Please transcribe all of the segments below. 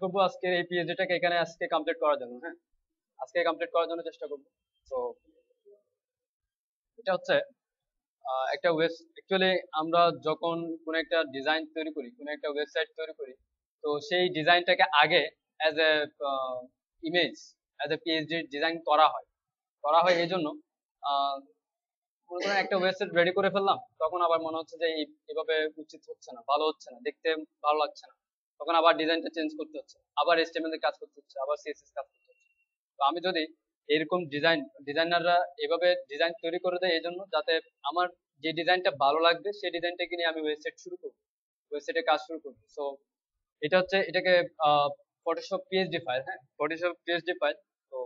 করবো আজকের এই পিএইচডিটাকে এখানে আজকে কমপ্লিট করার জন্য। হ্যাঁ, আজকে কমপ্লিট করার জন্য চেষ্টা করবো। তো এটা হচ্ছে একটা ওয়েব, অ্যাকচুয়ালি আমরা যখন কোনো একটা ডিজাইন তৈরি করি, কোনো একটা ওয়েবসাইট তৈরি করি, তো সেই ডিজাইনটাকে আগে as a image, as a PhD design করা হয় এই জন্য মনে করেন একটা ওয়েবসাইট রেডি করে ফেললাম, তখন আবার মনে হচ্ছে যে এভাবে উচিত হচ্ছে না, ভালো হচ্ছে না, দেখতে ভালো লাগছে না, তখন আবার ডিজাইনটা চেঞ্জ করতে হচ্ছে, আবার এইচটিএমএল এর কাজ করতে হচ্ছে, আবার সিএসএস কাজ করতে হচ্ছে। তো আমি যদি এরকম ডিজাইনাররা এভাবে ডিজাইন তৈরি করে দেয় এই জন্য যাতে আমার যে ডিজাইনটা ভালো লাগবে সেই ডিজাইনটাকে নিয়ে আমি ওয়েবসাইট শুরু করবো, ওয়েবসাইটে কাজ শুরু করবো। সো এটা হচ্ছে, এটাকে ফটোশপ পিএইচডি ফাইল। হ্যাঁ, ফটোশপ পিএইচডি ফাইল। তো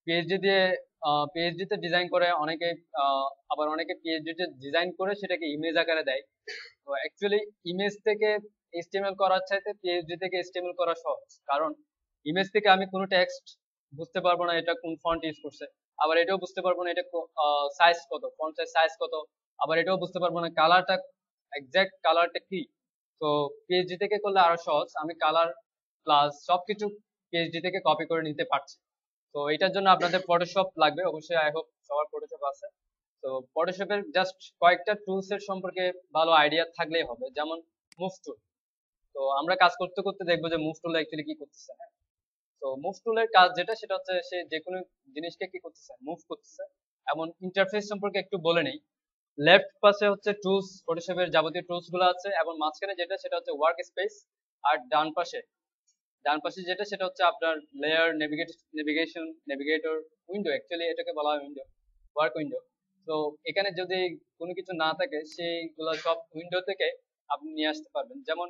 পিএইচডি দিয়ে পিএইচডি তে ডিজাইন করে অনেকে, আবার অনেকে পিএইচডি তে ডিজাইন করে সেটাকে ইমেজ আকারে দেয়। তো অ্যাকচুয়ালি ইমেজ থেকে এইচটিএমএল করার চাইতে পিএইচডি থেকে এইচটিএমএল করা সহজ, কারণ ইমেজ থেকে আমি কোনো টেক্সট বুঝতে পারবো না এটা কোন ফন্ট ইউজ করছে, আবার এটাও বুঝতে পারবো না এটা সাইজ কত, ফন্ট সাইজ কত, আবার এটাও বুঝতে পারবো না কালারটা, এক্সাক্ট কালারটা কি। তো পিএইচডি থেকে করলে আরো সহজ, আমি কালার প্লাস সবকিছু পিএইচডি থেকে কপি করে নিতে পারছি। তো এটার জন্য আপনাদের ফটোশপ লাগবে অবশ্যই, আই হোপ সবার ফটোশপ আছে। তো ফটোশপের জাস্ট কয়েকটা টুলস এর সম্পর্কে ভালো আইডিয়া থাকলেই হবে, যেমন মুভ টুল। তো আমরা কাজ করতে করতে দেখবো যে মুভ টুল অ্যাকচুয়ালি কি করতেছে। হ্যাঁ, তো মুভ টুলের কাজ যেটা, সেটা হচ্ছে সে যে কোনো জিনিসকে কি করতেছে, মুভ করতেছে। এমন ইন্টারফেস সম্পর্কে একটু বলে নেই। লেফট পাশে হচ্ছে টুলস, ফটোশপের যাবতীয় টুলস গুলো আছে, এবং মাঝখানে যেটা সেটা হচ্ছে ওয়ার্ক স্পেস। আর ডান পাশে যেটা সেটা হচ্ছে আপনার লেয়ার, নেভিগেটর উইন্ডো, অ্যাকচুয়ালি এটাকে বলা হয় উইন্ডো, ওয়ার্ক উইন্ডো। তো এখানে যদি কোনো কিছু না থাকে সেইগুলো সব উইন্ডো থেকে আপনি নিয়ে আসতে পারবেন। যেমন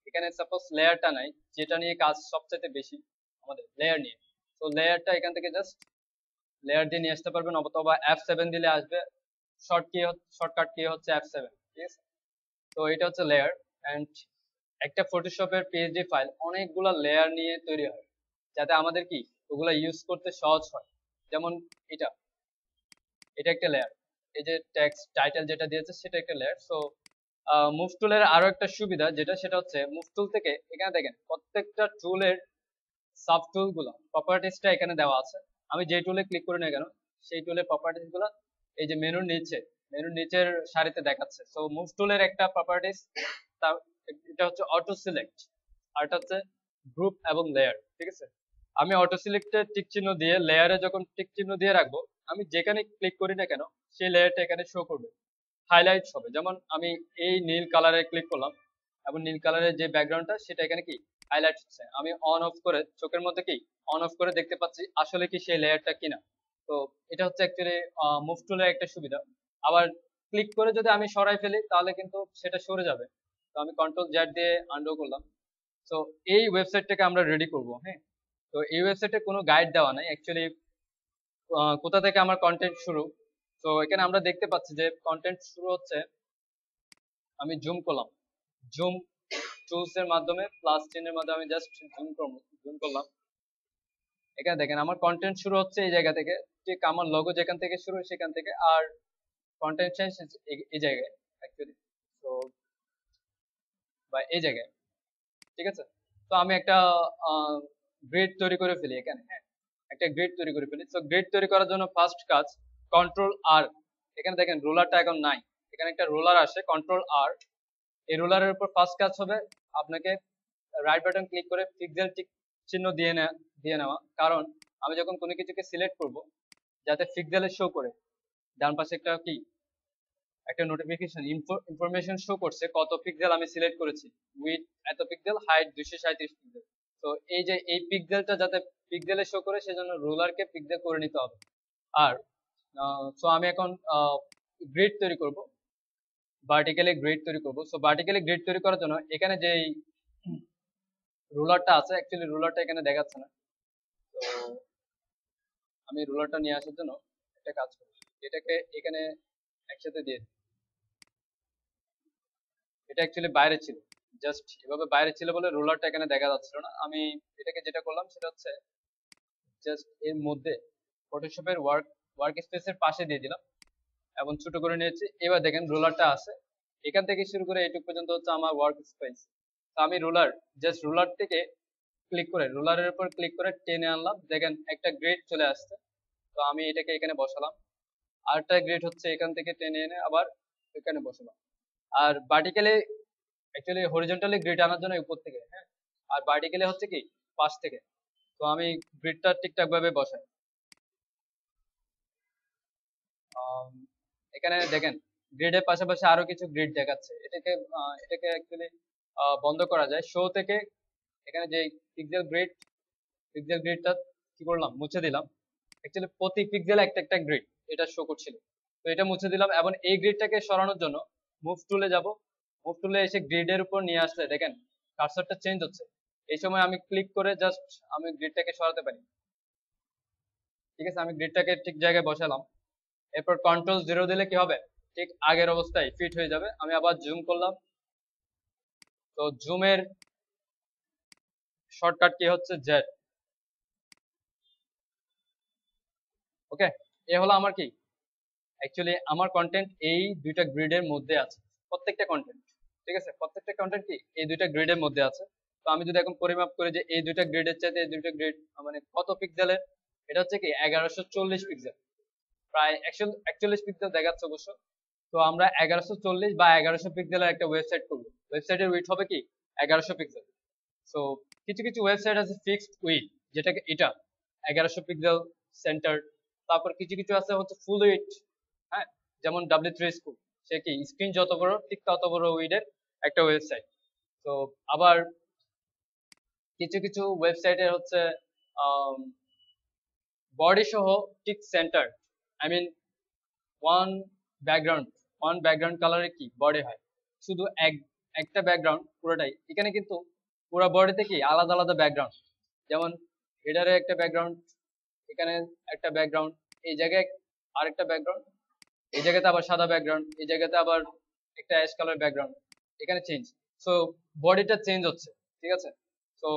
এখানে সাপোজ লেয়ারটা নাই, যেটা নিয়ে কাজ সবচেয়ে বেশি আমাদের লেয়ার নিয়ে। তো লেয়ারটা এখান থেকে জাস্ট লেয়ার দিয়ে নিয়ে আসতে পারবেন, অথবা F7 দিলে আসবে। শর্টকাট কি হচ্ছে F7, ঠিক আছে। তো এটা হচ্ছে লেয়ার। এন্ড একটা ফটোশপের পিএইচডি ফাইল অনেকগুলা লেয়ার নিয়ে তৈরি হয়, যাতে আমাদের কি ওগুলা ইউজ করতে সহজ হয়। যেমন এটা এটা একটা লেয়ার, এই যে টেক্সট টাইটেল যেটা দিয়েছে সেটা একটা লেয়ার। সো মুভ টুলের আরো একটা সুবিধা যেটা, সেটা হচ্ছে মুভ টুল থেকে এখানে দেখেন প্রত্যেকটা টুলের সাব টুল গুলো প্রপার্টিসটা এখানে দেওয়া আছে। আমি যে টুলে ক্লিক করি না কেন সেই টুলের প্রপার্টিস গুলো এই যে মেনুর নিচের সারিতে দেখাচ্ছে। সো মুভ টুলের একটা প্রপার্টিস, এটা হচ্ছে অটো সিলেক্ট, আর এটা হচ্ছে গ্রুপ এবং লেয়ার, ঠিক আছে। আমি অটো সিলেক্টে টিক চিহ্ন দিয়ে, লেয়ারে যখন টিক চিহ্ন দিয়ে রাখবো, আমি যেখানে ক্লিক করি না কেন সেই লেয়ারটা এখানে শো করবে, হাইলাইট হবে। যেমন আমি এই নীল কালারে ক্লিক করলাম, এবং নীল কালারের যে ব্যাকগ্রাউন্ডটা সেটা এখানে কি হাইলাইট হচ্ছে। আমি অন অফ করে চোখের মধ্যে কি অন অফ করে দেখতে পাচ্ছি আসলে কি সেই লেয়ারটা কিনা। তো এটা হচ্ছে অ্যাকচুয়ালি মুভ টুলের একটা সুবিধা। আবার ক্লিক করে যদি আমি সরাই ফেলি তাহলে কিন্তু সেটা সরে যাবে। তো আমি কন্ট্রোল জেড দিয়ে আনডু করলাম। তো এই ওয়েবসাইটটাকে আমরা রেডি করব। হ্যাঁ, তো এই ওয়েবসাইটে কোনো গাইড দেওয়া নাই অ্যাকচুয়ালি, কোথা থেকে আমার কন্টেন্ট শুরু। তো এখানে আমরা দেখতে পাচ্ছি যে কন্টেন্ট শুরু হচ্ছে, আমি জুম করলাম, জুম টুলস এর মাধ্যমে প্লাস চিহ্নের মাধ্যমে আমি জাস্ট জুম করলাম। এখানে দেখেন আমার কন্টেন্ট শুরু হচ্ছে এই জায়গা থেকে, ঠিক আমার লোগো যেখান থেকে শুরু সেখান থেকে, আর কন্টেন্ট শেষ এই জায়গায় অ্যাকচুয়ালি। তো বা এই জায়গায়, ঠিক আছে। তো আমি একটা গ্রিড তৈরি করে ফেলি এখানে। হ্যাঁ, একটা গ্রিড তৈরি করে ফেলি। তো গ্রিড তৈরি করার জন্য ফার্স্ট কাজ কন্ট্রোল আর, এখানে দেখেন রোলারটা এখন নাই, এখানে একটা রোলার আসে কন্ট্রোল আর। এই রোলারের উপর ফার্স্ট কাজ হবে আপনাকে রাইট বাটন ক্লিক করে পিক্সেল চিহ্ন দিয়ে নেওয়া। কারণ আমি যখন কোনো কিছুকে সিলেক্ট করব যাতে পিক্সেলে শো করে, ডান পাশে একটা নোটিফিকেশন ইনফরমেশন শো করছে কত পিক্সেল আমি সিলেক্ট করেছি, উইথ এত পিক্সেল, হাইট 237 পিক্সেল। তো এই যে এই পিক্সেলটা যাতে পিক্সেলে শো করে সেজন্য রোলারকে পিক্সেল করে নিতে হবে। আর সো আমি এখন গ্রিড তৈরি করব, ভার্টিক্যালি গ্রিড তৈরি করব। সো ভার্টিক্যালি গ্রিড তৈরি করার জন্য এখানে যে রুলারটা আছে, অ্যাকচুয়ালি রুলারটা এখানে দেখাচ্ছে না। তো আমি রুলারটা নিয়ে আসার জন্য একটা কাজ করি, এটাকে এখানে একসাথে দিয়ে দিই। এটা অ্যাকচুয়ালি বাইরে ছিল, জাস্ট এভাবে বাইরে ছিল বলে রুলারটা এখানে দেখা যাচ্ছিল না। আমি এটাকে যেটা করলাম সেটা হচ্ছে জাস্ট এর মধ্যে ফটোশপের ওয়ার্ক স্পেসের পাশে দিয়ে দিলাম এবং ছোট করে নিয়েছি। এবার দেখেন রুলারটা আছে, এখান থেকে শুরু করে এইটুক পর্যন্ত হচ্ছে আমার ওয়ার্ক স্পেস। তো আমি রুলার, জাস্ট রুলার থেকে ক্লিক করে, রুলারের উপর ক্লিক করে টেনে আনলাম, দেখেন একটা গ্রিড চলে আসছে। তো আমি এটাকে এখানে বসালাম, আরেকটা গ্রিড হচ্ছে এখান থেকে টেনে এনে আবার এখানে বসালাম। আর ভার্টিক্যালি, অ্যাকচুয়ালি হরিজন্টালি গ্রিড আনার জন্য উপর থেকে, হ্যাঁ, আর ভার্টিক্যালি হচ্ছে কি পাশ থেকে। তো আমি গ্রিডটা ঠিকঠাক ভাবে বসাই। আম, এখানে দেখেন গ্রিডের পাশাপাশি আরো কিছু গ্রিড দেখাচ্ছে। এটাকে অ্যাকচুয়ালি বন্ধ করা যায় শো থেকে। এখানে যে পিক্সেল গ্রিড, পিক্সেল গ্রিডটা কি করলাম, মুছে দিলাম। অ্যাকচুয়ালি প্রতি পিক্সেল একটা একটা গ্রিড এটা শো করছিল, তো এটা মুছে দিলাম। এবং এই গ্রিডটাকে সরানোর জন্য মুভ টুলে যাব। মুভ টুলে এসে গ্রিডের উপর নিয়ে আসলে দেখেন কার্সরটা চেঞ্জ হচ্ছে। এই সময় আমি ক্লিক করে জাস্ট আমি গ্রিডটাকে সরাতে পারি। ঠিক আছে, আমি গ্রিডটাকে ঠিক জায়গায় বসালাম। এরপর কন্ট্রোল 0 দিলে কি হবে, ঠিক আগের অবস্থায় ফিট হয়ে যাবে। আমি আবার জুম করলাম, তো জুমের শর্টকাট কি হচ্ছে জেড। ওকে, এ হলো আমার কি, অ্যাকচুয়ালি আমার কন্টেন্ট এই দুইটা গ্রিডের মধ্যে আছে। প্রত্যেকটা কন্টেন্ট, ঠিক আছে, প্রত্যেকটা কন্টেন্ট কি এই দুইটা গ্রিডের মধ্যে আছে। তো আমি যদি এখন পরিমাপ করি যে এই দুইটা গ্রিডের চাইতে এই দুইটা গ্রিড মানে কত পিক্সেলের, এটা হচ্ছে কি 1140 পিক্সেল, প্রায় 141 পিক্সেল দেখাচ্ছে অবশ্য। তো আমরা 1140 বা 1100 পিক্সেলের একটা ওয়েবসাইট করবো। ওয়েবসাইটের উইডথ হবে কি 1100 পিক্সেল। সো কিছু কিছু ওয়েবসাইট আছে ফিক্সড উইডথ, যেটাকে এটা 1100 পিক্সেল সেন্টার। তারপর কিছু কিছু আছে হচ্ছে ফুল উইডথ, হ্যাঁ, যেমন W3 স্কুল, সে কি স্ক্রিন যত বড় ঠিক তত বড় উইডের একটা ওয়েবসাইট। তো আবার কিছু কিছু ওয়েবসাইটের হচ্ছে বডি সহ ঠিক centre, I mean one background, one background কালারের কি বডি হয়, শুধু একটা ব্যাকগ্রাউন্ড পুরোটাই। এখানে কিন্তু পুরো বডিতে কি আলাদা আলাদা ব্যাকগ্রাউন্ড, যেমন হেডারে একটা ব্যাকগ্রাউন্ড, এখানে একটা ব্যাকগ্রাউন্ড, এই জায়গায় আরেকটা ব্যাকগ্রাউন্ড, এই জায়গাতে আবার সাদা ব্যাকগ্রাউন্ড, এই জায়গাতে আবার একটা অ্যাশ কালার ব্যাকগ্রাউন্ড, এখানে চেঞ্জ। সো বডিটা চেঞ্জ হচ্ছে, ঠিক আছে। তো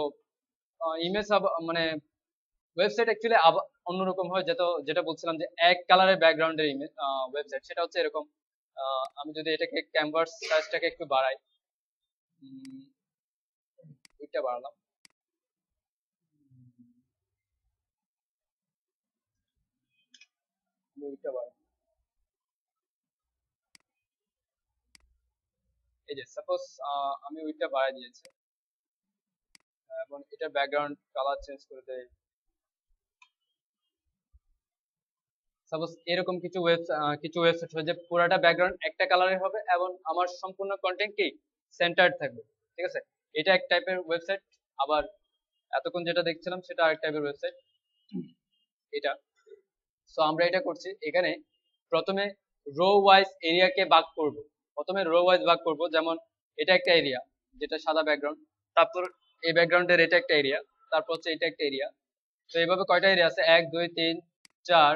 ইমেজ মানে ওয়েবসাইট অ্যাকচুয়ালি অন্যরকম হয়, যেটা যেটা বলছিলাম যে এক কালারের ব্যাকগ্রাউন্ডের ইমেজ ওয়েবসাইট, সেটা হচ্ছে এরকম। আমি যদি এটাকে ক্যানভাস সাইজটাকে একটু বাড়াই, এটা বাড়ালাম, এটা বাড়ালাম, এই যে সাপোজ আমি ওইটা বাড়াই দিয়েছি এবং এটা ব্যাকগ্রাউন্ড কালার চেঞ্জ করে দেয়। সাপোজ এরকম কিছু ওয়েবসাইট হয় যে পুরাটা ব্যাকগ্রাউন্ড একটা কালারের হবে এবং আমার সম্পূর্ণ কন্টেন্ট কি সেন্টার্ড থাকবে, ঠিক আছে। এটা এক টাইপের ওয়েবসাইট। আবার এতক্ষণ যেটা দেখছিলাম সেটা আরেক টাইপের ওয়েবসাইট, এটা। সো আমরা এটা করছি এখানে, প্রথমে রো ওয়াইজ এরিয়াকে ভাগ করব। প্রথমে রো ওয়াইজ ভাগ করব, যেমন এটা একটা এরিয়া যেটা সাদা ব্যাকগ্রাউন্ড, তারপর এই ব্যাকগ্রাউন্ডের এটা একটা এরিয়া, তারপর হচ্ছে এটা একটা এরিয়া। তো এইভাবে কয়টা এরিয়া আছে, 1 2 3 4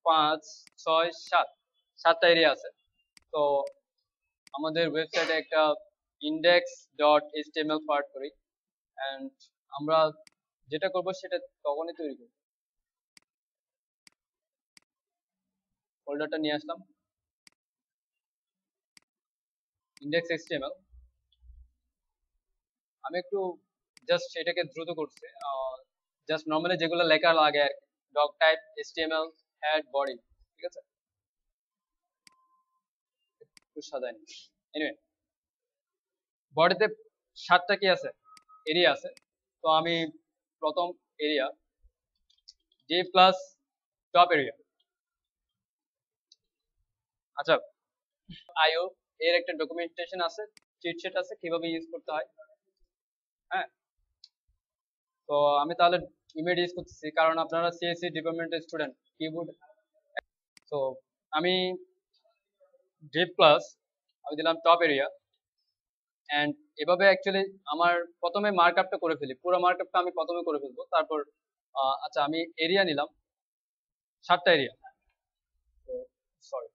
5 6 7, 7টা এরিয়া আছে। তো আমাদের ওয়েবসাইটে একটা index.html পার্ট করি, এন্ড আমরা যেটা করব সেটা তখনই তৈরি করব। ফোল্ডারটা নিয়ে আসলাম, index.html। আমি একটু জাস্ট এটাকে দ্রুত করছি, জাস্ট নর্মালি যেগুলো লেখা লাগে আর কি, doc type html head body, ঠিক আছে, একটু সাজাইনি। এনিওয়ে, বডিতে 7টা কি আছে, এরিয়া আছে। তো আমি প্রথম area Depp plus top area, আচ্ছা, আইও এর একটা ডকুমেন্টেশন আছে, চিটশিট আছে কিভাবে ইউজ করতে হয়, হ্যাঁ। তো আমি তাহলে ইমেজ ইউজ করতেছি কারণ আপনারা সিএসসি ডিপার্টমেন্টের স্টুডেন্ট, কিবোর্ড। তো আমি ডিভ প্লাস, আমি দিলাম টপ এরিয়া, এন্ড এভাবে অ্যাকচুয়ালি আমার প্রথমে মার্কআপটা করে ফেলি, পুরো মার্কআপটা আমি প্রথমে করে ফেলবো। তারপর আচ্ছা, আমি এরিয়া নিলাম 7টা এরিয়া, সরি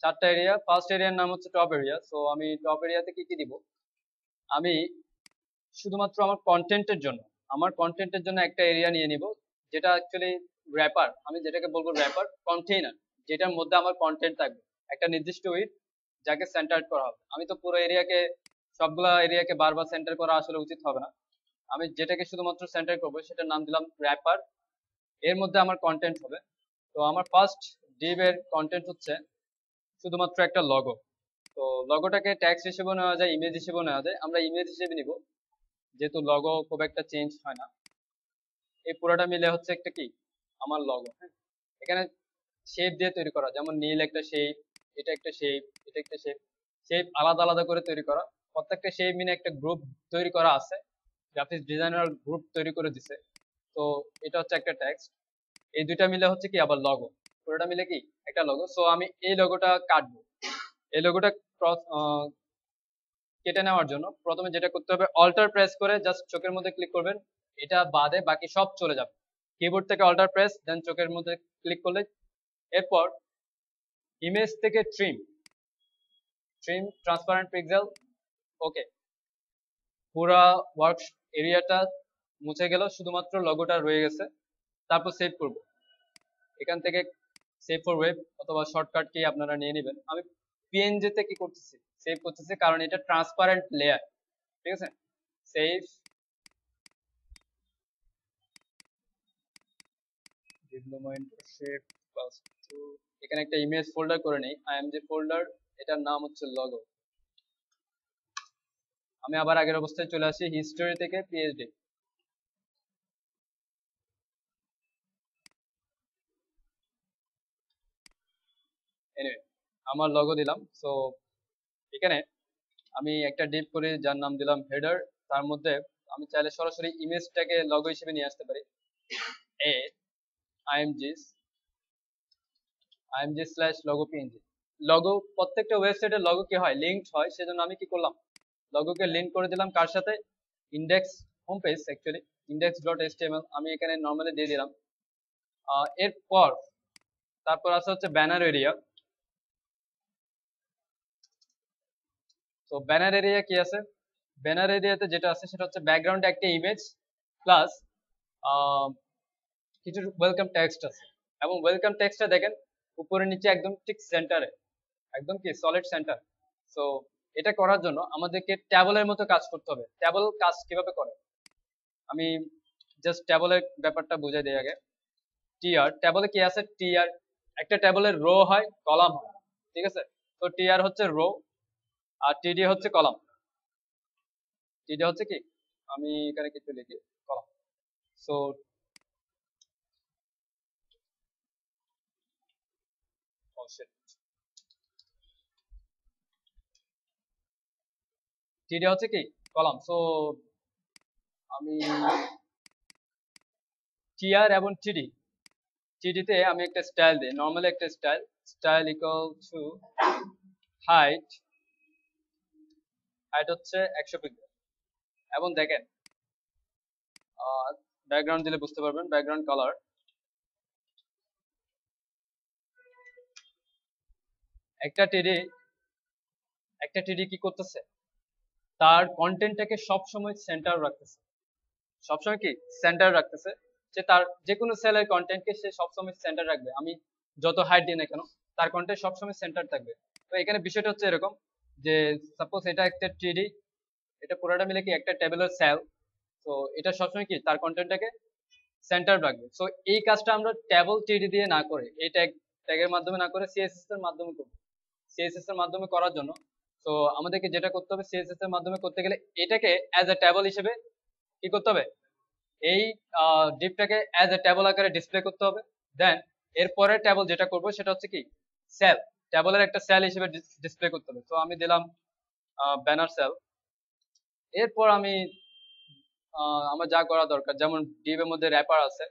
7টা এরিয়া। ফার্স্ট এরিয়ার নাম হচ্ছে টপ এরিয়া। সো আমি টপ এরিয়াতে কি কি দিব, আমি শুধুমাত্র আমার কন্টেন্টের জন্য একটা এরিয়া নিয়ে নিব, যেটা অ্যাকচুয়ালি র্যাপার, আমি যেটাকে বলবো র্যাপার কন্টেইনার, যেটার মধ্যে আমার কন্টেন্ট থাকবে একটা নির্দিষ্ট উইথ, যাকে সেন্টার করা হবে। আমি তো পুরো এরিয়াকে, সবগুলা এরিয়াকে বারবার সেন্টার করা আসলে উচিত হবে না। আমি যেটাকে শুধুমাত্র সেন্টার করবো সেটার নাম দিলাম র্যাপার। এর মধ্যে আমার কন্টেন্ট হবে। তো আমার ফার্স্ট ডিভ এর কন্টেন্ট হচ্ছে শুধুমাত্র একটা লগো। তো লগোটাকে ট্যাক্স হিসেবে নেওয়া যায়, ইমেজ হিসেবে নেওয়া যায়। আমরা ইমেজ হিসেবে নিব, যেহেতু লগো খুব একটা চেঞ্জ হয় না। এই পুরোটা মিলে হচ্ছে একটা কি আমার লগো। হ্যাঁ, এখানে শেপ দিয়ে তৈরি করা, যেমন নীল একটা শেপ, এটা একটা শেপ, এটা একটা শেপ, শেপ আলাদা আলাদা করে তৈরি করা। প্রত্যেকটা শেপ মিলে একটা গ্রুপ তৈরি করা আছে, গ্রাফিক্স ডিজাইনার গ্রুপ তৈরি করে দিছে। তো এটা হচ্ছে একটা টেক্সট। এই দুইটা মিলে হচ্ছে কি আবার লগো, পুরোটা মিলে কি একটা লগো। সো আমি এই লগোটা কাটবো। এই লগোটা কেটে নেওয়ার জন্য প্রথমে যেটা করতে হবে, অল্টার প্রেস করে জাস্ট চোখের মধ্যে ক্লিক করবেন। এটা বাদে বাকি সব চলে যাবে। কিবোর্ড থেকে অল্টার প্রেস দেন চোখের মধ্যে ক্লিক করলে, এরপর ইমেজ থেকে ট্রিম ট্রান্সপারেন্ট পিক্সেল, ওকে, পুরা ওয়ার্ক এরিয়াটা মুছে গেল, শুধুমাত্র লগোটা রয়ে গেছে। তারপর সেভ করব। এখান থেকে সেভ ফর ওয়েব অথবা শর্টকাট কি আপনারা নিয়ে নেবেন। আমি পিএনজি তে কি করতেছি, সেভ করতেছি, কারণ এটা ট্রান্সপারেন্ট লেয়ার। ঠিক আছে, সেভ এখানে একটা ইমেজ ফোল্ডার করে নেই, আইএমজি ফোল্ডার, এটার নাম হচ্ছে লগো। আমি আবার আগের অবস্থায় চলে আসি, হিস্টোরি থেকে পিএইচডি। এনিওয়ে, আমার লগো দিলাম। সো এখানে আমি একটা ডিপ করে যার নাম দিলাম হেডার। তার মধ্যে আমি চাইলে সরাসরি ইমেজটাকে লগো হিসেবে নিয়ে আসতে পারি। এ IMG slash logo PNG. Logo প্রত্যেকটা ওয়েবসাইটের লগো কি হয়, লিঙ্কড হয়, সেজন্য আমি কি করলাম, লগোকে লিঙ্ক করে দিলাম কার সাথে, index home page, actually index dot HTML আমি এখানে নর্মালি দিয়ে দিলাম। এরপর তারপর আছে হচ্ছে ব্যানার এরিয়া। তো ব্যানার এরিয়া কি আছে, ব্যানার এরিয়াতে যেটা আছে সেটা হচ্ছে ব্যাকগ্রাউন্ডে একটা ইমেজ প্লাস কিছু ওয়েলকাম টেক্সট আছে। এবং ওয়েলকাম টেক্সটটা দেখেন উপরে নিচে একদম ঠিক সেন্টারে, একদম কি সলিড সেন্টার। সো এটা করার জন্য আমাদেরকে ট্যাবলের মতো কাজ করতে হবে। ট্যাবল কাজ কিভাবে করে, আমি জাস্ট ট্যাবলের ব্যাপারটা বুঝাই দিই আগে। টিআর ট্যাবলে কি আছে, টিআর একটা ট্যাবলের রো হয়, কলাম হয়। ঠিক আছে, তো টিআর হচ্ছে রো আর টিডি হচ্ছে কলাম। টিডি হচ্ছে কি, আমি এখানে কিছু লিখি, কলাম। সো টিডি হচ্ছে কি কলাম। সো আমি টিআর এবং টিডি, টিডিতে আমি একটা স্টাইল দিই, নর্মালি একটা style, style equal to height, height হচ্ছে 100 পিক্সেল। এবং দেখেন ব্যাকগ্রাউন্ড দিলে বুঝতে পারবেন, ব্যাকগ্রাউন্ড কালার, একটা টিডি, একটা টিডি কি করতেছে, তার কন্টেন্টটাকে সবসময় সেন্টার রাখতেছে। সবসময় কি সেন্টার রাখতেছে, সে তার যে কোনো সেলের কন্টেন্টকে সে সবসময় সেন্টার রাখবে। আমি যত হাইট দিই না কেন, তার কন্টেন্ট সবসময় সেন্টার থাকবে। তো এখানে বিষয়টা হচ্ছে এরকম যে সাপোজ এটা একটা টিডি, এটা পুরোটা মিলে কি একটা টেবিলের সেল। তো এটা সবসময় কি তার কন্টেন্টটাকে সেন্টার রাখবে। সো এই কাজটা আমরা টেবল টিডি দিয়ে না করে, এই ট্যাগের মাধ্যমে না করে সিএসএস এর মাধ্যমে করব। সিএসএস এর মাধ্যমে করার জন্য তো আমাদেরকে যেটা করতে হবে, সিএসএস এর মাধ্যমে করতে গেলে এটাকে অ্যাজ এ টেবল হিসেবে কি করতে হবে, এই ডিপটাকে অ্যাজ এ টেবল আকারে ডিসপ্লে করতে হবে। দেন এরপরে টেবল যেটা করব সেটা হচ্ছে কি সেল, টেবলের একটা সেল হিসেবে ডিসপ্লে করতে হবে। তো আমি দিলাম ব্যানার সেল। এরপর আমি আমার যা করা দরকার, যেমন ডিপ এর মধ্যে র্যাপার আছে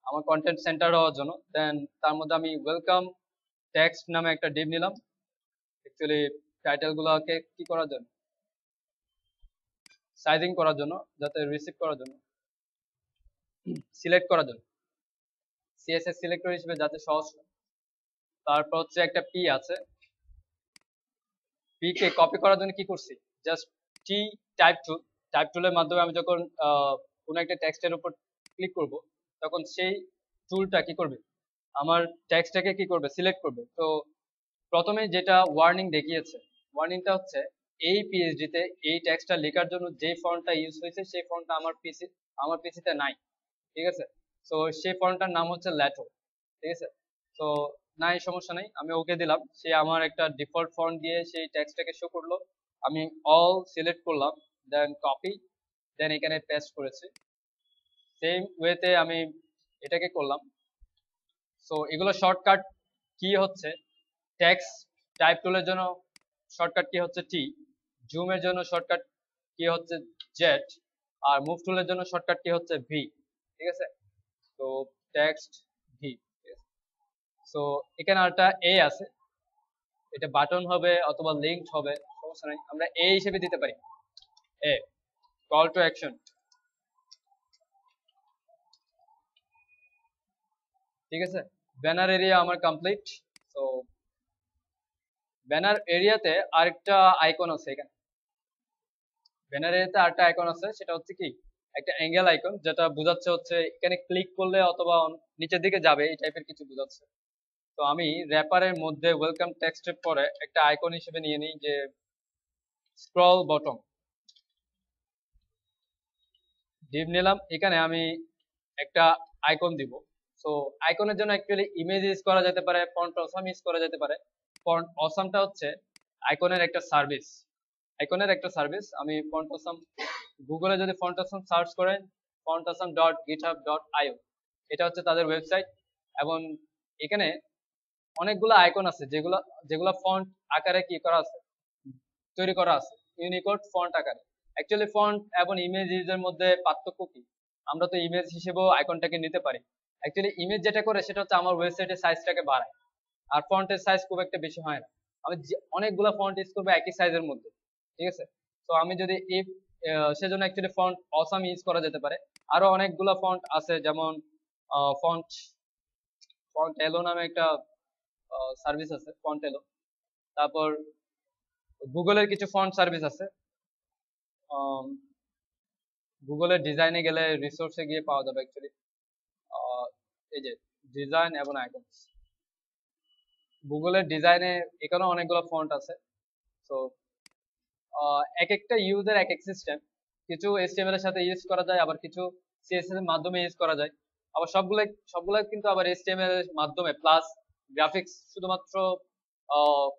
আমার কন্টেন্ট সেন্টার হওয়ার জন্য, দেন তার মধ্যে আমি ওয়েলকাম টেক্সট নামে একটা ডিপ নিলাম, অ্যাকচুয়ালি টাইটেল গুলোকে কি করার জন্য, সাইজিং করার জন্য, যাতে রিসিভ করার জন্য, সিলেক্ট করার জন্য, সিএসএস সিলেক্টর হিসেবে যাতে সহজ হয়। তারপর হচ্ছে একটা পি আছে, পি কে কপি করার জন্য কি করছি, জাস্ট টি টাইপ টুল, টাইপ টুলের মাধ্যমে আমি যখন কোনো একটা টেক্সটের উপর ক্লিক করব, তখন সেই টুলটা কি করবে, আমার টেক্সটটাকে কি করবে, সিলেক্ট করবে। তো প্রথমে যেটা ওয়ার্নিং দেখিয়েছে, ওয়ার্নিংটা হচ্ছে এই পিএইচডি তে এই টেক্সটটা লেখার জন্য যে ফন্টটা ইউজ হয়েছে সেই ফন্টটা আমার পিসিতে নাই, ঠিক আছে। তো সেই ফন্টটার নাম হচ্ছে ল্যাটো, ঠিক আছে। তো নাই, সমস্যা নাই, আমি ওকে দিলাম। সে আমার একটা ডিফল্ট ফন্ট দিয়ে সেই টেক্সটটাকে শো করলো। আমি অল সিলেক্ট করলাম, দেন কপি, দেন এখানে পেস্ট করেছি। সেম ওয়েতে আমি এটাকে করলাম। সো এগুলো শর্টকাট কি হচ্ছে, টেক্সট টাইপ টুলের জন্য শর্টকাট কি হচ্ছে টি, জুমের জন্য শর্টকাট কি হচ্ছে জেড, আর মুভ টুলের জন্য শর্টকাট কি হচ্ছে ভি, ঠিক আছে। তো টেক্সট ভি, সো এখানে একটা এ আছে, এটা বাটন হবে অথবা লিঙ্কড হবে, সমস্যা নাই, আমরা এ হিসেবে দিতে পারি। এ কল টু অ্যাকশন, ঠিক আছে। ব্যানার এরিয়া আমার কমপ্লিট। তো ব্যানার এরিয়াতে আরেকটা আইকন আছে, এখানে ব্যানার এরিয়াতে আরেকটা আইকন আছে, সেটা হচ্ছে কি একটা অ্যাঙ্গেল আইকন, যেটা বোঝাচ্ছে হচ্ছে এখানে ক্লিক করলে অথবা নিচের দিকে যাবে, এই টাইপের কিছু বোঝাচ্ছে। তো আমি র্যাপারের মধ্যে ওয়েলকাম টেক্সটের পরে একটা আইকন হিসেবে নিয়ে নিই যে স্ক্রল বটম, ডিভ নিলাম। এখানে আমি একটা আইকন দিব। সো আইকনের জন্য অ্যাকচুয়ালি ইমেজ ইউজ করা যেতে পারে, ফন্ট অসাম ইউজ করা যেতে পারে। ফন্ট অসামটা হচ্ছে আইকনের একটা সার্ভিস, আইকনের একটা সার্ভিস। আমি ফন্ট অসাম, গুগলে যদি ফন্ট অসাম সার্চ করেন, fontasam.github.io, এটা হচ্ছে তাদের ওয়েবসাইট। এবং এখানে অনেকগুলো আইকন আছে যেগুলো যেগুলো ফন্ট আকারে কি করা আছে, তৈরি করা আছে, ইউনিকোড ফন্ট আকারে। অ্যাকচুয়ালি ফন্ট এবং ইমেজ ইউজের মধ্যে পার্থক্য কি, আমরা তো ইমেজ হিসেবেও আইকনটাকে নিতে পারি। অ্যাকচুয়ালি ইমেজ যেটা করে সেটা হচ্ছে আমার ওয়েবসাইটের সাইজটাকে বাড়ায়, আর ফন্টের সাইজ খুব একটা বেশি হয় না। আমি অনেকগুলো ফন্ট ইউজ করবো একই সাইজের মধ্যে, ঠিক আছে। তো আমি যদি এই সেজন্য অ্যাকচুয়ালি ফন্ট অসাম ইউজ করা যেতে পারে। আরো অনেকগুলো ফন্ট আছে, যেমন ফন্ট ফন্ট এলো নামে একটা সার্ভিস আছে, ফন্ট এলো। তারপর গুগলের কিছু ফন্ট সার্ভিস আছে, গুগলের ডিজাইনে গেলে রিসোর্সে গিয়ে পাওয়া যাবে অ্যাকচুয়ালি। এই যে ডিজাইন এবং আইকনস, গুগলের ডিজাইনে এখানেও অনেকগুলো ফন্ট আছে। তো এক একটা ইউজের এক এক সিস্টেম, কিছু এইচটিএমএল এর সাথে ইউজ করা যায়, আবার কিছু সিএসএস এর মাধ্যমে ইউজ করা যায়, আবার সবগুলো কিন্তু আবার এইচটিএমএল এর মাধ্যমে প্লাস গ্রাফিক্স শুধুমাত্র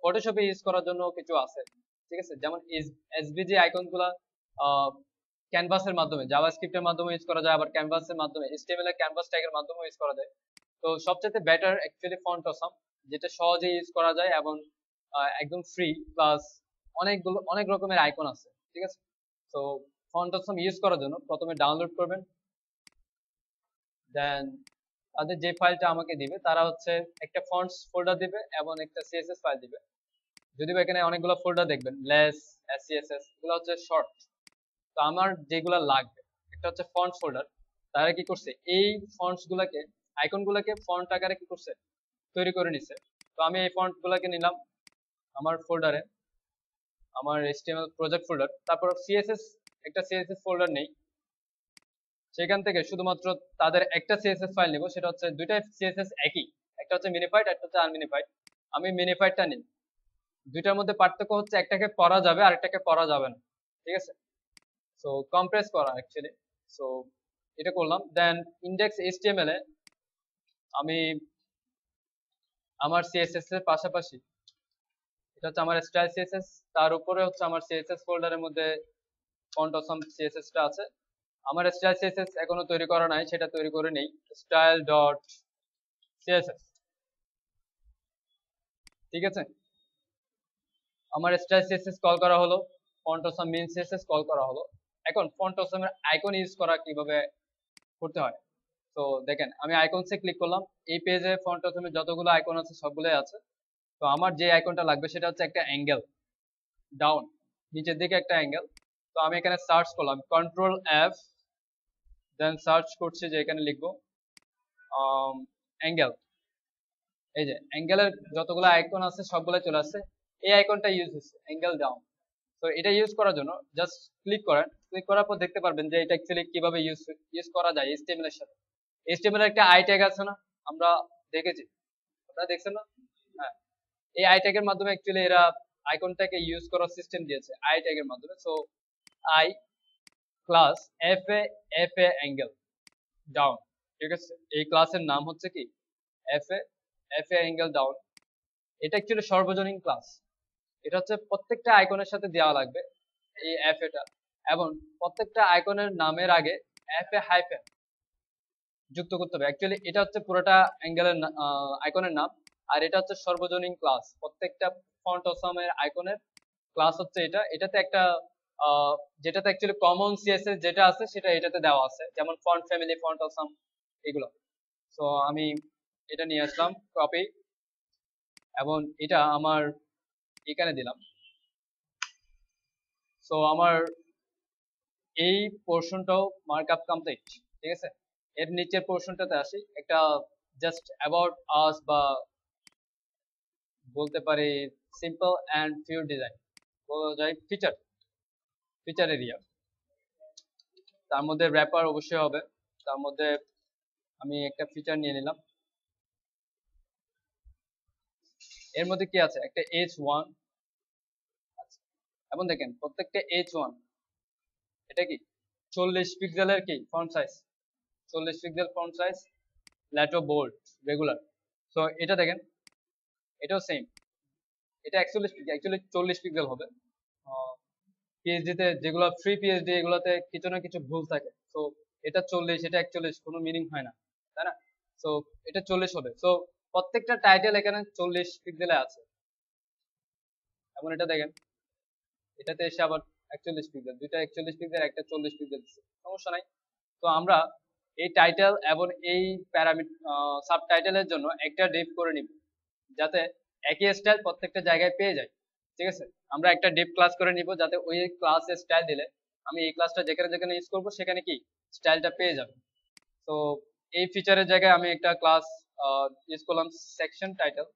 ফটোশপে ইউজ করার জন্য কিছু আছে, ঠিক আছে। যেমন এসভিজি আইকন গুলা ক্যানভাসের মাধ্যমে, জাভাস্ক্রিপ্টের মাধ্যমে ইউজ করা যায়, আবার ক্যানভাসের মাধ্যমে এইচটিএমএল এর ক্যানভাস ট্যাগের মাধ্যমে ইউজ করা যায়। তো সবচেয়ে বেটার অ্যাকচুয়ালি ফন্ট অসাম, যেটা সহজে ইউজ করা যায় এবং একদম ফ্রি, প্লাস অনেক রকমের আইকন আছে, ঠিক আছে। তো ফন্ট অসাম ইউজ করার জন্য প্রথমে ডাউনলোড করবেন, দেন তাদের যে ফাইলটা আমাকে দিবে তারা হচ্ছে একটা ফন্টস ফোল্ডার দিবে এবং একটা সিএসএস ফাইল দিবে। যদিও এখানে অনেকগুলো ফোল্ডার দেখবেন, লেস, এসসিএসএস, এগুলো হচ্ছে শর্ট। তো আমার যেগুলো লাগবে, একটা হচ্ছে ফন্ট ফোল্ডার। তারা কি করছে, এই ফন্টস গুলাকে, আইকন গুলাকে ফন্ট আকারে কি করছে, তৈরি করে নিছে। তো আমি এই ফন্ট গুলাকে নিলাম আমার ফোল্ডারে, আমার HTML প্রজেক্ট ফোল্ডার। তারপর সিএসএস, একটা সিএসএস ফোল্ডার নেই, সেখান থেকে শুধুমাত্র তাদের একটা সিএসএস ফাইল নিব। সেটা হচ্ছে দুইটা সিএসএস একই, একটা হচ্ছে মিনিফাইড, একটা হচ্ছে আনমিনিফাইড। আমি মিনিফাইডটা নিই। দুইটার মধ্যে পার্থক্য হচ্ছে একটাকে পড়া যাবে আর একটাকে পড়া যাবে না, ঠিক আছে। সো কম্প্রেস করা অ্যাকচুয়ালি। সো এটা করলাম, দেন ইন্ডেক্স এইচটিএমএল এ আমি আমার সিএসএস এর পাশাপাশি, এটা হচ্ছে আমার স্টাইল সিএসএস, তার উপরে হচ্ছে আমার সিএসএস ফোল্ডারের মধ্যে ফন্ট অসাম সিএসএস টা আছে। আমার স্টাইল সিএসএস এখনো তৈরি করা নাই, সেটা তৈরি করে নেই, স্টাইল ডট সিএসএস, ঠিক আছে। আমার স্টাইল সিএসএস কল করা হলো, font awesome main CSS call করা হলো। এখন ফন্ট অসামের আইকন ইউজ করা কিভাবে করতে হয়, তো দেখেন আমি আইকনসে ক্লিক করলাম। এই পেজে ফন্ট অসামের যতগুলো আইকন আছে সবগুলোই আছে। তো আমার যে আইকনটা লাগবে সেটা হচ্ছে একটা অ্যাঙ্গেল, ডাউন, নিচের দিকে একটা অ্যাঙ্গেল। তো আমি এখানে সার্চ করলাম কন্ট্রোল এফ, দেন সার্চ করছি যে এখানে লিখবো অ্যাঙ্গেল। এই যে অ্যাঙ্গেলের যতগুলো আইকন আছে সবগুলো চলে আসছে, এই আইকনটা ইউজ হচ্ছে অ্যাঙ্গেল ডাউন। তো এটা ইউজ করার জন্য জাস্ট ক্লিক করেন, ক্লিক করার পর দেখতে পারবেন যে এটা অ্যাকচুয়ালি কিভাবে ইউজ করা যায় এইচটিএমএল এর সাথে। এইচটিএমএল এর একটা আই ট্যাগ আছে না, আমরা দেখেছি, আপনারা দেখছেন না? হ্যাঁ, এই আই ট্যাগের মাধ্যমে অ্যাকচুয়ালি এরা আইকনটাকে ইউজ করার সিস্টেম দিয়েছে আই ট্যাগের মাধ্যমে। So I class F A angle down, ঠিক আছে, এই ক্লাসের নাম হচ্ছে কি এফ এ অ্যাঙ্গেল ডাউন। এটা অ্যাকচুয়ালি সর্বজনীন ক্লাস, এটা হচ্ছে প্রত্যেকটা আইকনের সাথে দেওয়া লাগবে এই এফ এটা, এবং প্রত্যেকটা আইকনের নামের আগে এফ এ হাইফেন যুক্ত করতে হবে। অ্যাকচুয়ালি এটা হচ্ছে পুরোটা অ্যাঙ্গেলের আইকনের নাম, আর এটা হচ্ছে সর্বজনীন ক্লাস। প্রত্যেকটা ফন্ট অসামের আইকনের ক্লাস হচ্ছে এটা। এটাতে একটা যেটাতে অ্যাকচুয়ালি কমন সিএসএস যেটা আছে সেটা এটাতে দেওয়া আছে, যেমন ফন্ট ফ্যামিলি, ফন্ট অসাম, এগুলো। সো আমি এটা নিয়ে আসলাম কপি, এবং এটা আমার এখানে দিলাম। সো আমার এই পোর্শনটাও মার্কআপ কমপ্লিট, ঠিক আছে। এর নিচের পোর্শনটাতে আসি, একটা জাস্ট অ্যাবাউট আস বা বলতে পারি সিম্পল অ্যান্ড পিওর ডিজাইন, বলা যায় ফিচার এরিয়া। তার মধ্যে র্যাপার অবশ্যই হবে, তার মধ্যে আমি একটা ফিচার নিয়ে নিলাম। এর মধ্যে কি আছে, একটা H1 আছে, এবং দেখেন প্রত্যেকটা H1 এটা কি 40 পিক্সেলের কি font size, 40 pixel font size, Lato bold regular. So এটা দেখেন, এটাও সেম, এটা অ্যাকচুয়ালি 40 পিক্সেল হবে। পিএইচডি তে যেগুলো ফ্রি পিএইচডি এগুলোতে কিছু না কিছু ভুল থাকে। সো এটা 40, এটা 41, কোনো মিনিং হয় না, তাই না? সো এটা 40 হবে। সো প্রত্যেকটা টাইটেল এখানে 40 পিক্সেলে আছে, এবং এটা দেখেন এটাতে এসে আবার 41 পিক্সেল, দুইটা 41 পিক্সেল, একটা 40 পিক্সেল দিচ্ছে, সমস্যা নাই। তো আমরা এই টাইটেল এবং এই সাব টাইটেলের জন্য একটা ডিপ করে নিব, যাতে একই স্টাইল প্রত্যেকটা জায়গায় পেয়ে যায়, ঠিক আছে। আমরা একটা ডিপ ক্লাস করে নিব, যাতে ওই ক্লাসে স্টাইল দিলে আমি এই ক্লাসটা যেখানে যেখানে ইউজ করবো সেখানে কি স্টাইলটা পেয়ে যাবে। তো এই ফিচারের জায়গায় আমি একটা ক্লাস ইউজ করলাম সেকশন টাইটেল,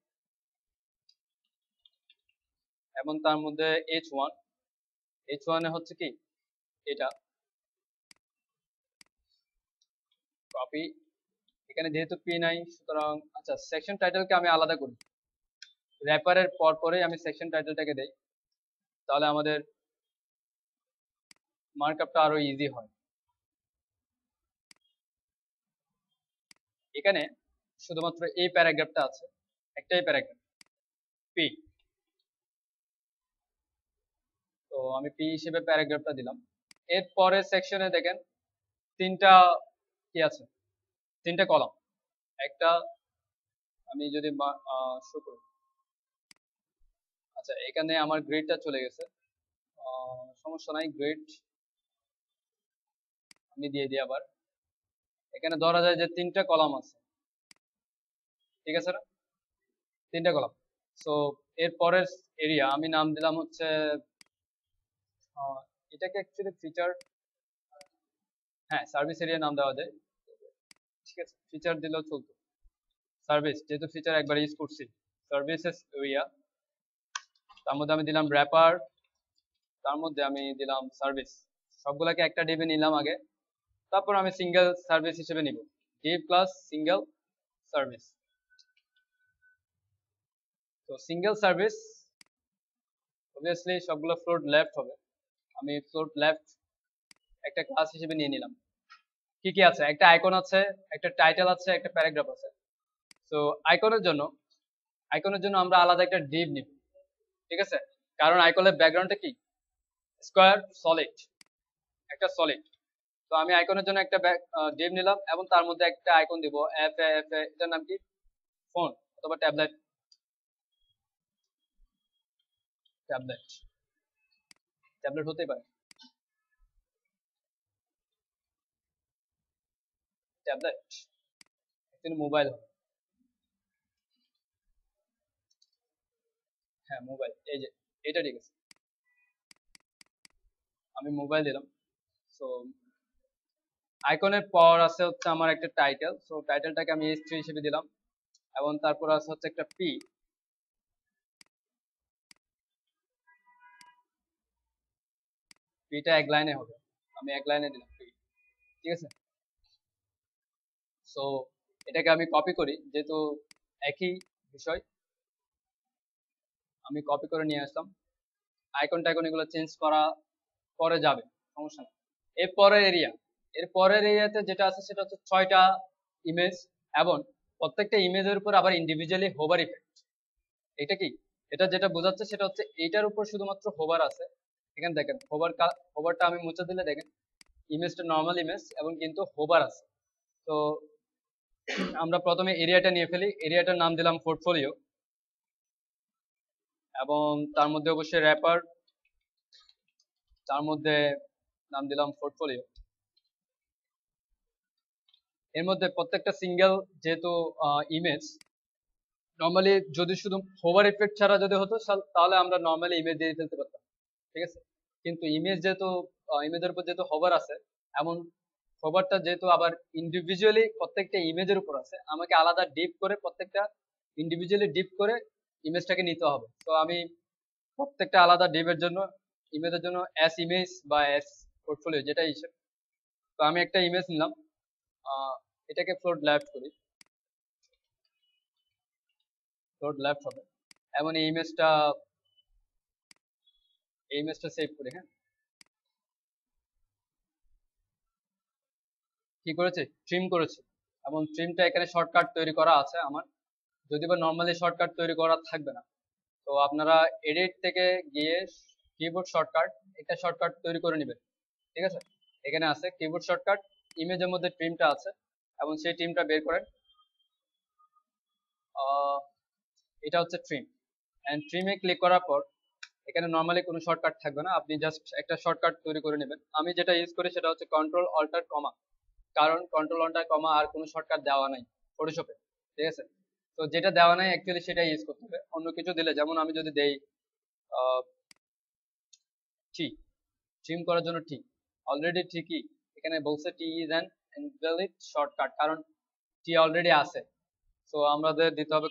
এবং তার মধ্যে H1 এ হচ্ছে কি এটা কপি, এখানে যেহেতু পি নাই সুতরাং আচ্ছা সেকশন টাইটেলকে আমি আলাদা করি, র্যাপারের পর পরেই আমি সেকশন টাইটেলটাকে দেই, তাহলে আমাদের মার্কআপটা আরো ইজি হয়। এখানে শুধুমাত্র এই প্যারাগ্রাফটা আছে, একটাই প্যারাগ্রাফ পি, তো আমি পি হিসেবে প্যারাগ্রাফটা দিলাম। এর পরের সেকশনে দেখেন তিনটা কি আছে, তিনটা কলাম। একটা আমি যদি শো করি, আচ্ছা এখানে আমার গ্রেডটা চলে গেছে, সমস্যা নাই, গ্রেড আমি দিয়ে দিই আবার। এখানে ধরা যায় যে তিনটা কলাম আছে, ঠিক আছে না, তিনটা কলাম। সো এর পরের এরিয়া আমি নাম দিলাম হচ্ছে এটাকে অ্যাকচুয়ালি ফিচার, হ্যাঁ সার্ভিস এরিয়া নাম দেওয়া যায়, ঠিক আছে, ফিচার দিলেও চলতো। সার্ভিস যেহেতু ফিচার একবার ইউজ করছি, সার্ভিসেস এরিয়া, তার মধ্যে আমি দিলাম র্যাপার, তার মধ্যে আমি দিলাম সার্ভিস, সবগুলাকে একটা ডিবে নিলাম আগে, তারপর আমি সিঙ্গেল সার্ভিস হিসেবে নিব, ডিভ প্লাস সিঙ্গেল সার্ভিস। তো সিঙ্গেল সার্ভিস অবভিয়াসলি সবগুলো ফ্লোট লেফট হবে, আমি ফ্লোট লেফট একটা ক্লাস হিসেবে নিয়ে নিলাম। কি কি আছে, একটা আইকন আছে, একটা টাইটেল আছে, একটা প্যারাগ্রাফ আছে। তো আইকনের জন্য আমরা আলাদা একটা ডিভ নিব, ঠিক আছে, কারণ আইকনের ব্যাকগ্রাউন্ডটা কি স্কোয়ার সলিড, একটা সলিড। তো আমি আইকনের জন্য একটা ডিভ নিলাম, এবং তার মধ্যে একটা আইকন দিব এফ এ, এটার নাম কি ফোন অথবা ট্যাবলেট, ট্যাবলেট ট্যাবলেট হতেই পারে, ট্যাবলেট কিন্তু মোবাইল হবে, হ্যাঁ মোবাইল, এই যে এটা ঠিক আছে, আমি মোবাইল দিলাম। সো আইকনের পর আছে হচ্ছে আমার একটা টাইটেল, সো টাইটেলটাকে আমি H3 হিসেবে দিলাম, এবং তারপর আছে হচ্ছে একটা পি, পিটা এক লাইনে হবে, আমি এক লাইনে দিলাম পি, ঠিক আছে। সো এটাকে আমি কপি করি যেহেতু একই বিষয়, আমি কপি করে নিয়ে আসলাম। আইকন টাইকন এগুলো চেঞ্জ করা পরে যাবে, সমস্যা না। এর পরের এরিয়াতে যেটা আছে সেটা হচ্ছে 6টা ইমেজ, এবং প্রত্যেকটা ইমেজের উপর আবার ইন্ডিভিজুয়ালি হোভার ইফেক্ট। এটা কি, এটা যেটা বোঝাচ্ছে সেটা হচ্ছে এইটার উপর শুধুমাত্র হোভার আছে। এখানে দেখেন হোভারটা আমি মুছে দিলে দেখেন ইমেজটা নর্মাল ইমেজ এবং কিন্তু হোভার আছে। তো আমরা প্রথমে এরিয়াটা নিয়ে ফেলি। এরিয়াটার নাম দিলাম পোর্টফোলিও, এবং তার মধ্যে অবশ্যই র্যাপার, তার মধ্যে নাম দিলাম পোর্টফোলিও। এর মধ্যে প্রত্যেকটা সিঙ্গেল যেহেতু ইমেজ, নর্মালি যদি শুধু হোভার ইফেক্ট ছাড়া যদি হতো তাহলে আমরা নর্মালি ইমেজ দিয়ে ফেলতে পারতাম, ঠিক আছে। কিন্তু ইমেজ যেহেতু ইমেজের উপর যেহেতু হোভার আছে, এমন হোভারটা যেহেতু আবার ইন্ডিভিজুয়ালি প্রত্যেকটা ইমেজের উপর আছে, আমাকে আলাদা ডিপ করে প্রত্যেকটা ইন্ডিভিজুয়ালি ডিপ করে ইমেজটাকে নিতে হবে। তো আমি প্রত্যেকটা আলাদা ডিপের জন্য ইমেজের জন্য এস ইমেজ বা এস পোর্টফোলিও যেটা হিসেবে, তো আমি একটা ইমেজ নিলাম, এটাকে ফ্লোট লেফট করি, ফ্লোট লেফট হবে, এবং এই ইমেজটা সেভ করি। হ্যাঁ, কি করেছি, ট্রিম করেছি, এবং ট্রিমটা এখানে শর্টকাট তৈরি করা আছে আমার, যদি বা নর্মালি শর্টকাট তৈরি করা থাকবে না, তো আপনারা এডিট থেকে গিয়ে কিবোর্ড শর্টকাট, একটা শর্টকাট তৈরি করে নেবেন, ঠিক আছে। এখানে আছে কিবোর্ড শর্টকাট, ইমেজের মধ্যে ট্রিমটা আছে, এবং সেই ট্রিমটা বের করেন। এটা হচ্ছে ট্রিম, এন্ড ট্রিমে ক্লিক করার পর এখানে নর্মালি কোনো শর্টকাট থাকবে না, আপনি জাস্ট একটা শর্টকাট তৈরি করে নেবেন। আমি যেটা ইউজ করি সেটা হচ্ছে কন্ট্রোল অল্টার কমা, কারণ কন্ট্রোল অল্টার কমা আর কোনো শর্টকাট দেওয়া নাই ফটোশপে, ঠিক আছে। তো যেটা দেওয়া নাই অ্যাকচুয়ালি সেটা ইউজ করতে হবে। অন্য কিছু দিলে, যেমন আমি যদি দেই টি, ট্রিম করার জন্য টি, অলরেডি ঠিকই এখানে বলছে টি ইজ অ্যান ইনভ্যালিড শর্টকাট, কারণ টি অলরেডি আছে। সো আমাদের দিতে হবে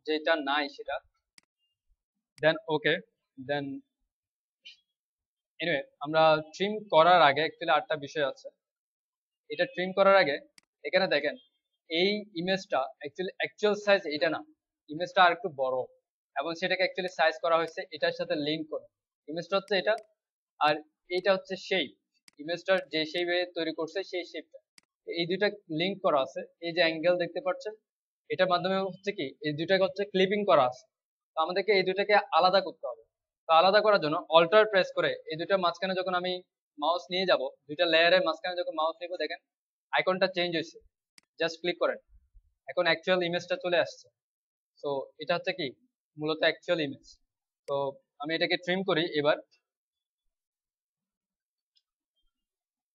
যেটা নাই সেটা, দেন ওকে, দেন এনিওয়ে আমরা ট্রিম করার আগে অ্যাকচুয়ালি আরেকটা বিষয় আছে। এটা ট্রিম করার আগে এখানে দেখেন এই ইমেজটা অ্যাকচুয়াল সাইজ এটা না, ইমেজটা আর একটু বড়, এবং সেটাকে অ্যাকচুয়ালি সাইজ করা হয়েছে এটার সাথে লিঙ্ক করে। ইমেজটা হচ্ছে এটা, আর এইটা হচ্ছে শেপ, ইমেজটার যে শেপে তৈরি করছে সেই শেপটা, এই দুইটা লিঙ্ক করা আছে। এই যে অ্যাঙ্গেল দেখতে পাচ্ছেন, এটার মাধ্যমে হচ্ছে কি এই দুইটাকে হচ্ছে ক্লিপিং করা আছে। তো আমাদেরকে এই দুইটাকে আলাদা করতে হবে। তো আলাদা করার জন্য অল্টার প্রেস করে এই দুইটার মাঝখানে যখন আমি মাউস নিয়ে যাব, দুইটা লেয়ারের মাঝখানে যখন মাউস নিব, দেখেন আইকনটা চেঞ্জ হয়েছে, জাস্ট ক্লিক করেন, এখন অ্যাকচুয়াল ইমেজটা চলে আসছে। তো এটা হচ্ছে কি মূলত অ্যাকচুয়াল ইমেজ। তো আমি এটাকে ট্রিম করি। এবার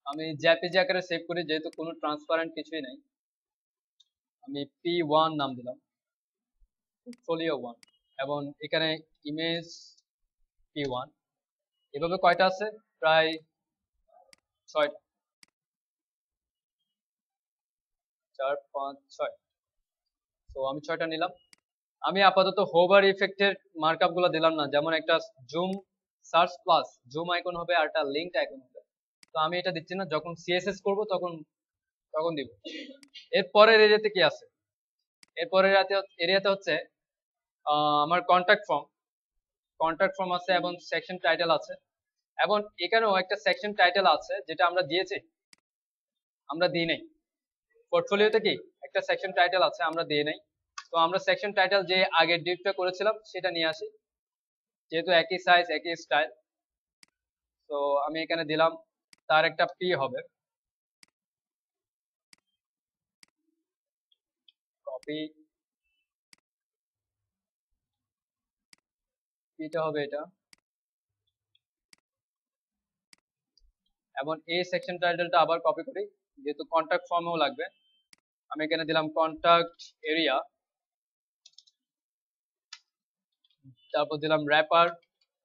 আমি জেপিজি আকারে সেভ করি, যেহেতু কোনো ট্রান্সপারেন্ট কিছুই নাই। আমি P1 নাম দিলাম, পোর্টফোলিও 1, এবং এখানে ইমেজ P1, এভাবে কয়টা আছে, প্রায় 6টা, 4 5 6। তো আমি 6টা নিলাম। আমি আপাতত হোভার ইফেক্টের মার্কআপ গুলো দিলাম না, যেমন একটা zoom search plus zoom icon হবে আর একটা লিঙ্ক আইকন হবে। তো আমি এটা দিচ্ছি না, যখন সিএসএস করব তখন তখন দিব। এরপরের এরিয়াতে কি আছে, এরপরের এরিয়াতে হচ্ছে আমার কন্ট্যাক্ট ফর্ম আছে, এবং সেকশন টাইটেল আছে, এবং এখানেও একটা সেকশন টাইটেল আছে যেটা আমরা দিয়েছি, আমরা দিই নাই। পোর্টফোলিওতে কি একটা সেকশন টাইটেল আছে, আমরা দিয়ে নাই। তো আমরা সেকশন টাইটেল যে আগের ডিপটা করেছিলাম সেটা নিয়ে আসি, যেহেতু একই সাইজ একই স্টাইল। তো আমি এখানে দিলাম, তার একটা পি হবে, কপি, পিটা হবে এটা, এবং এই সেকশন টাইটেলটা আবার কপি করি, যেহেতু কন্ট্যাক্ট ফর্মেও লাগবে। আমি এখানে দিলাম কন্ট্যাক্ট এরিয়া, তারপর দিলাম র্যাপার,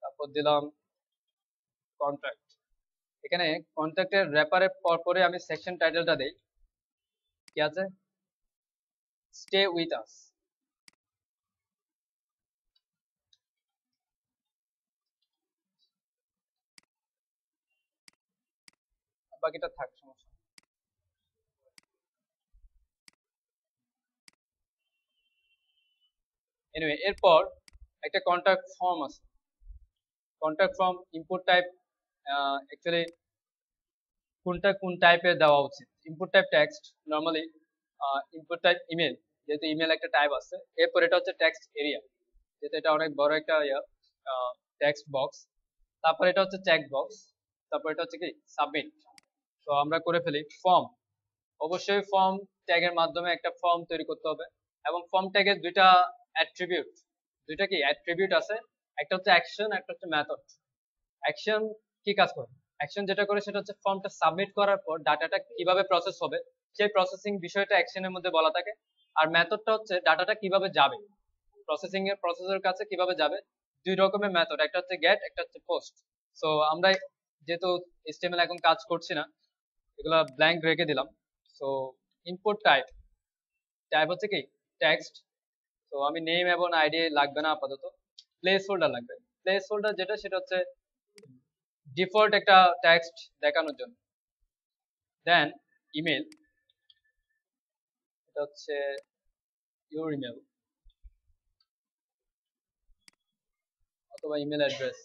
তারপর দিলাম কন্ট্যাক্ট। এখানে কন্ট্যাক্টের র্যাপারের পরে আমি সেকশন টাইটেলটা দেই, কি আছে, স্টে উইথ আস। বাকিটা থাক, সমস্যা। এনিওয়ে এরপর একটা কন্ট্যাক্ট ফর্ম আছে, contact form input type actually কোনটা কোন টাইপের দেওয়া উচিত। Input type text, normally input type email, যেহেতু ইমেল একটা টাইপ আছে। এরপর এটা হচ্ছে টেক্সট এরিয়া, যেহেতু এটা অনেক বড় একটা টেক্সট বক্স। তারপর এটা হচ্ছে চেক বক্স, তারপর এটা হচ্ছে কি সাবমিট। তো আমরা করে ফেলি ফর্ম। অবশ্যই ফর্ম ট্যাগের মাধ্যমে একটা ফর্ম তৈরি করতে হবে, এবং ফর্ম ট্যাগের দুইটা অ্যাট্রিবিউট, দুইটা কি অ্যাট্রিবিউট আছে, একটা হচ্ছে অ্যাকশন, একটা হচ্ছে মেথড। অ্যাকশন কি কাজ করে? অ্যাকশন যেটা করে সেটা হচ্ছে ফর্মটা সাবমিট করার পর ডাটাটা কিভাবে প্রসেস হবে সেই প্রসেসিং বিষয়টা অ্যাকশনের মধ্যে বলা থাকে। আর মেথডটা হচ্ছে ডাটাটা কিভাবে যাবে, প্রসেসিং এর প্রসেসরের কাছে কিভাবে যাবে। দুই রকমের মেথড, একটা হচ্ছে গেট, একটা হচ্ছে পোস্ট। সো আমরা যেহেতু HTML এখন কাজ করছি না, এগুলা ব্ল্যাঙ্ক রেখে দিলাম। সো ইনপুট টাইপ, টাইপ হচ্ছে কি টেক্সট। তো আমি নেম এবং আইডি লাগবে না আপাতত, প্লেস হোল্ডার লাগবে। প্লেস হোল্ডার যেটা সেটা হচ্ছে ডিফল্ট একটা টেক্সট দেখানোর জন্য। দেন ইমেল, এটা হচ্ছে ইউর ইমেল অথবা ইমেল অ্যাড্রেস।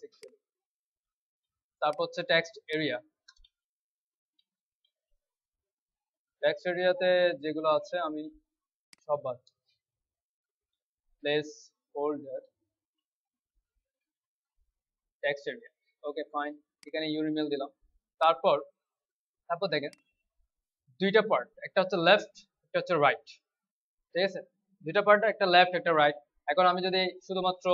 তারপর হচ্ছে টেক্সট এরিয়া, টেক্সট এরিয়াতে যেগুলো আছে আমি সব বাদ। Place holder, text area, okay fine. এখানে ইউর ইমেল দিলাম। তারপর তারপর দেখেন দুইটা পার্ট, একটা হচ্ছে লেফট, একটা হচ্ছে রাইট। ঠিক আছে, দুইটা পার্ট, একটা লেফট একটা রাইট। এখন আমি যদি শুধুমাত্র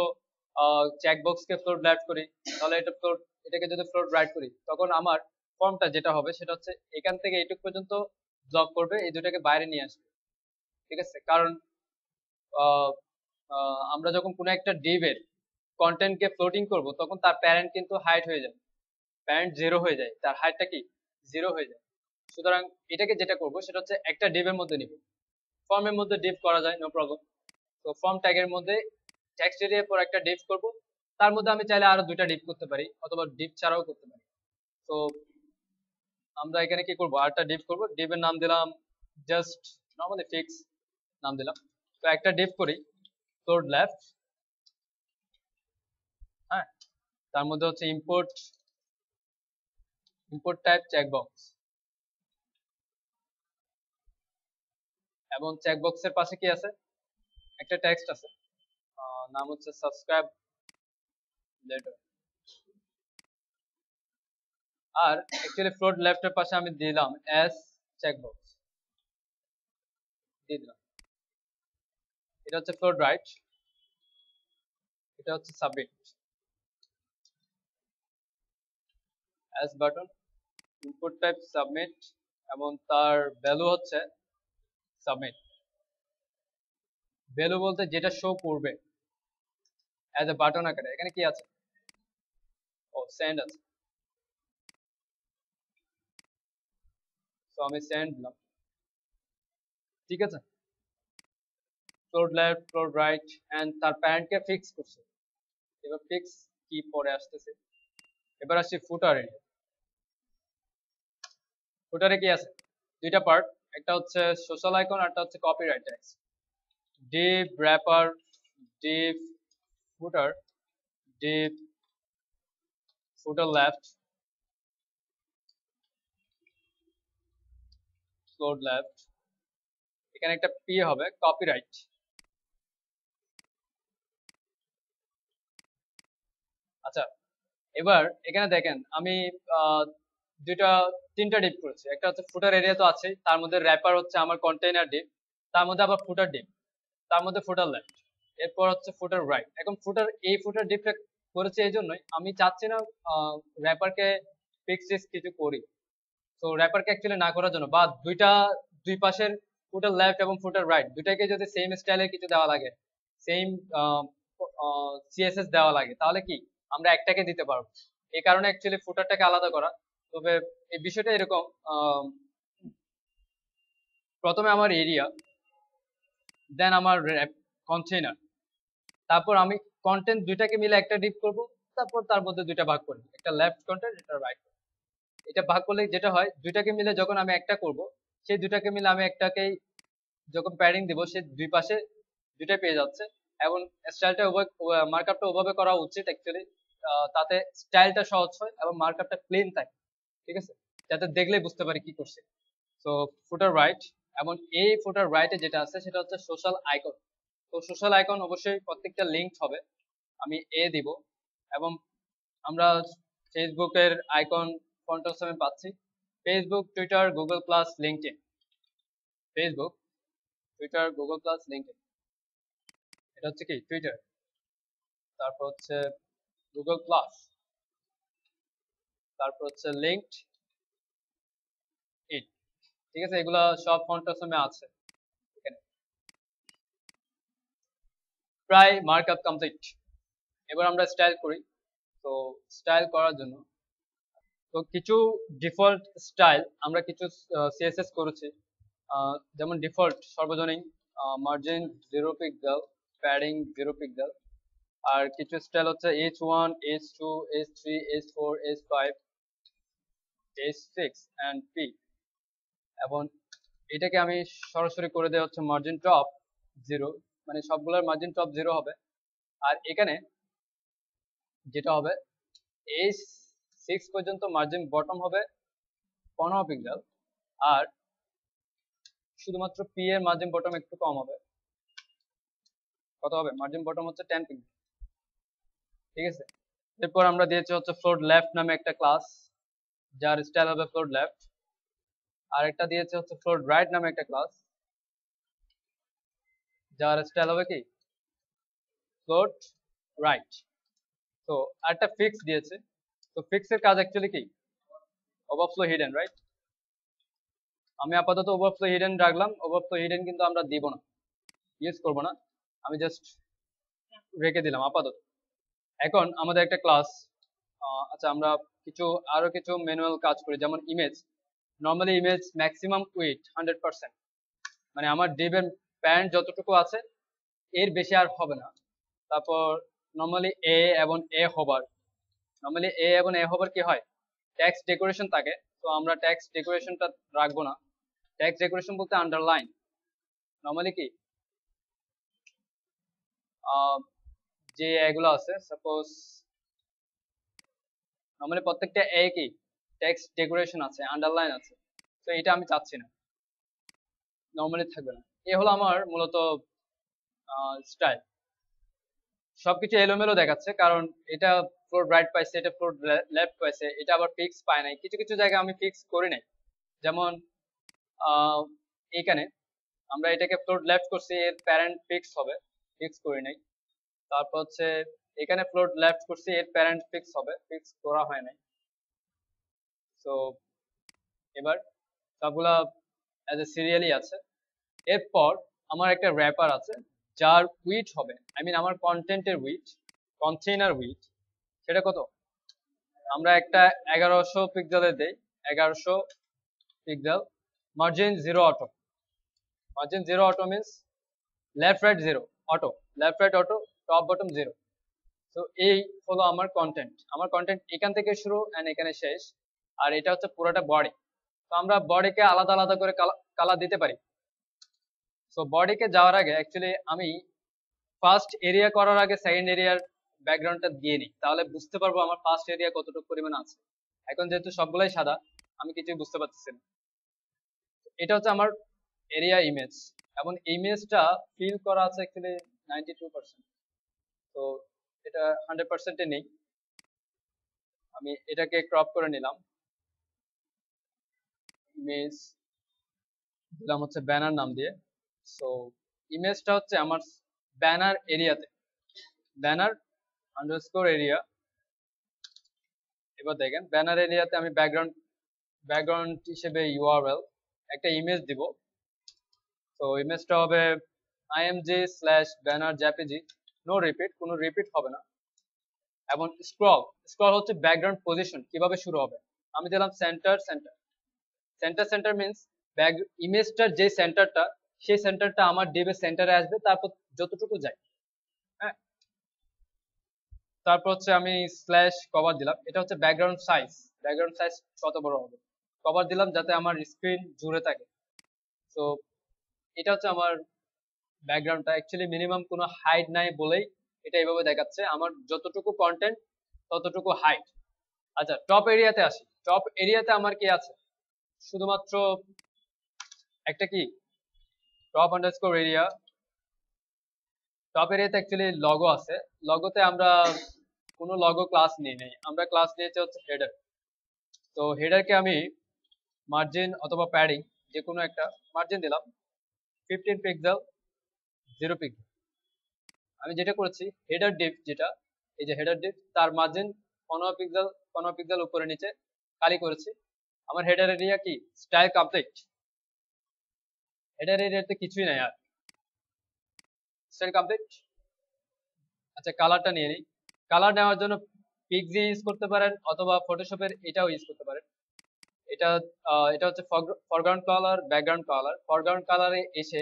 চেক বক্সকে ফ্লোট লেফট করি, তাহলে এটা ফ্লোট, এটাকে যদি ফ্লোট রাইট করি, তখন আমার ফর্মটা যেটা হবে সেটা হচ্ছে এখান থেকে এইটুক পর্যন্ত ব্লক করবে, এই দুটাকে বাইরে নিয়ে আসবে। ঠিক আছে, কারণ আমরা যখন কোনো একটা ডিভের কন্টেন্টকে ফ্লোটিং করব, তখন তার প্যারেন্ট কিন্তু হাইড হয়ে যায়, প্যারেন্ট জিরো হয়ে যায়, তার হাইটটা কি জিরো হয়ে যায়। সুতরাং এটাকে যেটা করব সেটা হচ্ছে একটা ডিভের মধ্যে নিব। ফর্মের মধ্যে ডিভ করা যায়, নো প্রবলেম। তো ফর্ম ট্যাগের মধ্যে টেক্সট এরিয়ার পর একটা ডিভ করব, তার মধ্যে আমি চাইলে আরো দুইটা ডিভ করতে পারি, অথবা ডিভ ছাড়াও করতে পারি। তো আমরা এখানে কি করব, আরেকটা ডিভ করব। ডিভের নাম দিলাম জাস্ট নরমালি ফিক্স নাম দিলাম। তো একটা ডিভ করি ফ্লোট লেফট, হ্যাঁ। তার মধ্যে হচ্ছে ইম্পোর্ট, ইম্পোর্ট টাইপ চেকবক্স, এবং চেকবক্সের পাশে কি আছে, একটা টেক্সট আছে, নাম হচ্ছে সাবস্ক্রাইব লেটার। আর অ্যাকচুয়ালি ফ্লোট লেফটের পাশে আমি দিলাম এস চেকবক্স দিয়ে দিলাম। এটা হচ্ছে ফ্লোট রাইট, এটা হচ্ছে submit S button, input type submit, এবং তার ভ্যালু হচ্ছে সাবমিট। ভ্যালু বলতে যেটা শো করবে অ্যাজ এ বাটন আকারে। এখানে কি আছে, ও সেন্ড আছে। তো আমি সেন্ড দিলাম। ঠিক আছে, float left, float right, and তার প্যারেন্টকে ফিক্স করছে। এবার ফিক্স কি পরে আসতেছে। এবার আসছি ফুটারে। ফুটারে কি আছে, দুইটা পার্ট, একটা হচ্ছে সোশ্যাল আইকন, আর একটা হচ্ছে copyright text. Div wrapper, div footer, div footer left, float left. এখানে একটা পি হবে কপিরাইট। আচ্ছা, এবার এখানে দেখেন আমি আহ, দুইটা তিনটা ডিপ করেছি। একটা হচ্ছে ফুটার এরিয়া তো আছে, তার মধ্যে র্যাপার হচ্ছে আমার কন্টেইনার ডিপ, তার মধ্যে আবার ফুটার ডিপ, তার মধ্যে ফুটার লেফট, এরপর হচ্ছে ফুটার রাইট। এখন ফুটার, এই ফুটার ডিপটা করেছে এই জন্যই আমি চাচ্ছি না র্যাপারকে ফিক্স কিছু করি। তো র্যাপারকে অ্যাকচুয়ালি না করার জন্য, বা দুইটা দুই পাশের ফুটার লেফট এবং ফুটার রাইট দুইটাকে যদি সেম স্টাইলের কিছু দেওয়া লাগে, সেম সিএসএস দেওয়া লাগে, তাহলে কি আমরা একটাকে দিতে পারবো। এই কারণে অ্যাকচুয়ালি ফুটারটাকে আলাদা করা। তবে এই বিষয়টা এরকম, প্রথমে আমার এরিয়া, দেন আমার কন্টেইনার, তারপর আমি কন্টেন্ট দুইটাকে মিলে একটা ডিপ করব, তারপর তার মধ্যে দুইটা ভাগ করব, একটা লেফট কন্টেন্ট, একটা রাইট। এটা ভাগ করলে যেটা হয়, দুইটাকে মিলে যখন আমি একটা করব, সেই দুইটাকে মিলে আমি একটাকেই যখন প্যাডিং দিব, সে দুই পাশে দুইটাই পেয়ে যাচ্ছে। এবং স্টাইলটা মার্কআপটা ওভাবে করা উচিত অ্যাকচুয়ালি, তাতে স্টাইলটা সহজ হয় এবং মার্কআপটা ক্লিন থাকে, ঠিক আছে, যাতে দেখলেই বুঝতে পারি কি করছে। সো ফুটার রাইট, এবং এই ফুটার রাইটে যেটা আছে সেটা হচ্ছে সোশ্যাল আইকন। তো সোশ্যাল আইকন অবশ্যই প্রত্যেকটা লিঙ্ক হবে, আমি এ দিব, এবং আমরা ফেসবুকের আইকন ফন্টস আমি পাচ্ছি, Facebook, Twitter, Google plus, LinkedIn. Facebook, Twitter, Google plus, LinkedIn, এটা হচ্ছে কি টুইটার, তারপর হচ্ছে গুগল প্লাস, তারপর হচ্ছে লিঙ্কডইন, ঠিক আছে, এগুলা সব ফন্টস আমি আছে এখানে। প্রায় মার্কআপ কমপ্লিট। এবার আমরা স্টাইল করি। তো স্টাইল করার জন্য তো কিছু ডিফল্ট স্টাইল আমরা কিছু সিএসএস করেছি, যেমন ডিফল্ট সর্বজনীন মার্জিন 0 পিক্সেল, প্যাডিং 0 পিক্সেল, আর কিছু স্টাইল হচ্ছে H1, H2, H3, H4, H5, H6 and P, এবং এটাকে আমি সরাসরি করে দেওয়া হচ্ছে মার্জিন টপ 0, মানে সবগুলোর মার্জিন টপ 0 হবে। আর এখানে যেটা হবে H6 পর্যন্ত মার্জিন বটম হবে 15 পিক্সেল, আর শুধুমাত্র পি এর মার্জিন বটম একটু কম হবে, কত হবে, মার্জিন বটম হচ্ছে 10 পিক্সেল, ঠিক আছে। এরপর আমরা দিয়েছি হচ্ছে ফ্লোট লেফট নামে একটা ক্লাস, যার স্টাইল হবে ফ্লোট লেফট, আর একটা দিয়েছে হচ্ছে ফ্লোট রাইট নামে একটা ক্লাস, যার স্টাইল হবে কি ফ্লোট রাইট। তো আরেকটা ফিক্স দিয়েছে, তো ফিক্সের কাজ অ্যাকচুয়ালি কি ওভারফ্লো হিডেন, রাইট। আমি আপাতত ওভারফ্লো হিডেন রাখলাম, ওভারফ্লো হিডেন কিন্তু আমরা দিব না, ইউজ করব না, আমি জাস্ট রেখে দিলাম আপাতত। এখন আমাদের একটা ক্লাস, আচ্ছা আমরা আরো কিছু ম্যানুয়াল কাজ করি, যেমন image. Normally image maximum with 100%, মানে আমার ডিভের প্যান্ট যতটুকু আছে এর বেশি আর হবে না। তারপর নর্মালি এ এবং এ হবার কি হয়, টেক্সট ডেকোরেশন থাকে, তো আমরা টেক্সট ডেকোরেশনটা রাখবো না। টেক্সট ডেকোরেশন বলতে আন্ডারলাইন, নর্মালি কি যে এগুলো আছে, সাপোজ নর্মালি প্রত্যেকটা এ কি টেক্সট ডেকোরেশন আছে, আন্ডারলাইন আছে, তো এটা আমি চাচ্ছি না, নর্মালি থাকবে না। এ হলো আমার মূলত স্টাইল। সবকিছু এলোমেলো দেখাচ্ছে কারণ এটা ফ্লোট রাইট পাইছে, এটা ফ্লোট লেফট পাইছে, এটা আবার ফিক্স পায় নাই, কিছু কিছু জায়গায় আমি ফিক্স করি নাই, যেমন এখানে আমরা এটাকে ফ্লোট লেফট করছি, এর প্যারেন্ট ফিক্স হবে, ফিক্স করি নাই। তারপর হচ্ছে এখানে ফ্লোট লেফট করছি, এর প্যারেন্ট ফিক্স হবে, ফিক্স করা হয় নাই। তো এবার সবগুলা অ্যাজ এ সিরিয়ালি আছে। এরপর আমার একটা র্যাপার আছে যার উইথ হবে, আই মিন আমার কন্টেন্টের উইথ, কন্টেইনার উইথ, সেটা কত, আমরা একটা 1100 পিক্সেলের দেই, 1100 pixel, margin 0 auto, margin 0 auto means left right 0 auto, left right auto, top bottom 0। তো এই হলো আমার কন্টেন্ট, আমার কন্টেন্ট এখান থেকে শুরু এন্ড এখানে শেষ, আর এটা হচ্ছে পুরোটা বডি। তো আমরা বডিকে আলাদা আলাদা করে কালার দিতে পারি। সো বডিকে যাওয়ার আগে অ্যাকচুয়ালি আমি ফার্স্ট এরিয়া করার আগে সেকেন্ড এরিয়ার ব্যাকগ্রাউন্ডটা দিয়ে নিই, তাহলে বুঝতে পারবো আমার ফার্স্ট এরিয়া কতটুকু পরিমাণ আছে। এখন যেহেতু সবগুলাই সাদা, আমি কিছুই বুঝতে পারতেছি না। এটা হচ্ছে আমার এরিয়া ইমেজ, এবং ইমেজটা ফিল করা আছে অ্যাকচুয়ালি 92%, তো এটা 100%-এ নেই। আমি এটাকে ক্রপ করে নিলাম, ইমেজ দিলাম হচ্ছে ব্যানার নাম দিয়ে। সো ইমেজটা হচ্ছে আমার ব্যানার এরিয়াতে, ব্যানার আন্ডারস্কোর এরিয়া। এবার দেখেন ব্যানার এরিয়াতে আমি ব্যাকগ্রাউন্ড হিসেবে ইউআরএল একটা ইমেজ দিব। তো ইমেজটা হবে img/banner jpg, নো রিপিট, কোনো রিপিট হবে না। এবং স্ক্রল হচ্ছে ব্যাকগ্রাউন্ড পজিশন কিভাবে শুরু হবে, আমি দিলাম সেন্টার সেন্টার। সেন্টার মিন্স ইমেজটার যে সেন্টারটা, সেই সেন্টারটা আমার ডিভের সেন্টারে আসবে, তারপর যতটুকু যায়, হ্যাঁ। তারপর হচ্ছে আমি স্ল্যাশ কভার দিলাম, এটা হচ্ছে ব্যাকগ্রাউন্ড সাইজ কত বড় হবে, কভার দিলাম যাতে আমার স্ক্রিন জুড়ে থাকে। তো এটা হচ্ছে আমার ব্যাকগ্রাউন্ডটা অ্যাকচুয়ালি মিনিমাম কোনো হাইট নাই বলেই এটা এইভাবে দেখাচ্ছে, আমার যতটুকু কন্টেন্ট ততটুকু হাইট। আচ্ছা, টপ এরিয়াতে আসি। টপ এরিয়াতে আমার কি আছে? শুধুমাত্র একটা কি টপ আন্ডারস্কোর এরিয়া। টপ এরিয়াতে অ্যাকচুয়ালি লগো আছে। লগোতে আমরা কোনো লগো ক্লাস নিই নাই, আমরা ক্লাস নিয়েছি হচ্ছে হেডার। তো হেডারকে আমি মার্জিন অথবা প্যাডিং যে কোনো একটা মার্জিন দিলাম 15 পিক্সেল 0 পিক্সেল। আমি যেটা করেছি হেডার ডিপ, যেটা এই যে হেডার ডিপ, তার মার্জিন 15 পিক্সেল 15 পিক্সেল উপরে নিচে কালি করেছি। আমার হেডার এরিয়া কি স্টাইল কমপ্লিট। হেডার এরিয়াতে কিছুই নাই আর, স্টাইল কমপ্লিট। আচ্ছা, কালারটা নিয়ে নিই। কালার নেওয়ার জন্য পিক্সি ইউজ করতে পারেন অথবা ফটোশপের এটাও ইউজ করতে পারেন। এটা এটা হচ্ছে foreground colour, background colour. Foreground কালারে এসে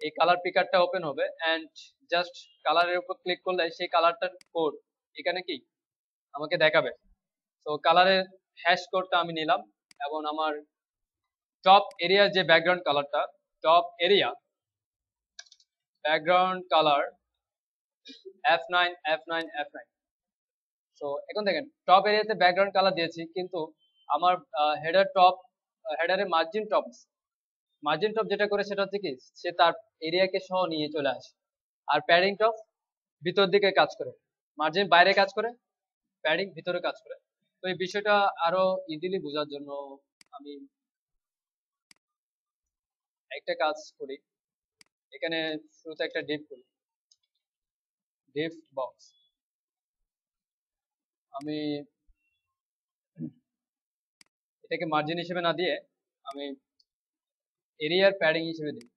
এই কালার পিকারটা ওপেন হবে এন্ড জাস্ট কালারের উপর ক্লিক করলে সেই কালারটার কোড এখানে কি আমাকে দেখাবে। তো কালারের হ্যাশ কোডটা আমি নিলাম এবং আমার টপ এরিয়ার যে ব্যাকগ্রাউন্ড কালারটা, top area background colour F9 F9 F9। তো এখন দেখেন টপ এরিয়াতে ব্যাকগ্রাউন্ড কালার দিয়েছি, কিন্তু আমার হেডার টপ, হেডারের মার্জিন টপ যেটা করে সেটা হচ্ছে কি সে তার এরিয়াকে সহ নিয়ে চলে আসে। আর প্যাডিং টপ ভিতর দিকে কাজ করে, মার্জিন বাইরে কাজ করে, প্যাডিং ভিতরে কাজ করে। তো এই বিষয়টা আরো ইজিলি বোঝার জন্য আমি একটা কাজ করি, এখানে শুরুতে একটা ডিপ করি, ডিপ বক্স। আমি এটাকে মার্জিন হিসেবে না দিয়ে আমি এরিয়ার প্যাডিং হিসেবে দিই।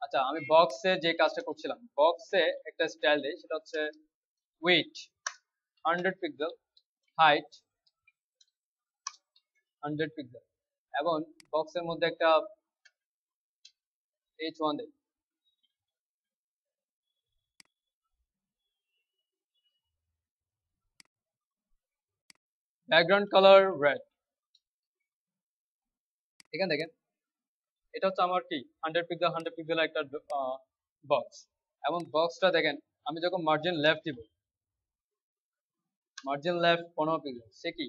আচ্ছা, আমি বক্সে যে কাজটা করছিলাম, বক্সে একটা স্টাইল দিই, সেটা হচ্ছে উইডথ 100 পিক্সেল, হাইট 100 পিক্সেল, এবং বক্সের মধ্যে একটা H1 দিই। Background colour red. এখানে দেখেন এটা হচ্ছে আমার কি 100 পিক্সেল একটা বক্স, এবং বক্সটা দেখেন আমি যখন মার্জিন লেফট দিব, মার্জিন লেফট 15 পিক্সেল, সে কি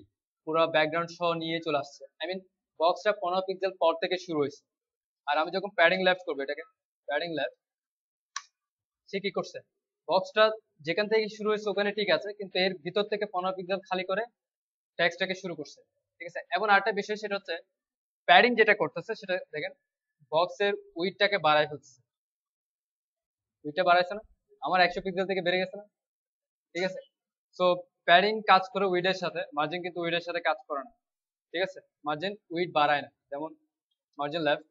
পুরো ব্যাকগ্রাউন্ড সহ নিয়ে চলে আসছে। আই মিন বক্সটা 15 পিক্সেল পর থেকে শুরু হয়েছে। আর আমি যখন প্যাডিং লেফট করবো, এটাকে প্যাডিং লেফট, সে কি করছে বক্সটা যেখান থেকে শুরু হয়েছে ওখানে ঠিক আছে, কিন্তু এর ভিতর থেকে 15 পিক্সেল খালি করে টেক্সটটাকে শুরু করছে। ঠিক আছে, এবং আরেকটা বিষয় সেটা হচ্ছে প্যাডিং যেটা করতেছে সেটা দেখেন বক্সের উইডটাকে বাড়ায় ফেলছে। উইডটা বাড়াইছে না, আমার 100 পিক্সেল থেকে বেড়ে গেছে না। ঠিক আছে, সো প্যাডিং কাজ করে উইডের সাথে, মার্জিন কিন্তু উইডের সাথে কাজ করে না। ঠিক আছে, মার্জিন উইড বাড়ায় না, যেমন মার্জিন লেফট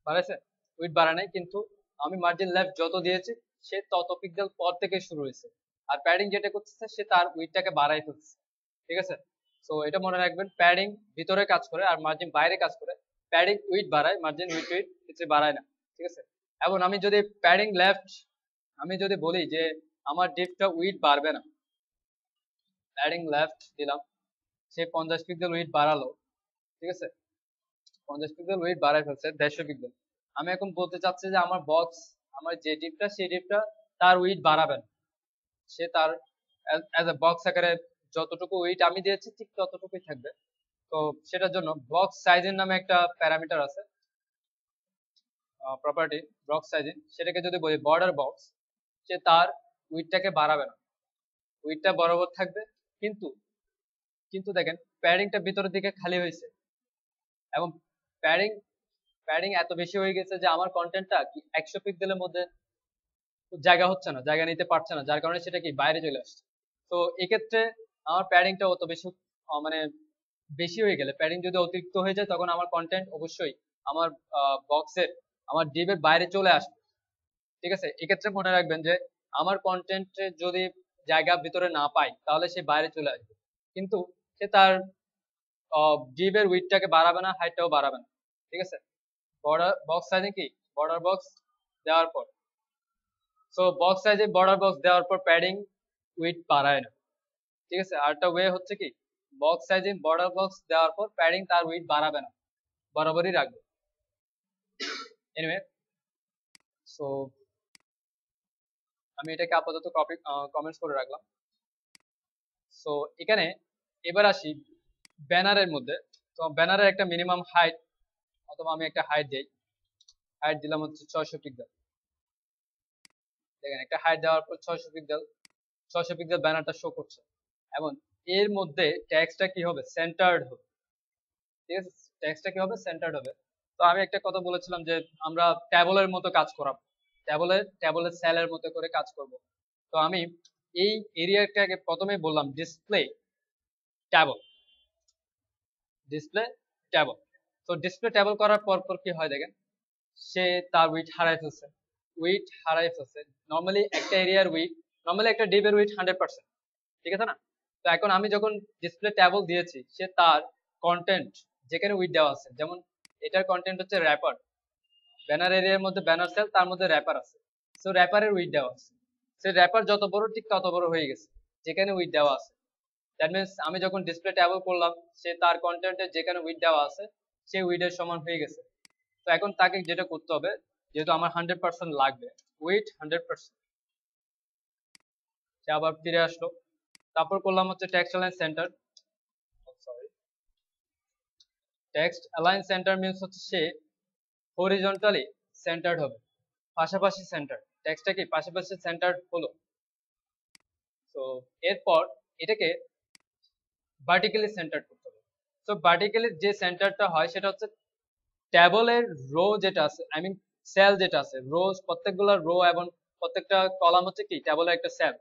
বাড়াইছে, উইড বাড়ায় নাই, কিন্তু আমি মার্জিন লেফট যত দিয়েছি সে তত পিক্সেল পর থেকে শুরু হয়েছে। আর প্যাডিং যেটা করতেছে সে তার উইডটাকে বাড়াই ফেলছে। ঠিক আছে, সো এটা মনে রাখবেন, প্যাডিং ভিতরে কাজ করে আর মার্জিন বাইরে কাজ করে। প্যাডিং উইড বাড়ায়, মার্জিন উইড কিছু বাড়ায় না। ঠিক আছে, এবং আমি যদি প্যাডিং লেফট, আমি যদি বলি যে আমার ডিপটা উইড বাড়বে না, প্যাডিং লেফট দিলাম, সে 50 পিক্সেল উইড বাড়ালো। ঠিক আছে, 50 পিক্সেল ওয়েট বাড়ায় ফেলছে 150 পিক্সেল। আমি এখন বলতে চাচ্ছি যে আমার বক্স, আমার যে ডিপটা সেই ডিপটা তার ওয়েট বাড়াবেন, সে তার অ্যাজ এ বক্স আকারে যতটুকু ওয়েট আমি দিয়েছি ঠিক ততটুকুই থাকবে। তো সেটার জন্য বক্স সাইজের নামে একটা প্যারামিটার আছে, প্রপার্টি বক্স সাইজিং, সেটাকে যদি বলি বর্ডার বক্স, সে তার উইডটাকে বাড়াবে না, উইডটা বরাবর থাকবে। কিন্তু কিন্তু দেখেন প্যাডিংটা ভিতরের দিকে খালি হয়েছে, এবং প্যাডিং প্যাডিং এত বেশি হয়ে গেছে যে আমার কন্টেন্টটা কি 100 পিক্সেলের মধ্যে জায়গা হচ্ছে না, জায়গা নিতে পারছে না, যার কারণে সেটা কি বাইরে চলে আসছে। তো এক্ষেত্রে আমার প্যাডিংটা অত বেশি মানে বেশি হয়ে গেলে, প্যাডিং যদি অতিরিক্ত হয়ে যায়, তখন আমার কন্টেন্ট অবশ্যই আমার বক্সের, আমার ডিপের বাইরে চলে আসবে। ঠিক আছে, এক্ষেত্রে মনে রাখবেন যে আমার কন্টেন্টে যদি জায়গা ভিতরে না পাই তাহলে সে বাইরে চলে আসবে, কিন্তু সে তার ডিপের উইডটাকে বাড়াবে না, হাইটটাও বাড়াবে না। ঠিক আছে, বর্ডার বক্স সাইজে কি বর্ডার বক্স দেওয়ার পর, সো বক্স সাইজে বর্ডার বক্স দেওয়ার পর প্যাডিং উইডথ বাড়ায় না। ঠিক আছে, আরেকটা ওয়ে হচ্ছে কি বক্স সাইজে বর্ডার বক্স দেওয়ার পর প্যাডিং তার উইডথ বাড়াবে না, বরাবরই রাখবে। এনিওয়ে, সো আমি এটাকে আপাতত কপি কমেন্টস করে রাখলাম। সো এখানে এবার আসি ব্যানারের মধ্যে। তো ব্যানারের একটা মিনিমাম হাইট, অথবা আমি একটা হাইট দেই, হাইট দিলাম হচ্ছে 600 পিক্সেল। দেখেন একটা হাইট দেওয়ার পর 600 পিক্সেল ব্যানারটা শো করছে, এবং এর মধ্যে টেক্সটটা কি হবে, সেন্টার্ড হবে। ঠিক আছে, টেক্সটটা কি হবে, সেন্টার্ড হবে। তো আমি একটা কথা বলেছিলাম যে আমরা ট্যাবলের মতো কাজ করাবো, ট্যাবলের সেলের মতো করে কাজ করব। তো আমি এই এরিয়াটাকে প্রথমেই বললাম ডিসপ্লে ট্যাবল, ডিসপ্লে ট্যাবল। তো ডিসপ্লে ট্যাবল করার পর পর কি হয় দেখেন, সে তার উইথ হারাই ফেলছে, উইথ হারাই ফেলছে। নর্মালি একটা এরিয়ার উইথ, নর্মালি একটা ডিপের উইথ 100%, ঠিক আছে না? তো এখন আমি যখন ডিসপ্লে ট্যাবল দিয়েছি, সে তার কন্টেন্ট যেখানে উইথ দেওয়া আছে, যেমন এটার কন্টেন্ট হচ্ছে র্যাপার, ব্যানার এরিয়ার মধ্যে ব্যানার সেল, তার মধ্যে র্যাপার আছে। সো র্যাপারের উইথ দেওয়া আছে, সে র্যাপার যত বড় ঠিক তত বড় হয়ে গেছে যেখানে উইথ দেওয়া আছে। দ্যাট মিনস আমি যখন ডিসপ্লে ট্যাবল করলাম, সে তার কন্টেন্টের যেখানে উইথ দেওয়া আছে সে উইথের সমান হয়ে গেছে। তো এখন তাকে যেটা করতে হবে, যেহেতু আমার 100% লাগবে, উইথ 100%, সে আবার ফিরে আসলো। তারপর করলাম হচ্ছে text align centre, sorry, text align centre means হচ্ছে সে হরিজন্টালি সেন্টার্ড হবে, পাশাপাশি সেন্টার, টেক্সটটা কি পাশাপাশি সেন্টার্ড হলো। তো এরপর এটাকে ভার্টিক্যালি সেন্টার্ড করতে হবে। তো ভার্টিক্যালি যে সেন্টারটা হয় সেটা হচ্ছে ট্যাবলের রো যেটা আছে, আই মিন সেল যেটা আছে, রোজ প্রত্যেকগুলো রো এবং প্রত্যেকটা কলাম হচ্ছে কি ট্যাবলের একটা সেল।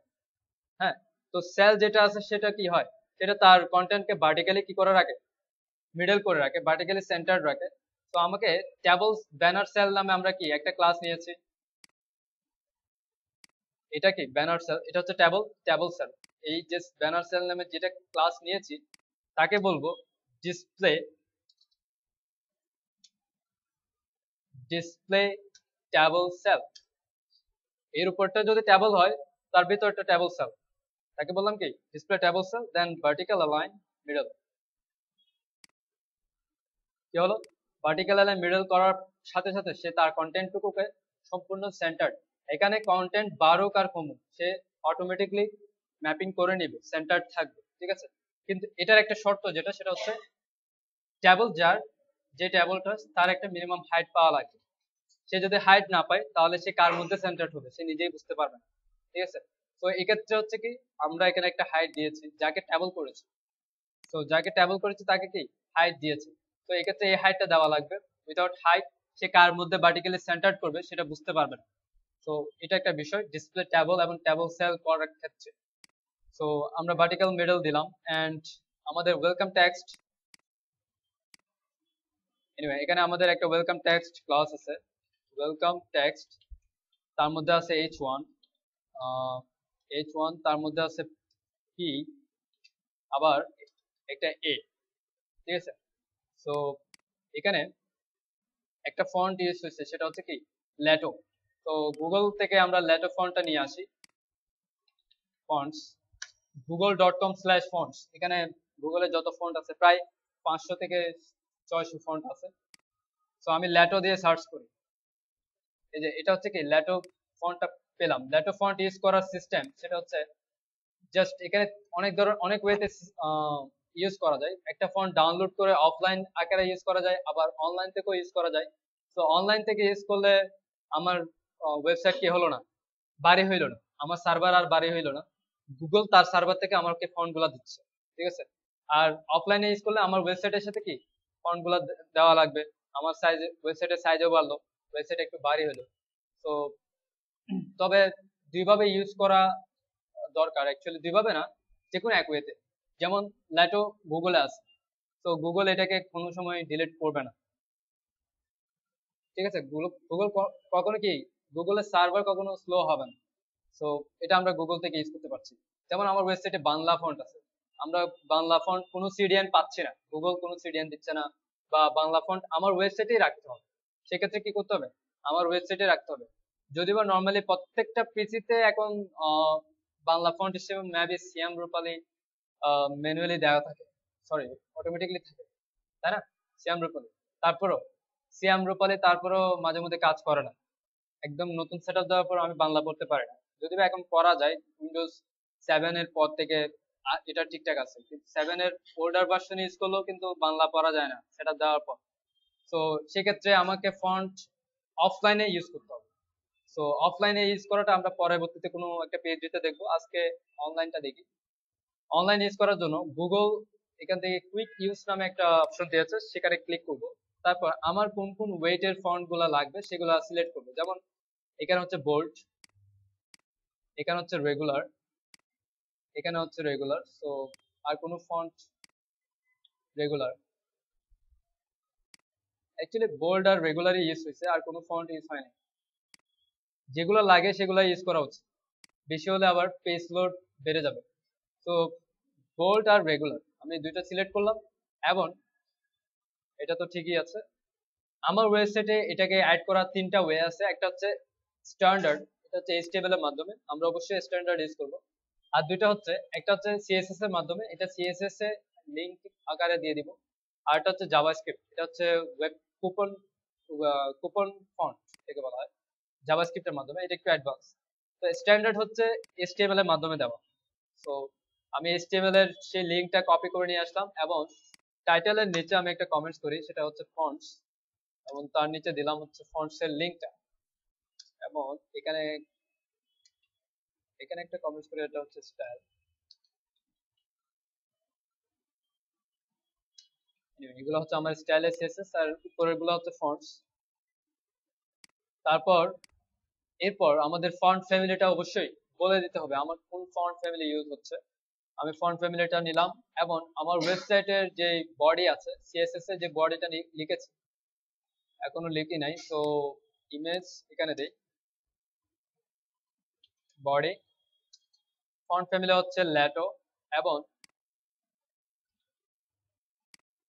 হ্যাঁ, তো সেল যেটা আছে সেটা কি হয়, সেটা তার কন্টেন্টকে ভার্টিক্যালি কি করে রাখে, মিডল করে রাখে, ভার্টিক্যালি সেন্টার্ড রাখে। তো আমাকে ট্যাবলস ব্যানার সেল নামে আমরা কি একটা ক্লাস নিয়েছি, এটা কি ব্যানার সেল, এটা হচ্ছে ট্যাবল সেল। এই যে ব্যানার সেল নামে যেটা ক্লাস নিয়েছি তাকে বলবো ডিসপ্লে, ডিসপ্লে ট্যাবল সেল। এর উপরটা যদি ট্যাবল হয়, তার ভিতরটা ট্যাবল সেল, তাকে বললাম কি ডিসপ্লে ট্যাবল সেল, দেন ভার্টিক্যাল অ্যালাইন মিডল। কি হলো, ভার্টিক্যাল অ্যালাইন মিডল করার সাথে সাথে সে তার কন্টেন্টটুকুকে সম্পূর্ণ সেন্টার্ড, এখানে কন্টেন্ট বাড়ুক আর কমুক সে অটোমেটিকলি ম্যাপিং করে নিবে, সেন্টার্ড থাকবে, ঠিক আছে। কিন্তু এটার একটা শর্ত যেটা, সেটা হচ্ছে ট্যাবল যার, যে ট্যাবলটা তার একটা মিনিমাম হাইট পাওয়া লাগবে। সে যদি হাইট না পায় তাহলে সে কার মধ্যে সেন্টার্ড হবে সে নিজেই বুঝতে পারবে না, ঠিক আছে। তো এক্ষেত্রে হচ্ছে কি, আমরা এখানে একটা হাইট দিয়েছি যাকে ট্যাবল করেছি, তো যাকে ট্যাবল করেছি তাকে কি হাইট দিয়েছি। তো এক্ষেত্রে এই হাইটটা দেওয়া লাগবে, উইদাউট হাইট সে কার মধ্যে ভার্টিক্যালি সেন্টার্ড করবে সেটা বুঝতে পারবে না। তো এটা একটা বিষয় ডিসপ্লে ট্যাবল এবং ট্যাবল সেল করার ক্ষেত্রে। তো আমরা ভার্টিক্যাল মিডল দিলাম, এন্ড আমাদের ওয়েলকাম টেক্সট, এনিওয়ে এখানে আমাদের একটা ওয়েলকাম টেক্সট ক্লাস আছে, ওয়েলকাম টেক্সট, তার মধ্যে আছে h1, h1 তার মধ্যে আছে p, আবার একটা a, ঠিক আছে। সো এখানে একটা ফন্ট ইউজ হয়েছে সেটা হচ্ছে কি ল্যাটো। তো গুগল থেকে আমরা ল্যাটো ফন্টটা নিয়ে আসি, ফন্টস google.com/fonts, এখানে গুগলে যত ফন্ট আছে প্রায় 500 থেকে 600 ফন্ট আছে। তো আমি ল্যাটো দিয়ে সার্চ করি, এই যে এটা হচ্ছে কি ল্যাটো ফন্টটা পেলাম। ল্যাটো ফন্ট ইউজ করার সিস্টেম সেটা হচ্ছে জাস্ট এখানে অনেক ধরনের অনেক ওয়েতে ইউজ করা যায়। একটা ফন্ট ডাউনলোড করে অফলাইন আকারে ইউজ করা যায়, আবার অনলাইন থেকেও ইউজ করা যায়। তো অনলাইন থেকে ইউজ করলে আমার ওয়েবসাইট কি হলো না, বাড়ি হইলো না, আমার সার্ভার আর বাড়ি হইলো না, গুগল তার সার্ভার থেকে আমাকে ফন্ট গুলা দিচ্ছে, ঠিক আছে। আর অফলাইনে ইউজ করলে আমার ওয়েবসাইটের সাথে কি ফন্ট গুলা দেওয়া লাগবে, আমার সাইজ, ওয়েবসাইটের সাইজও বাড়লো, ওয়েবসাইট একটু বাড়ি হলো। তো তবে দুইভাবে ইউজ করা দরকার, অ্যাকচুয়ালি দুইভাবে না, যে কোনো এক ওয়েতে। যেমন ল্যাটো গুগলে আছে, তো গুগল এটাকে কোনো সময় ডিলিট করবে না, ঠিক আছে। গুগল গুগল কখনো কি, গুগলের সার্ভার কখনো স্লো হবে না। তো এটা আমরা গুগল থেকে ইউজ করতে পারছি। যেমন আমার ওয়েবসাইটে বাংলা ফন্ট আছে, আমরা বাংলা ফন্ট কোনো সিডিএন পাচ্ছি না, গুগল কোনো সিডিএন দিচ্ছে না, বা বাংলা ফন্ট আমার ওয়েবসাইটেই রাখতে হবে। সেক্ষেত্রে কি করতে হবে, আমার ওয়েবসাইটে রাখতে হবে। যদিও বা নর্মালি প্রত্যেকটা পিসিতে এখন বাংলা ফন্ট হিসেবে মেবি সিয়াম রূপালী ম্যানুয়ালি দেওয়া থাকে, সরি অটোমেটিকলি থাকে, তাই না, সিয়াম রূপালী। তারপরও সিয়াম রূপালী তারপরেও মাঝে মধ্যে কাজ করে না। একদম নতুন সেটআপ দেওয়ার পর আমি বাংলা পড়তে পারি না, যদিও এখন পড়া যায় উইন্ডোজ 7 এর পর থেকে। এটা ঠিকঠাক আছে, কিন্তু 7 এর ওল্ডার ভার্সন ইউজ করলেও কিন্তু বাংলা পড়া যায় না সেটআপ দেওয়ার পর। তো সেক্ষেত্রে আমাকে ফন্ট অফলাইনে ইউজ করতে হবে। সো অফলাইনে ইউজ করাটা আমরা পরবর্তীতে কোনো একটা পেজে দেখবো, আজকে অনলাইনটা দেখি। অনলাইন ইউজ করার জন্য গুগল এখান থেকে কুইক ইউজ নামে একটা অপশন দিয়েছে, সেখানে ক্লিক করব। তারপর আমার কোন কোন ওয়েটের ফন্ট গুলা লাগবে সেগুলা সিলেক্ট করবো। যেমন এখানে হচ্ছে বোল্ড, এখানে হচ্ছে রেগুলার, এখানে হচ্ছে রেগুলার। সো আর কোনো ফন্ট রেগুলার, অ্যাকচুয়ালি বোল্ড আর রেগুলারই ইউজ হয়েছে, আর কোনো ফন্ট ইউজ হয়নি। যেগুলো লাগে সেগুলো ইউজ করা উচিত, বেশি হলে আবার পেজ লোড বেড়ে যাবে। তো বোল্ড আর রেগুলার আমি দুইটা সিলেক্ট করলাম, এবং এটা তো ঠিকই আছে। আমার ওয়েবসাইটে এটাকে অ্যাড করার তিনটা ওয়ে আছে। একটা হচ্ছে স্ট্যান্ডার্ড, এটা হচ্ছে HTML এর মাধ্যমে, আমরা অবশ্যই স্ট্যান্ডার্ড ইউজ করব। আর দুইটা হচ্ছে, একটা হচ্ছে CSS এর মাধ্যমে, এটা CSS এ লিংক আকারে দিয়ে দিব। আর একটা হচ্ছে জাভাস্ক্রিপ্ট, এটা হচ্ছে ওয়েব কুপন কুপন ফন্ট থেকে বলা হয়, জাভাস্ক্রিপ্টের মাধ্যমে। এটা একটু অ্যাডভান্স। তো স্ট্যান্ডার্ড হচ্ছে HTML এর মাধ্যমে দেওয়া। সো আমি HTML এর সেই লিংকটা কপি করে নিয়ে আসলাম, এবং টাইটেলের নিচে আমি একটা কমেন্টস করি, সেটা হচ্ছে ফন্টস, এবং তার নিচে দিলাম হচ্ছে ফন্টস এর লিংকটা। এবং এখানে এখানে একটা কমেন্টস করে, এটা হচ্ছে স্টাইল। এগুলো হচ্ছে আমার স্টাইল CSS, আর উপরের গুলো হচ্ছে ফন্টস। তারপর এরপর আমাদের ফন্ট ফ্যামিলিটা অবশ্যই বলে দিতে হবে আমার কোন ফন্ট ফ্যামিলি ইউজ হচ্ছে। আমি ফন্ট ফ্যামিলিটা নিলাম, এবং আমার ওয়েবসাইটের যে বডি আছে, CSS এর যে বডিটা লিখেছি, এখনো লিখি নাই। তো ইমেজ এখানে দেই, বডি ফন্ট ফ্যামিলি হচ্ছে ল্যাটো, এবং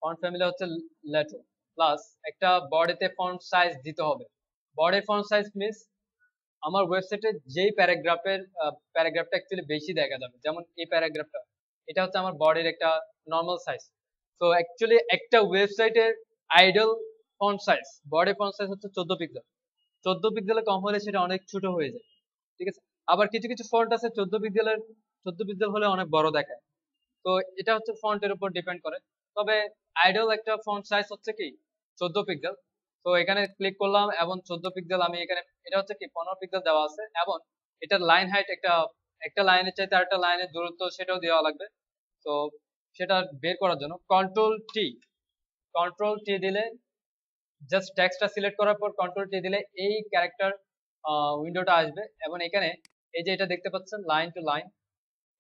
ফন্ট ফ্যামিলি হচ্ছে ল্যাটো প্লাস একটা বডিতে ফন্ট সাইজ দিতে হবে। বডি ফন্ট সাইজ মিন্স আমার ওয়েবসাইটে যেই প্যারাগ্রাফটা অ্যাকচুয়ালি বেশি দেখা যাবে, যেমন এই প্যারাগ্রাফটা, এটা হচ্ছে আমার বডির একটা নর্মাল সাইজ। তো অ্যাকচুয়ালি একটা ওয়েবসাইটের idol font size, body font size হচ্ছে 14 পিক্সেল। 14 পিক্সেলে কম হলে সেটা অনেক ছোট হয়ে যায়, ঠিক আছে। আবার কিছু কিছু ফন্ট আছে 14 পিক্সেল হলে অনেক বড় দেখায়। তো এটা হচ্ছে ফন্টের উপর ডিপেন্ড করে। তবে আইডল একটা ফন্ট সাইজ হচ্ছে কি 14 পিক্সেল। তো এখানে ক্লিক করলাম, এবং 14 পিক্সেল আমি এখানে, এটা হচ্ছে কি 15 পিক্সেল দেওয়া আছে, এবং এটার লাইন হাইট একটা একটা লাইনের চাইতে আরেকটা লাইনের দূরত্ব সেটাও দেওয়া লাগবে। তো সেটা বের করার জন্য কন্ট্রোল টি দিলে, জাস্ট টেক্সটটা সিলেক্ট করার পর কন্ট্রোল টি দিলে এই ক্যারেক্টার উইন্ডোটা আসবে, এবং এখানে এই যে এটা দেখতে পাচ্ছেন line to line,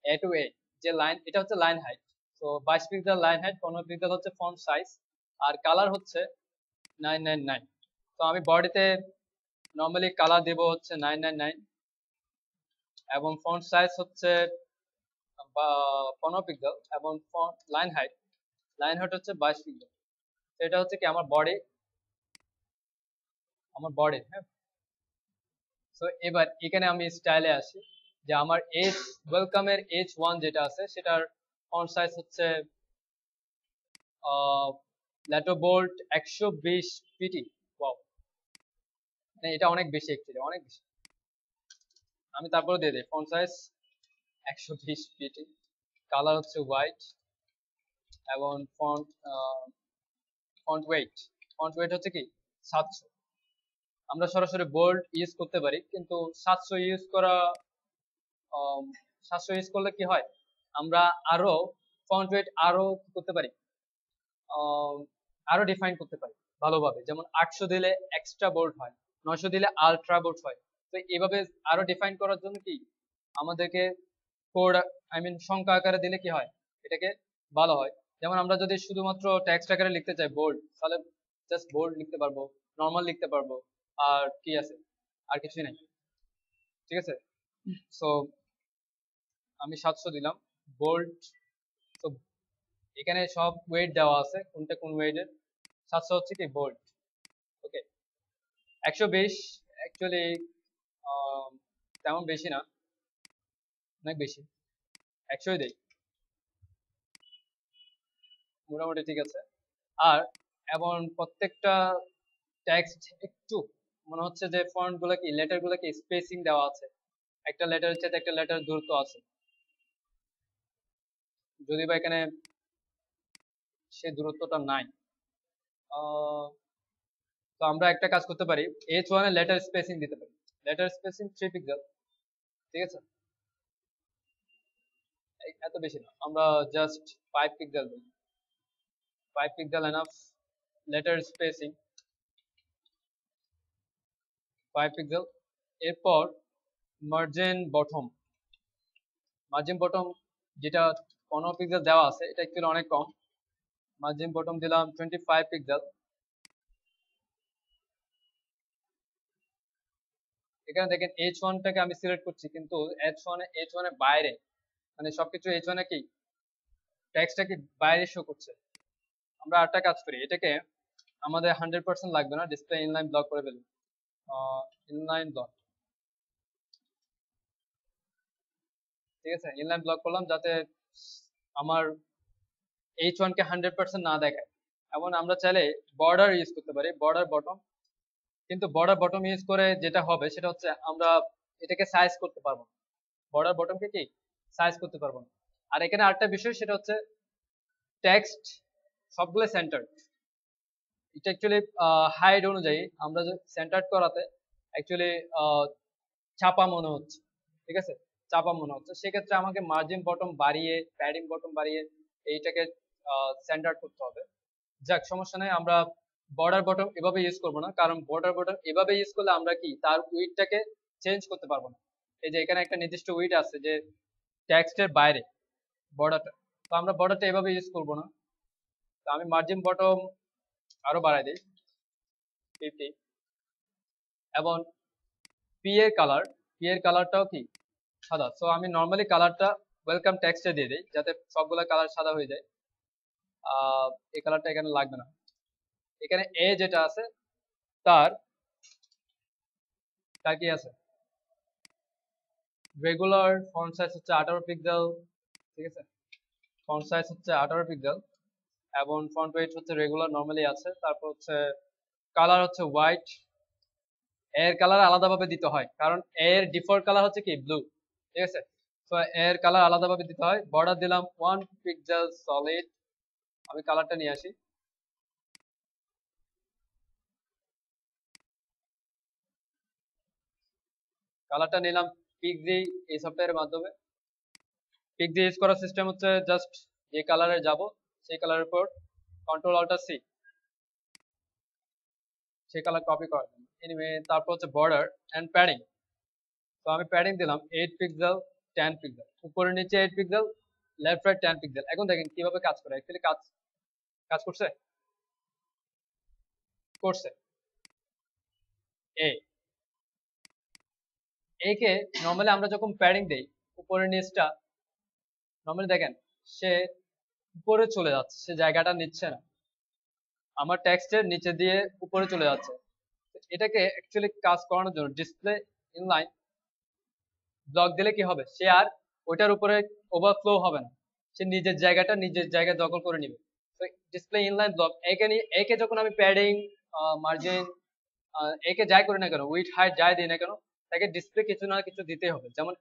A two এ, যে লাইন, এটা হচ্ছে লাইন হাইট। তো 22 পিক্সেল লাইন হাইট, 15 পিক্সেল হচ্ছে ফন্ট সাইজ, আর কালার হচ্ছে 999। তো আমি বডিতে নর্মালি কালার দেব হচ্ছে 999, এবং ফন্ট সাইজ হচ্ছে 15 পিক্সেল, এবং ফন্ট লাইন হাইট হচ্ছে 22 পিক্সেল। এটা হচ্ছে কি আমার বডি, হ্যাঁ। তো এবার এখানে আমি স্টাইলে আসি, যে আমার ওয়েলকামের H1 যেটা আছে সেটার ফন্ট সাইজ হচ্ছে ল্যাটো বোল্ট 120 পিটি। ওয়াও, মানে এটা অনেক বেশি, অ্যাকচুয়ালি অনেক বেশি। আমি তারপরে দিয়ে দিই ফন্ট সাইজ 120 পিটি, কালার হচ্ছে হোয়াইট, এবং ফন্ট ওয়েট হচ্ছে কি 700। আমরা সরাসরি বোল্ড ইউজ করতে পারি, কিন্তু 700 ইউজ করা 700 ইউজ করলে কি হয়, আমরা আরো ফন্ট ওয়েট আরো কি করতে পারি, আরো ডিফাইন করতে পারি ভালোভাবে। যেমন 800 দিলে এক্সট্রা বোল্ড হয়, 900 দিলে আলট্রা বোল্ড হয়। তো এইভাবে আরো ডিফাইন করার জন্য কি আমাদেরকে কোড, সংখ্যা আকারে দিলে কি হয়, এটাকে ভালো হয়। যেমন আমরা যদি শুধুমাত্র টেক্সট আকারে লিখতে চাই বোল্ড, তাহলে জাস্ট বোল্ড লিখতে পারবো, নর্মাল লিখতে পারবো, আর কি আছে, আর কিছুই নাই, ঠিক আছে। সো আমি 700 দিলাম বোল্ড। তো এখানে সব ওয়েট দেওয়া আছে, কোনটা কোন ওয়েটের। 700 হচ্ছে কি বোল্ড, ওকে। 120 অ্যাকচুয়ালি তেমন বেশি না, অনেক বেশি, 100ই দেই, মোটামুটি ঠিক আছে। আর এবং প্রত্যেকটা টেক্সট একটু মনে হচ্ছে যে ফন্ট গুলো কি লেটার গুলো কি স্পেসিং দেওয়া আছে, একটা লেটারের সাথে একটা লেটার দূরত্ব আছে, যদি বা এখানে সেই দূরত্বটা নাই। তো আমরা একটা কাজ করতে পারি, H1 এ লেটার স্পেসিং দিতে পারি, লেটার স্পেসিং 3 পিক্সেল, ঠিক আছে, এত বেশি না, আমরা জাস্ট 5 পিক্সেল দিই, 5 pixel enough. Letter spacing 5 pixel. এরপর মার্জিন বটম যেটা 15 পিক্সেল দেওয়া আছে, এটা একটু অনেক কম, মার্জিন বটম দিলাম 25 পিক্সেল। এখানে দেখেন H1 টাকে আমি সিলেক্ট করছি, কিন্তু H1 এর বাইরে, মানে সবকিছু H1 এ কি টেক্সটটা কি বাইরে শো করছে। আমরা আরেকটা কাজ করি, এটাকে আমাদের 100% লাগবে না, ডিসপ্লে ইনলাইন ব্লক করে ফেলি, ইনলাইন ব্লক, ঠিক আছে, ইনলাইন ব্লক করলাম যাতে আমার H1 কে 100% না দেখায়। এবং আমরা চাইলে বর্ডার ইউজ করতে পারি, বর্ডার বটম, কিন্তু বর্ডার বটম ইউজ করে যেটা হবে সেটা হচ্ছে আমরা এটাকে সাইজ করতে পারবো না, বর্ডার বটমকে কি সাইজ করতে পারবো না। আর এখানে আরেকটা বিষয় সেটা হচ্ছে টেক্সট সবগুলো সেন্টার, এটা অ্যাকচুয়ালি হাইড অনুযায়ী আমরা যে সেন্টার করাতে অ্যাকচুয়ালি চাপা মনে হচ্ছে, ঠিক আছে, চাপা মনে হচ্ছে, সেক্ষেত্রে আমাকে মার্জিন বটম বাড়িয়ে প্যাডিং বটম বাড়িয়ে এইটাকে সেন্টার করতে হবে। যাক, সমস্যা নেই, আমরা বর্ডার বটম এভাবে ইউজ করবো না, কারণ বর্ডার বটম এভাবে ইউজ করলে আমরা কি তার উইডটাকে চেঞ্জ করতে পারবো না। এই যে এখানে একটা নির্দিষ্ট উইড আছে যে টেক্সটের বাইরে বর্ডারটা, তো আমরা বর্ডারটা এভাবে ইউজ করবো না। তো আমি মার্জিন বটম আরো বাড়াই দিই 50, এবং পি এর কালারটাও কি সাদা, সো আমি নর্মালি কালারটা ওয়েলকাম টেক্সটে দিয়ে দিই যাতে সবগুলা কালার সাদা হয়ে যায়। এই কালারটা এখানে লাগবে না। এখানে এ যেটা আছে তার তার কি আছে, রেগুলার ফন্ট সাইজ হচ্ছে 18 পিক্সেল, ঠিক আছে, ফন্ট সাইজ হচ্ছে 18 পিক্সেল, এবং ফন্ট ওয়েট হচ্ছে রেগুলার নরমালি আছে। তারপর হচ্ছে কালার হচ্ছে হোয়াইট, এর কালার আলাদাভাবে দিতে হয় কারণ এর ডিফল্ট কালার হচ্ছে কি ব্লু, ঠিক আছে, তো এর কালার আলাদাভাবে দিতে হয়। বর্ডার দিলাম 1 পিক্সেল সলিড, আমি কালারটা নিয়ে আসি, কালারটা নিলাম পিক্সি এই সফটওয়্যারের মাধ্যমে। পিক্সি ইউজ করার সিস্টেম হচ্ছে জাস্ট যে কালারে যাব সেই কালারের উপর কন্ট্রোল অল্টার সি, সেই কালার কপি করা। এনিওয়ে, তারপর হচ্ছে বর্ডার এন্ড প্যাডিং, তো আমি প্যাডিং দিলাম 8 পিক্সেল 10 পিক্সেল, উপরে নিচে 8 পিক্সেল, লেফট রাইট 10 পিক্সেল। এখন দেখেন কিভাবে কাজ করে, অ্যাকচুয়ালি কাজ কাজ করছে করছে। এ একে নর্মালি আমরা যখন প্যাডিং দেই উপরের নিচটা, নর্মালি দেখেন সে উপরে চলে যাচ্ছে, সে জায়গাটা নিচ্ছে না, আমার টেক্সটের নিচে দিয়ে উপরে চলে যাচ্ছে। এটাকে অ্যাকচুয়ালি কাজ করানোর জন্য ডিসপ্লে ইনলাইন ব্লক দিলে কি হবে, সে আর ওইটার উপরে ওভারফ্লো হবে না, সে নিজের জায়গায় দখল করে নিবে। তো ডিসপ্লে ইনলাইন ব্লক একে যখন আমি প্যাডিং মার্জিন একে যাই করি না কেন, উইথ হাইট যাই দিই না কেন, তাকে ডিসপ্লে কিছু না কিছু দিতে হবে। যেমন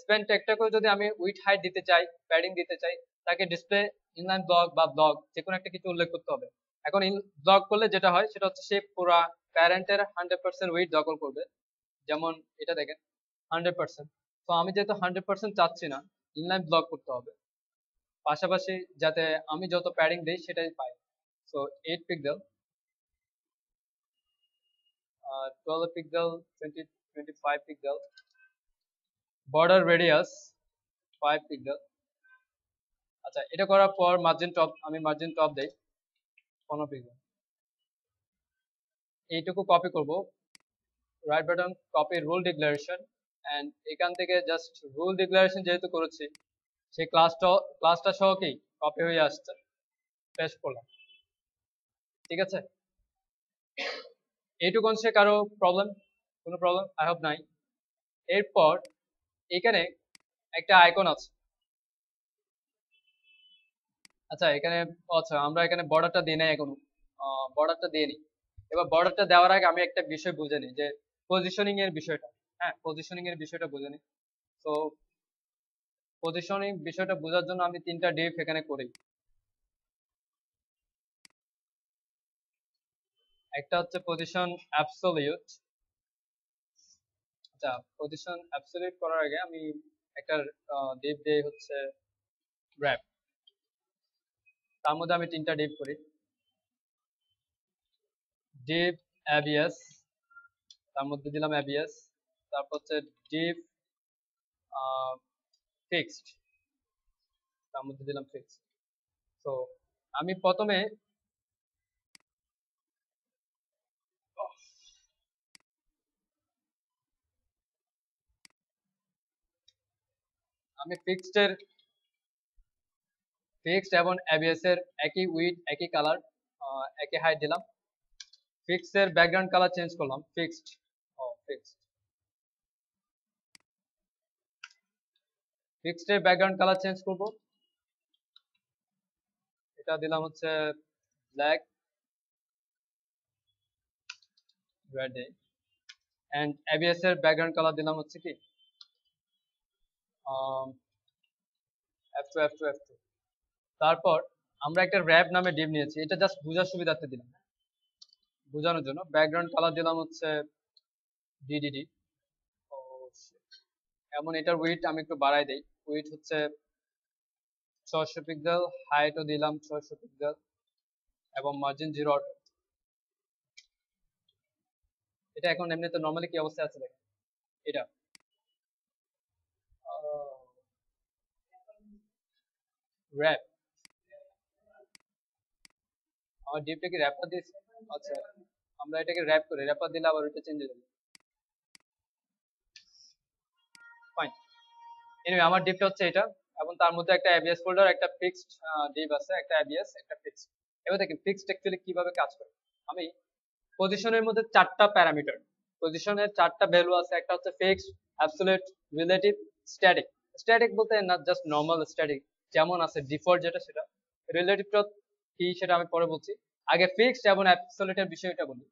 স্প্যান ট্যাগটা করে যদি আমি উইথ হাইট দিতে চাই, প্যাডিং দিতে চাই, তাকে ডিসপ্লে ইনলাইন ব্লক বা ব্লক যে কোনো একটা কিছু উল্লেখ করতে হবে। এখন ব্লক করলে যেটা হয় সেটা হচ্ছে সে পুরা প্যারেন্টের 100% উইথ দখল করবে। যেমন এটা দেখেন 100%, তো আমি যেহেতু 100% চাচ্ছি না, ইনলাইন ব্লক করতে হবে, পাশাপাশি যাতে আমি যত প্যাডিং দিই সেটাই পাই। So 8 pixel, 12 pixel, 20 25 pixel, border radius 5 pixel. আচ্ছা, এটা করার পর আমি মার্জিন টপ দেই 15 পিক্সেল। এইটুকু কপি করব, right button copy rule declaration, and এখান থেকে জাস্ট রুল ডিক্লারেশন যেহেতু করেছি সেই ক্লাসটা সহ কি কপি হয়ে আসছে, পেস্ট করলাম, ঠিক আছে। এইটুকু সে কারো কোনো প্রবলেম আই হোপ নাই। এরপর এখানে একটা আইকন আছে, আচ্ছা এখানে, আচ্ছা আমরা এখানে বর্ডারটা দিই নাই এখনো, বর্ডারটা দিয়ে নিই। এবার বর্ডারটা দেওয়ার আগে আমি একটা বিষয় বুঝে নিই যে পজিশনিং এর বিষয়টা। হ্যাঁ, পজিশনিং এর বিষয়টা বুঝে নিই। তো পজিশনিং বিষয়টা বোঝার জন্য আমি 3টা ডিপ এখানে করি। একটা হচ্ছে পজিশন অ্যাবসলিউট। আচ্ছা, পজিশন অ্যাবসলিউট করার আগে আমি একটা ডিপ দেই হচ্ছে র‍্যাপ। তার মধ্যে আমি 3টা ডিপ করি। ডিপ অ্যাবিয়াস, তার মধ্যে দিলাম অ্যাবিয়াস। তারপর হচ্ছে ডিপ ফিক্সড, তার মধ্যে দিলাম ফিক্সড। তো আমি প্রথমে ফিক্সড এবং অ্যাবিয়াস এর একই উইডথ, একই কালার, একই হাইট দিলাম। ফিক্সড এর ব্যাকগ্রাউন্ড কালার চেঞ্জ করলাম। ফিক্সড এর ব্যাকগ্রাউন্ড কালার চেঞ্জ করব। এটা দিলাম হচ্ছে ব্ল্যাক রেড এন্ড অ্যাবিয়াস এর ব্যাকগ্রাউন্ড কালার দিলাম হচ্ছে কি F2. তারপর আমরা একটা র‍্যাপ নামে ডিপ নিয়েছি, এটা জাস্ট বোঝার সুবিধার্থে দিলাম, বোঝানোর জন্য। ব্যাকগ্রাউন্ড কালার দিলাম হচ্ছে DDD। এমন এটার উইডথ আমি একটু বাড়াই দেই। উইডথ হচ্ছে 600 পিক্সেল, হাইটও দিলাম 600 পিক্সেল এবং মার্জিন 0 অটো। এটা এখন এমনিতে নরমালি কি অবস্থায় আছে দেখেন। এটা র‍্যাপ, আমার ডিপটাকে র‍্যাপার দিয়েছি। আচ্ছা, আমরা এটাকে র‍্যাপ করি, র‍্যাপার দিলে আবার এটা চেঞ্জ হয়ে যাবে। ফাইন। এনিওয়ে, আমার ডিপটা হচ্ছে এটা এবং তার মধ্যে একটা অ্যাবিয়াস ফোল্ডার, একটা ফিক্সড ডিপ আছে, একটা অ্যাবিয়াস, একটা ফিক্সড। এবার দেখেন ফিক্সড অ্যাকচুয়ালি কিভাবে কাজ করে। আমি পজিশনের মধ্যে 4টা প্যারামিটার, পজিশনের 4টা ভ্যালু আছে। একটা হচ্ছে fixed, absolute, relative, static. Static বলতে না জাস্ট নরমাল স্ট্যাটিক যেমন আছে ডিফল্ট যেটা, সেটা। রিলেটিভটা কি সেটা আমি পরে বলছি। আগে ফিক্সড এবং অ্যাবসলিউটের বিষয়টা বলি।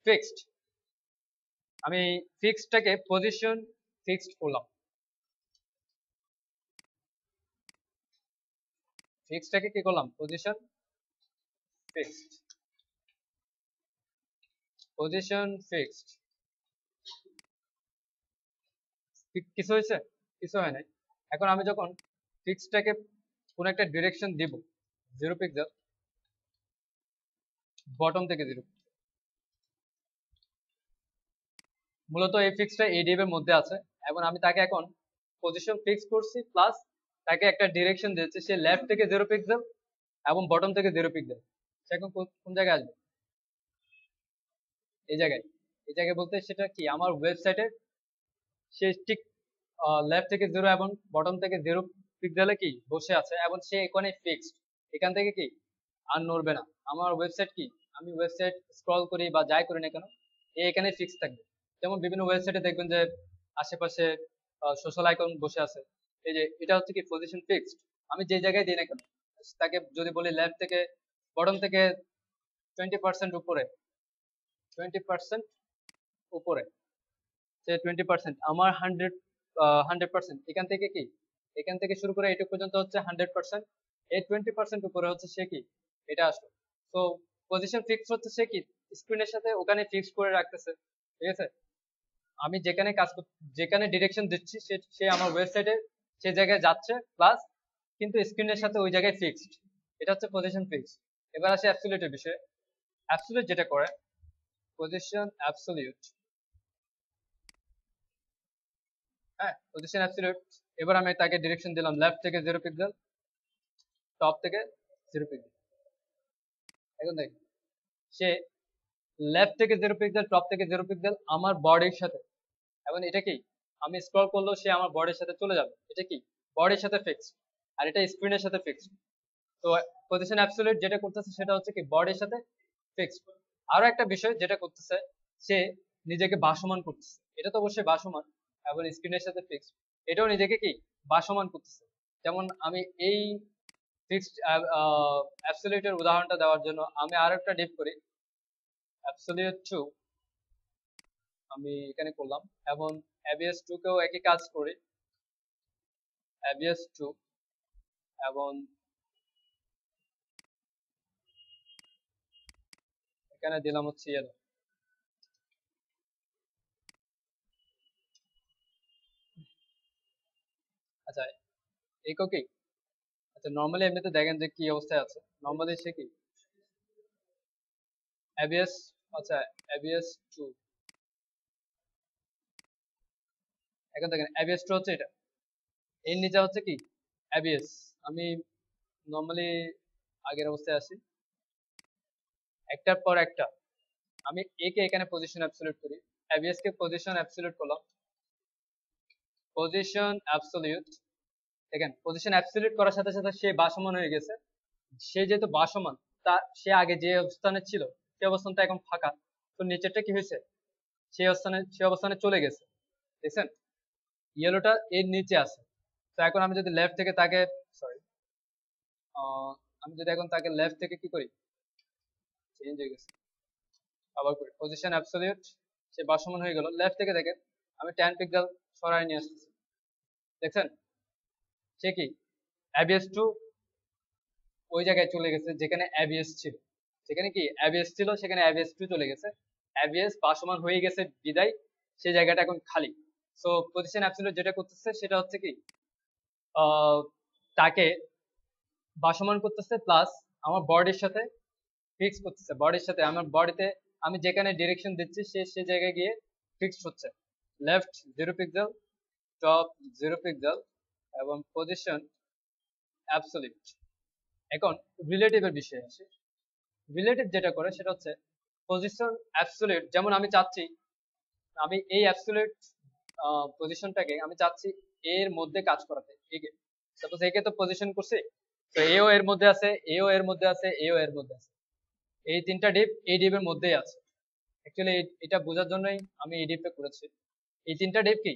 ফিক্সড, আমি ফিক্সডটাকে পজিশন ফিক্সড করলাম। ফিক্সডটাকে কি করলাম? Position fixed, position fixed. কিছু হয়েছে? কিছু হয় নাই। এখন আমি যখন ফিক্সডটাকে কোন একটা ডিরেকশন দিব, 0 পিক্সেল, বটম থেকে 0, মূলত এই ফিক্সডটা এই ডিপ এর মধ্যে আছে এবং আমি তাকে এখন পজিশন ফিক্স করছি, প্লাস তাকে একটা ডিরেকশন দিয়েছি, সে লেফট থেকে 0 পিক্সেল এবং বটম থেকে 0 পিক্সেল। সে এখন কোন জায়গায় আসবে? এই জায়গায়। এই জায়গায় বলতে সেটা কি আমার ওয়েবসাইটে সে ঠিক লেফট থেকে 0 এবং বটম থেকে 0 পিক্সেলে কি বসে আছে এবং সে এখানে ফিক্সড। এখান থেকে কি আর নড়বে না। আমার ওয়েবসাইট কি, আমি ওয়েবসাইট স্ক্রল করি বা যাই করি না কেন, এখানে ফিক্স থাকবে। যেমন বিভিন্ন ওয়েবসাইটে দেখবেন যে আশেপাশে সোশ্যাল আইকন বসে আছে, এই যে এটা হচ্ছে কি পজিশন ফিক্সড। আমি যে জায়গায় দিই না কেন, তাকে যদি বলি লেফট থেকে বটম থেকে 20% উপরে, 20% উপরে, সে 20%, আমার 100%, এখান থেকে কি, এখান থেকে শুরু করে এটুকু পর্যন্ত হচ্ছে 100%, এই 20% উপরে হচ্ছে সে কি, এটা আসলো। তো পজিশন ফিক্স হচ্ছে সে কি স্ক্রিনের সাথে ওখানে ফিক্স করে রাখতেছে, ঠিক আছে। আমি যেখানে যেখানে ডিরেকশন দিচ্ছি সে আমার ওয়েবসাইটে সে জায়গায় যাচ্ছে, প্লাস কিন্তু স্ক্রিনের সাথে ওই জায়গায় ফিক্সড। এটা হচ্ছে পজিশন ফিক্স। এবার আসে অ্যাবসলিউটের বিষয়ে। অ্যাবসলিউট যেটা করে, পজিশন অ্যাবসলিউট, হ্যাঁ পজিশন অ্যাবসলিউট। এবার আমি তাকে ডিরেকশন দিলাম লেফট থেকে 0 পিক্সেল, টপ থেকে 0 পিক্সেল। এখন দেখ, সে লেফট থেকে 0 পিক্সেল, টপ থেকে 0 পিক্সেল আমার বডির সাথে, এবং এটা কি আমি স্ক্রল করলেও সে আমার বডির সাথে চলে যাবে। এটা কি বডির সাথে ফিক্সড, আর এটা স্ক্রিনের সাথে ফিক্সড। তো পজিশন অ্যাবসলিউট যেটা করতেছে সেটা হচ্ছে কি বডির সাথে ফিক্সড। আরো একটা বিষয় যেটা করতেছে, সে নিজেকে ভাসমান করতেছে। এটা তো অবশ্যই ভাসমান এবং স্ক্রিনের সাথে ফিক্সড, এটাও নিজেকে কি ভাসমান করতেছে। যেমন আমি এই ফিক্সড অ্যাবসলিউটের উদাহরণটা দেওয়ার জন্য আমি আরো একটা ডিপ করি। অ্যাবসলিউট ট্রু আমি এখানে করলাম, এবং অ্যাবিয়াস টু কেও একই কাজ করি, অ্যাবিয়াস টু, এবং এখানে দিলাম হচ্ছে ইয়েলো। আচ্ছা ইকো কি, আচ্ছা নর্মালি এমনিতে দেখেন যে কি অবস্থায় আছে, নর্মালি সে কি অ্যাবিয়াস, আচ্ছা অ্যাবিয়াস টু, এখন দেখেন অ্যাবিয়াস টু হচ্ছে এটা, এর নিচে হচ্ছে কি অ্যাবিয়াস। আমি নর্মালি আগের অবস্থায় আসি, একটার পর একটা আমি এ কে এখানে পজিশন অ্যাবসলিউট করি, অ্যাবিয়াস কে পজিশন অ্যাবসলিউট করলাম, পজিশন অ্যাবসলিউট, দেখেন পজিশন অ্যাবসলিউট করার সাথে সাথে সে ভাসমান হয়ে গেছে, সে যেহেতু ভাসমান, তা সে আগে যে অবস্থানে ছিল সে অবস্থানটা এখন ফাঁকা, তো নিচেরটা কি হয়েছে, সে অবস্থানে চলে গেছে, দেখছেন ইয়েলোটা এর নিচে আছে। তো এখন আমি যদি লেফট থেকে তাকে, সরি আমি যদি এখন তাকে লেফট থেকে কি করি, চেঞ্জ হয়ে গেছে, আবার করি পজিশন অ্যাবসলিউট, সে ভাসমান হয়ে গেল, লেফট থেকে দেখেন আমি 10 পিক্সেল সরাই নিয়ে আসতেছি, দেখছেন সে কি অ্যাবিয়াস টু ওই জায়গায় চলে গেছে যেখানে অ্যাবিয়াস ছিল, যেখানে কি অ্যাবিয়াস ছিল সেখানে অ্যাবিয়াস টু চলে গেছে, অ্যাবিয়াস ভাসমান হয়ে গেছে বিদায়, সেই জায়গাটা এখন খালি। সো পজিশন অ্যাবসলিউট যেটা করতেছে সেটা হচ্ছে কি তাকে ভাসমান করতেছে, প্লাস আমার বডির সাথে ফিক্স করতেছে, বডির সাথে আমার বডিতে আমি যেখানে ডিরেকশন দিচ্ছি সে জায়গায় গিয়ে ফিক্সড হচ্ছে, লেফট 0 পিক্সেল, টপ 0 পিক্সেল, এবং পজিশন অ্যাবসলিউট। এখন রিলেটিভের বিষয়ে আসি, রিলেটিভ যেটা করে সেটা হচ্ছে পজিশন অ্যাবসলিউট, যেমন আমি চাচ্ছি আমি এই অ্যাবসলিউট পজিশনটাকে আমি চাচ্ছি এর মধ্যে কাজ করাতে, একে সাপোজ একে তো পজিশন করছি, তো এও এর মধ্যে আছে, এও এর মধ্যে আছে, এও এর মধ্যে আছে, এই তিনটা ডিপ এই ডিপের মধ্যেই আছে। অ্যাকচুয়ালি এটা বোঝার জন্যই আমি এই ডিপটা করেছি, এই তিনটা ডিপ কি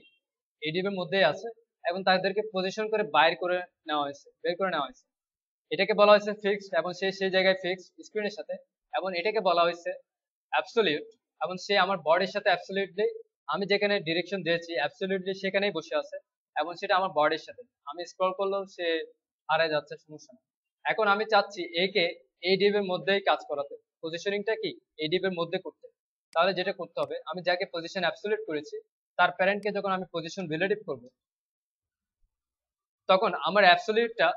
এই ডিপের মধ্যেই আছে, এবং তাদেরকে পজিশন করে বাইর করে নেওয়া হয়েছে, বের করে নেওয়া হয়েছে, এটাকে বলা হয়েছে ফিক্সড, এবং সে সেই জায়গায় ফিক্সড স্ক্রিনের সাথে, এবং এটাকে বলা হয়েছে অ্যাবসলিউট, এবং সে আমার বডির সাথে অ্যাবসলিউটলি, আমি যেখানে ডিরেকশন দিয়েছি অ্যাবসলিউটলি সেখানেই বসে আছে, এবং সেটা আমার বডির সাথে, আমি স্ক্রল করলেও সে হারায় যাচ্ছে, সমস্যা নেই। এখন আমি চাচ্ছি একে এই ডিপের মধ্যেই কাজ করাতে, পজিশনিংটা কি এই ডিপের মধ্যে করতে, তাহলে যেটা করতে হবে আমি যাকে পজিশন অ্যাবসলিউট করেছি তার প্যারেন্টকে যখন আমি পজিশন রিলেটিভ করব, তখন আমার অ্যাবসলিউটটা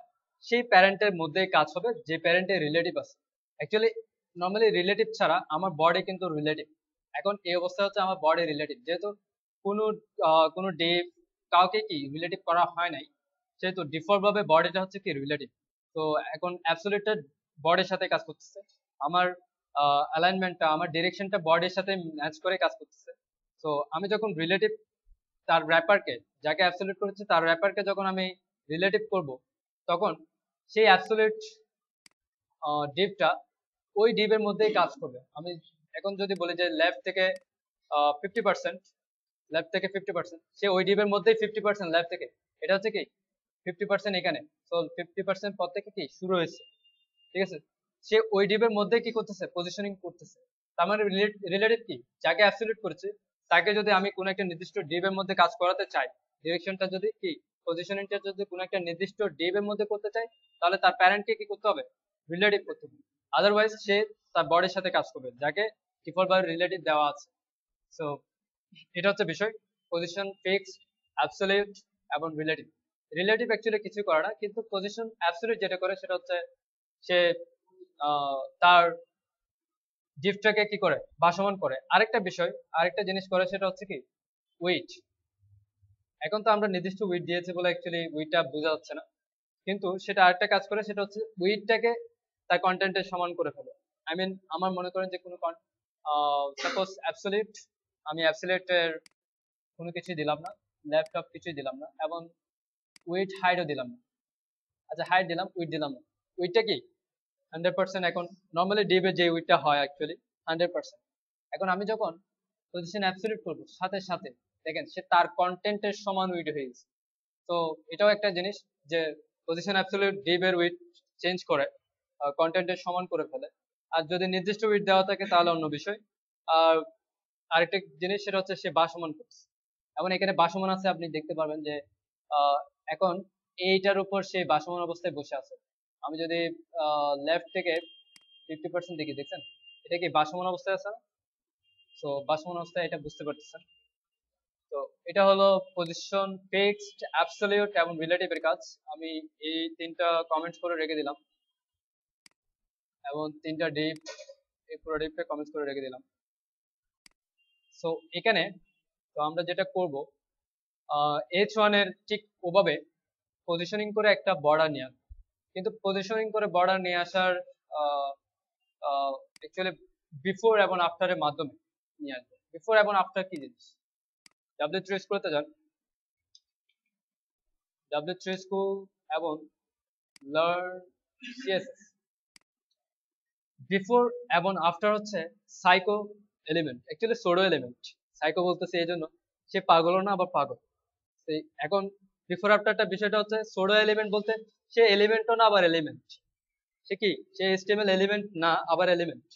সেই প্যারেন্টের মধ্যেই কাজ হবে যে প্যারেন্টের রিলেটিভ আছে। অ্যাকচুয়ালি নর্মালি রিলেটিভ ছাড়া আমার বডি কিন্তু রিলেটিভ, এখন এই অবস্থা হচ্ছে আমার বডি রিলেটিভ, যেহেতু কোনো কোনো ডিপ কাউকে কি রিলেটিভ করা হয় নাই, সেহেতু ডিফল্ট ভাবে বডিটা হচ্ছে কি রিলেটিভ। তো এখন অ্যাবসলিউটটা বডির সাথে কাজ করতেছে, আমার অ্যালাইনমেন্টটা আমার ডিরেকশনটা বডির সাথে ম্যাচ করে কাজ করতেছে। তো আমি যখন রিলেটিভ তার র্যাপারকে, যাকে অ্যাবসলিউট করেছে তার র্যাপারকে যখন আমি রিলেটিভ করব, তখন সেই অ্যাবসলিউট ডিপটা ওই ডিপের মধ্যেই কাজ করবে। আমি এখন যদি বলি যে লেফট থেকে 50%, লেফট থেকে 50%, সে ওই ডিপের মধ্যেই 50% লেফট থেকে, এটা হচ্ছে কি 50% এখানে, তো 50% পর থেকে কি শুরু হয়েছে, ঠিক আছে, সে ওই ডিপের মধ্যে কি করতেছে পজিশনিং করতেছে। তার মানে রিলেটিভ কি যাকে অ্যাবসলিউট করেছে তাকে যদি আমি কোনো একটা নির্দিষ্ট ডিপের মধ্যে কাজ করাতে চাই, ডিরেকশনটা যদি কি পজিশনিংটা যদি কোনো একটা নির্দিষ্ট ডিপের মধ্যে করতে চাই, তাহলে তার প্যারেন্টকে কি করতে হবে রিলেটিভ করতে হবে, আদারওয়াইজ সে তার বডির সাথে কাজ করবে যাকে ডিফল্ট ভাবে রিলেটিভ দেওয়া আছে। সো এটা হচ্ছে বিষয়, পজিশন ফিক্স, অ্যাবসলিউট এবং রিলেটিভ। রিলেটিভ অ্যাকচুয়ালি কিছু করে না, কিন্তু পজিশন অ্যাবসলিউট যেটা করে সেটা হচ্ছে সে তার ডিপটাকে কি করে ভাসমান করে। আরেকটা বিষয়, আরেকটা জিনিস করে সেটা হচ্ছে কি উইট। এখন তো আমরা নির্দিষ্ট উইট দিয়েছি বলে অ্যাকচুয়ালি উইটটা বোঝা যাচ্ছে না, কিন্তু সেটা আরেকটা কাজ করে সেটা হচ্ছে উইটটাকে তার কন্টেন্টের সমান করে ফেলে। আই মিন আমার মনে করেন যে কোনো সাপোজ অ্যাবসলিউট, আমি অ্যাবসলিউটের কোনো কিছুই দিলাম না, ল্যাপটপ কিছুই দিলাম না, এবং উইট হাইডও দিলাম না, আচ্ছা হাইড দিলাম উইট দিলাম না, উইটটা কি 100%। এখন নর্মালি ডিপে যে উইটটা হয় অ্যাকচুয়ালি 100%। এখন আমি যখন পজিশন অ্যাবসলিউট করবো সাথে সাথে দেখেন সে তার কন্টেন্টের সমান উইট হয়ে গেছে। তো এটাও একটা জিনিস যে পজিশন অ্যাবসলিউট ডিপের উইট চেঞ্জ করে কন্টেন্টের সমান করে ফেলে, আর যদি নির্দিষ্ট উইট দেওয়া থাকে তাহলে অন্য বিষয়। আর আরেকটা জিনিস সেটা হচ্ছে সে ভাসমান করছে। এখন এখানে ভাসমান আছে, আপনি দেখতে পারবেন যে এখন এইটার উপর সে ভাসমান অবস্থায় বসে আছে। আমি যদি লেফট থেকে 50% দেখি, দেখছেন এটা কি ভাসমান অবস্থায় আছে? তো ভাসমান অবস্থায় এটা বুঝতে পারতেছেন। তো এটা হলো পজিশন, ফিক্সড, অ্যাবসলিউট এবং রিলেটিভ এর কাজ। আমি এই তিনটা কমেন্টস করে রেখে দিলাম এবং তিনটা ডিপ, এই পুরো ডিপটা কমেন্টস করে রেখে দিলাম। সো এখানে তো আমরা যেটা করব, H1 এর ঠিক ওভাবে পজিশনিং করে একটা বর্ডার নিয়ে আসবো। কিন্তু পজিশনিং করে বর্ডার নিয়ে আসার অ্যাকচুয়ালি বিফোর এবং আফটারের মাধ্যমে নিয়ে আসবো। বিফোর এবং আফটার কি জিনিস? W3 স্কুলতে যান, W3 স্কুল এবং লার্ন CSS। বিফোর এবং আফটার হচ্ছে psycho element, actually pseudo element. Psycho বলতেছে এই জন্য সে পাগলও না আবার পাগল। এখন বিফোর আফটারটা বিষয়টা হচ্ছে সোডো এলিমেন্ট বলতে সে এলিমেন্টও না আবার এলিমেন্ট। সে কি, সে HTML এলিমেন্ট না আবার এলিমেন্ট।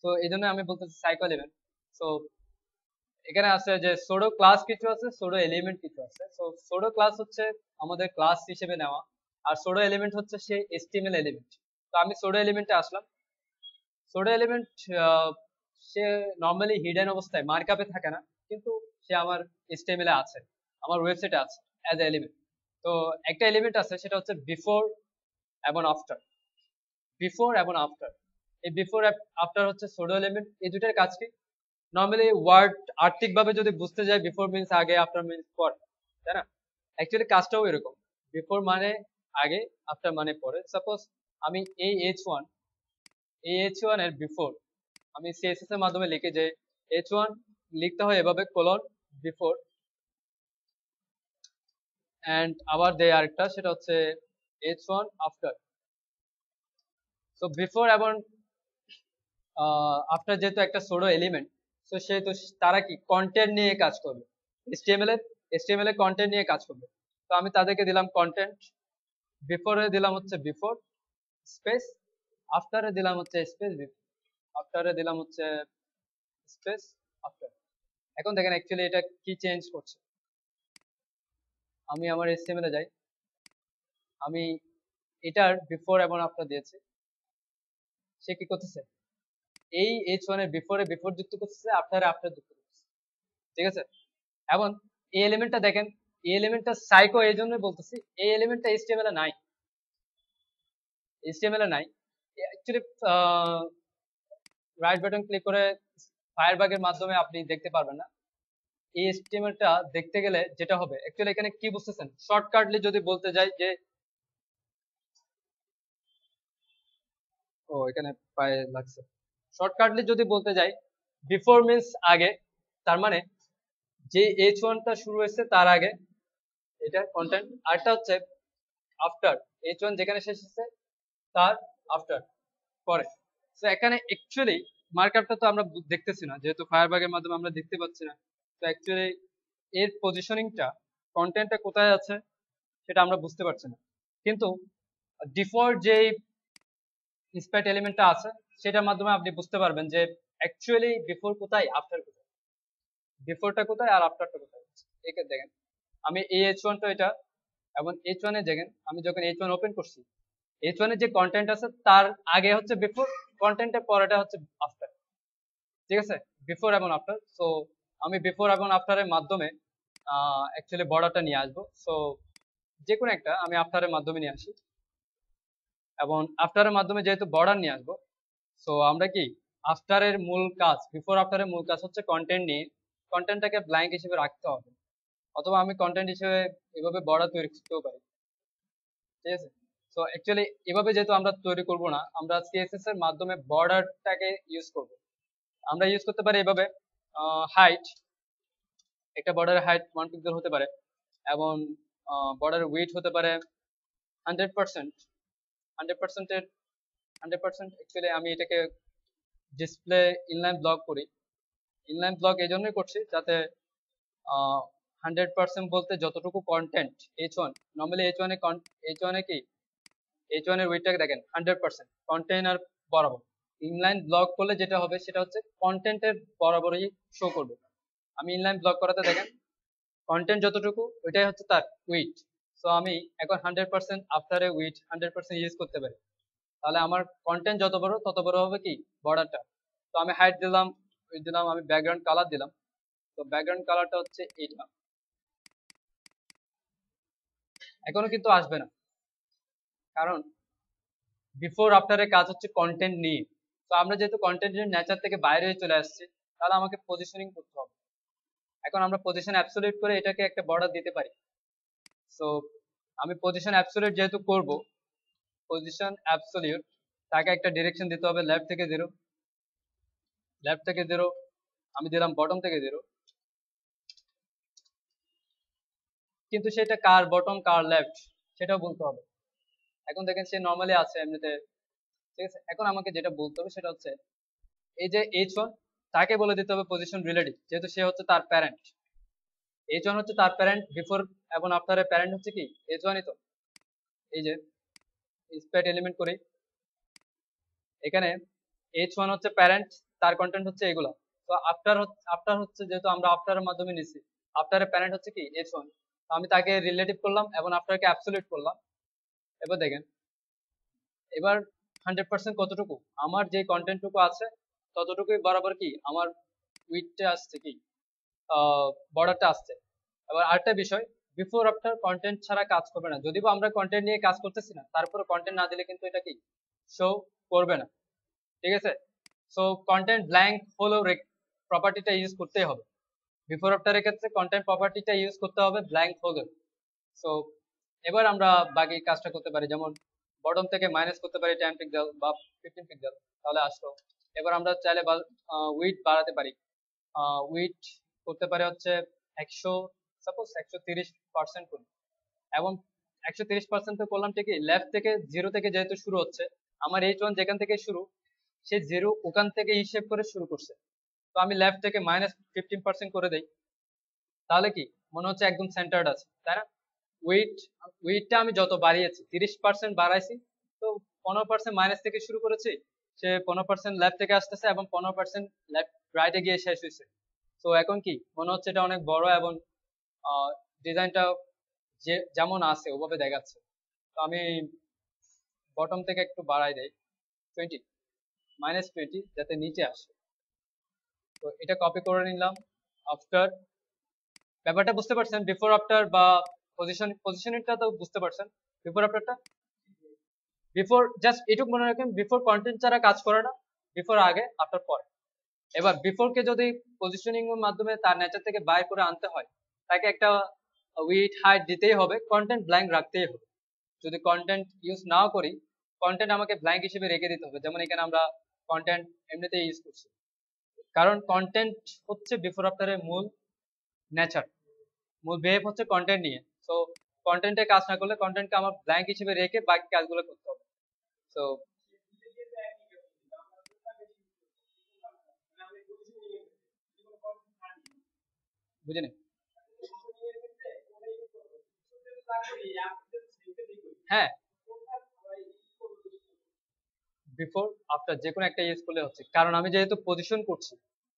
তো এই জন্য আমি বলতেছি সাইকো এলিমেন্ট। তো এখানে আছে যে সোডো ক্লাস কিছু আছে, সোডো এলিমেন্ট কিছু আছে। তো সোডো ক্লাস হচ্ছে আমাদের ক্লাস হিসেবে নেওয়া, আর সোডো এলিমেন্ট হচ্ছে সে HTML এলিমেন্ট। তো আমি সোডো এলিমেন্টে আসলাম। সোডো এলিমেন্ট সে নর্মালি হিডেন অবস্থায় মার্কআপে থাকে না, কিন্তু সে আমার HTML এ আছে, আমার ওয়েবসাইটে আছে অ্যাজ এ এলিমেন্ট। তো একটা এলিমেন্ট আছে সেটা হচ্ছে বিফোর এবং আফটার। বিফোর এবং আফটার, এই বিফোর আফটার হচ্ছে সোডো এলিমেন্ট। এই দুটার কাজ কি? নর্মালি ওয়ার্ড আর্থিক ভাবে যদি বুঝতে যাই, বিফোর মিনস আগে, আফটার মিনস পর, তাই না? অ্যাকচুয়ালি কাজটাও এরকম, বিফোর মানে আগে, আফটার মানে পরে। সাপোজ আমি এই H1, এই H1 এর বিফোর আমি CSS এর মাধ্যমে লিখে যে H1 লিখতে হয় এভাবে কোলন বিফোর, এন্ড আবার দেয় আরেকটা, সেটা হচ্ছে H1 আফটার। তো বিফোর এবং আফটার যেহেতু একটা সোডো এলিমেন্ট, তো সেহেতু তারা কি কন্টেন্ট নিয়ে কাজ করবে, HTML এর কন্টেন্ট নিয়ে কাজ করবে। তো আমি তাদেরকে দিলাম কন্টেন্ট, বিফোরে দিলাম হচ্ছে বিফোর স্পেস, আফটারে দিলাম হচ্ছে স্পেস বিফোর, আফটারে দিলাম হচ্ছে স্পেস আফটার। এখন দেখেন অ্যাকচুয়ালি এটা কি চেঞ্জ করছে। আমি আমার HTML এ যাই, আমি এটার বিফোর এবং আফটার দিয়েছি, সে কি করতেছে এই H1 এর বিফোরে বিফোর যুক্ত করতেছে, আফটারে আফটার যুক্ত করতেছে, ঠিক আছে? এবং এই এলিমেন্টটা দেখেন, এই এলিমেন্টটা সাইকো এই জন্যই বলতেছি, এই এলিমেন্টটা HTML এ নাই, HTML এ নাই। অ্যাকচুয়ালি রাইট বাটন ক্লিক করে ফায়ারবাগের মাধ্যমে আপনি দেখতে পারবেন না। এই HTML-টা দেখতে গেলে যেটা হবে, অ্যাকচুয়ালি এখানে কি বুঝতেছেন, শর্টকাটলি যদি বলতে যাই যে, ও এখানে পায়ে লাগছে, শর্টকাটলি যদি বলতে যাই বিফোর মিন্স আগে, তার মানে যে H1টা শুরু হয়েছে তার আগে, এটা কন্টেন্ট। আরটা হচ্ছে আফটার, H1 যেখানে শেষ হচ্ছে তার আফটার, পরে। তো এখানে অ্যাকচুয়ালি মার্কআপটা তো আমরা দেখতেছি না, যেহেতু ফায়ারবাগের মাধ্যমে আমরা দেখতে পাচ্ছি না। তো অ্যাকচুয়ালি এর পজিশনিংটা, কন্টেন্টটা কোথায় আছে সেটা আমরা বুঝতে পারছি না। কিন্তু ডিফল্ট যে স্প্যাট এলিমেন্টটা আছে সেটার মাধ্যমে আপনি বুঝতে পারবেন যে অ্যাকচুয়ালি বিফোর কোথায়, আফটার কোথায়, বিফোরটা কোথায় আর আফটারটা কোথায়। একে দেখেন, আমি এই H1টা এটা, এবং H1 এ দেখেন আমি যখন H1 ওপেন করছি, H1 এর যে কন্টেন্ট আছে তার আগে হচ্ছে বিফোর, কন্টেন্টের পরেটা হচ্ছে আফটার, ঠিক আছে? বিফোর এবং আফটার। সো আমি বিফোর এবং আফটারের মাধ্যমে অ্যাকচুয়ালি বর্ডারটা নিয়ে আসবো। সো যে কোনো একটা আমি আফটারের মাধ্যমে নিয়ে আসি, এবং আফটারের মাধ্যমে যেহেতু বর্ডার নিয়ে আসবো, সো আমরা কি আফটারের মূল কাজ, বিফোর আফটারের মূল কাজ হচ্ছে কন্টেন্ট নিয়ে কন্টেন্টটাকে ব্ল্যাঙ্ক হিসেবে রাখতে হবে, অথবা আমি কন্টেন্ট হিসেবে এভাবে বর্ডার তৈরি করতেও পারি, ঠিক আছে? তো অ্যাকচুয়ালি এভাবে যেহেতু আমরা তৈরি করব না, আমরা CSS এর মাধ্যমে বর্ডারটাকে ইউজ করব। আমরা ইউজ করতে পারি এভাবে, হাইট, একটা বর্ডারের হাইট 1 পিক্সেল হতে পারে, এবং বর্ডারের উইডথ হতে পারে 100%। 100%-এর 100% অ্যাকচুয়ালি আমি এটাকে ডিসপ্লে ইনলাইন ব্লক করি। ইনলাইন ব্লক এই জন্যই করছি যাতে 100% বলতে যতটুকু কন্টেন্ট H1, নর্মালি H1 এ H1 এ কি, H1 এর উইডথটাকে দেখেন 100% কন্টেইনার বরাবর, ইনলাইন ব্লক করলে যেটা হবে সেটা হচ্ছে কন্টেন্টের বরাবরই শো করবে। আমি ইনলাইন ব্লক করাতে দেখেন কন্টেন্ট যতটুকু ওইটাই হচ্ছে তার উইথ। সো আমি এখন 100% আফটারে উইথ 100% ইউজ করতে পারি। তাহলে আমার কন্টেন্ট যত বড় তত বড় হবে কি বর্ডারটা। তো আমি হাইট দিলাম, উইথ দিলাম, আমি ব্যাকগ্রাউন্ড কালার দিলাম। তো ব্যাকগ্রাউন্ড কালারটা হচ্ছে এইটা। এখনো কিন্তু আসবে না, কারণ বিফোর আফটারের কাজ হচ্ছে কন্টেন্ট নিয়ে। তো আমরা যেহেতু কন্টেন্টের নেচার থেকে বাইরে হয়ে চলে আসছি, তাহলে আমাকে পজিশনিং করতে হবে। এখন আমরা পজিশন অ্যাবসলিউট করে এটাকে একটা বর্ডার দিতে পারি। সো আমি পজিশন অ্যাবসলিউট যেহেতু করব, পজিশন অ্যাবসলিউট তাকে একটা ডিরেকশন দিতে হবে, লেফট থেকে 0, লেফট থেকে 0, আমি দিলাম বটম থেকে 0। কিন্তু সেটা কার বটম কার লেফট সেটাও বলতে হবে। এখন দেখেন সে নর্মালি আছে এমনিতে, ঠিক আছে। এখন আমাকে যেটা বলতে হবে সেটা হচ্ছে এই যে H1 তাকে বলে দিতে হবে পজিশন রিলেটিভ, যেহেতু সে হচ্ছে তার প্যারেন্ট। H1 হচ্ছে তার প্যারেন্ট, বিফোর এবং আফটারের প্যারেন্ট হচ্ছে কি H1ই। তো এই যে স্প্যাট এলিমেন্ট করি, এখানে H1 হচ্ছে প্যারেন্ট, তার কন্টেন্ট হচ্ছে এগুলো। তো আফটার হচ্ছে যেহেতু আমরা আফটারের মাধ্যমে নিছি, আফটারের প্যারেন্ট হচ্ছে কি H1। তো আমি তাকে রিলেটিভ করলাম এবং আফটারকে অ্যাবসলিউট করলাম। এবার দেখেন এবার 100% কতটুকু আমার যে কন্টেন্টটুকু আছে ততটুকুই বরাবর কি আমার উইথটা আসছে কি বর্ডারটা আসছে। এবার আরেকটা বিষয়, বিফোর আফটার কন্টেন্ট ছাড়া কাজ করবে না। যদিও আমরা কন্টেন্ট নিয়ে কাজ করতেছি না, তারপরে কন্টেন্ট না দিলে কিন্তু এটা কি শো করবে না, ঠিক আছে। সো কন্টেন্ট ব্ল্যাঙ্ক হলেও প্রপার্টিটা ইউজ করতেই হবে। বিফোর আফটারের ক্ষেত্রে কন্টেন্ট প্রপার্টিটা ইউজ করতে হবে ব্ল্যাঙ্ক হলেও। সো এবার আমরা বাকি কাজটা করতে পারি, যেমন বটম থেকে মাইনাস করতে পারি 10 পিক্সেল বা 15 পিক্সেল, তাহলে আসলো। এবার আমরা চাইলে উইথ বাড়াতে পারি, উইথ করতে পারে হচ্ছে 100, সাপোজ 130% করি। এবং 130% করলাম ঠিকই, লেফট থেকে 0 থেকে যেহেতু শুরু হচ্ছে, আমার H1 যেখান থেকে শুরু, সে 0 ওখান থেকে হিসেব করে শুরু করছে। তো আমি লেফট থেকে -15% করে দেই, তাহলে কি মনে হচ্ছে একদম সেন্টার্ড আছে, তাই না। উইথ উইথটা আমি যত বাড়িয়েছি 30% বাড়াইছি, তো 15% মাইনাস থেকে শুরু করেছি, সে 15% লেফট থেকে আসতেছে এবং 15% লেফট রাইটে গিয়ে শেষ হয়েছে। তো এখন কি মনে হচ্ছে এটা অনেক বড় এবং ডিজাইনটা যে যেমন আছে ওভাবে দেখাচ্ছে। তো আমি বটম থেকে একটু বাড়াই দেই 20, -20, যাতে নিচে আসে। তো এটা কপি করে নিলাম। আফটার, ব্যাপারটা বুঝতে পারছেন? বিফোর আফটার বা পজিশনটা তো বুঝতে পারছেন। বিফোর আফটারটা, বিফোর জাস্ট এটুকু মনে রাখেন, বিফোর কন্টেন্ট ছাড়া কাজ করে না, বিফোর আগে, আফটার পরে। এবার বিফোর কে যদি পজিশনিং এর মাধ্যমে তার নেচার থেকে বাইর করে আনতে হয়, তাকে একটা উইথ হাইট দিতেই হবে, কন্টেন্ট ব্ল্যাঙ্ক রাখতেই হবে। যদি কন্টেন্ট ইউজ নাও করি, কন্টেন্ট আমাকে ব্ল্যাঙ্ক হিসেবে রেখে দিতে হবে, যেমন এখানে আমরা কন্টেন্ট এমনিতেই ইউজ করছি, কারণ কন্টেন্ট হচ্ছে বিফোর আফটারের মূল নেচার, মূল বিহেভ হচ্ছে কন্টেন্ট নিয়ে। সো কন্টেন্টে কাজ না করলে কন্টেন্টকে আমার ব্ল্যাঙ্ক হিসেবে রেখে বাকি কাজগুলো করতে হবে। সো বুঝিনি। হ্যাঁ, বিফোর আফটার যে কোনো একটা ইউজ করলে হচ্ছে, কারণ আমি যেহেতু পজিশন করছি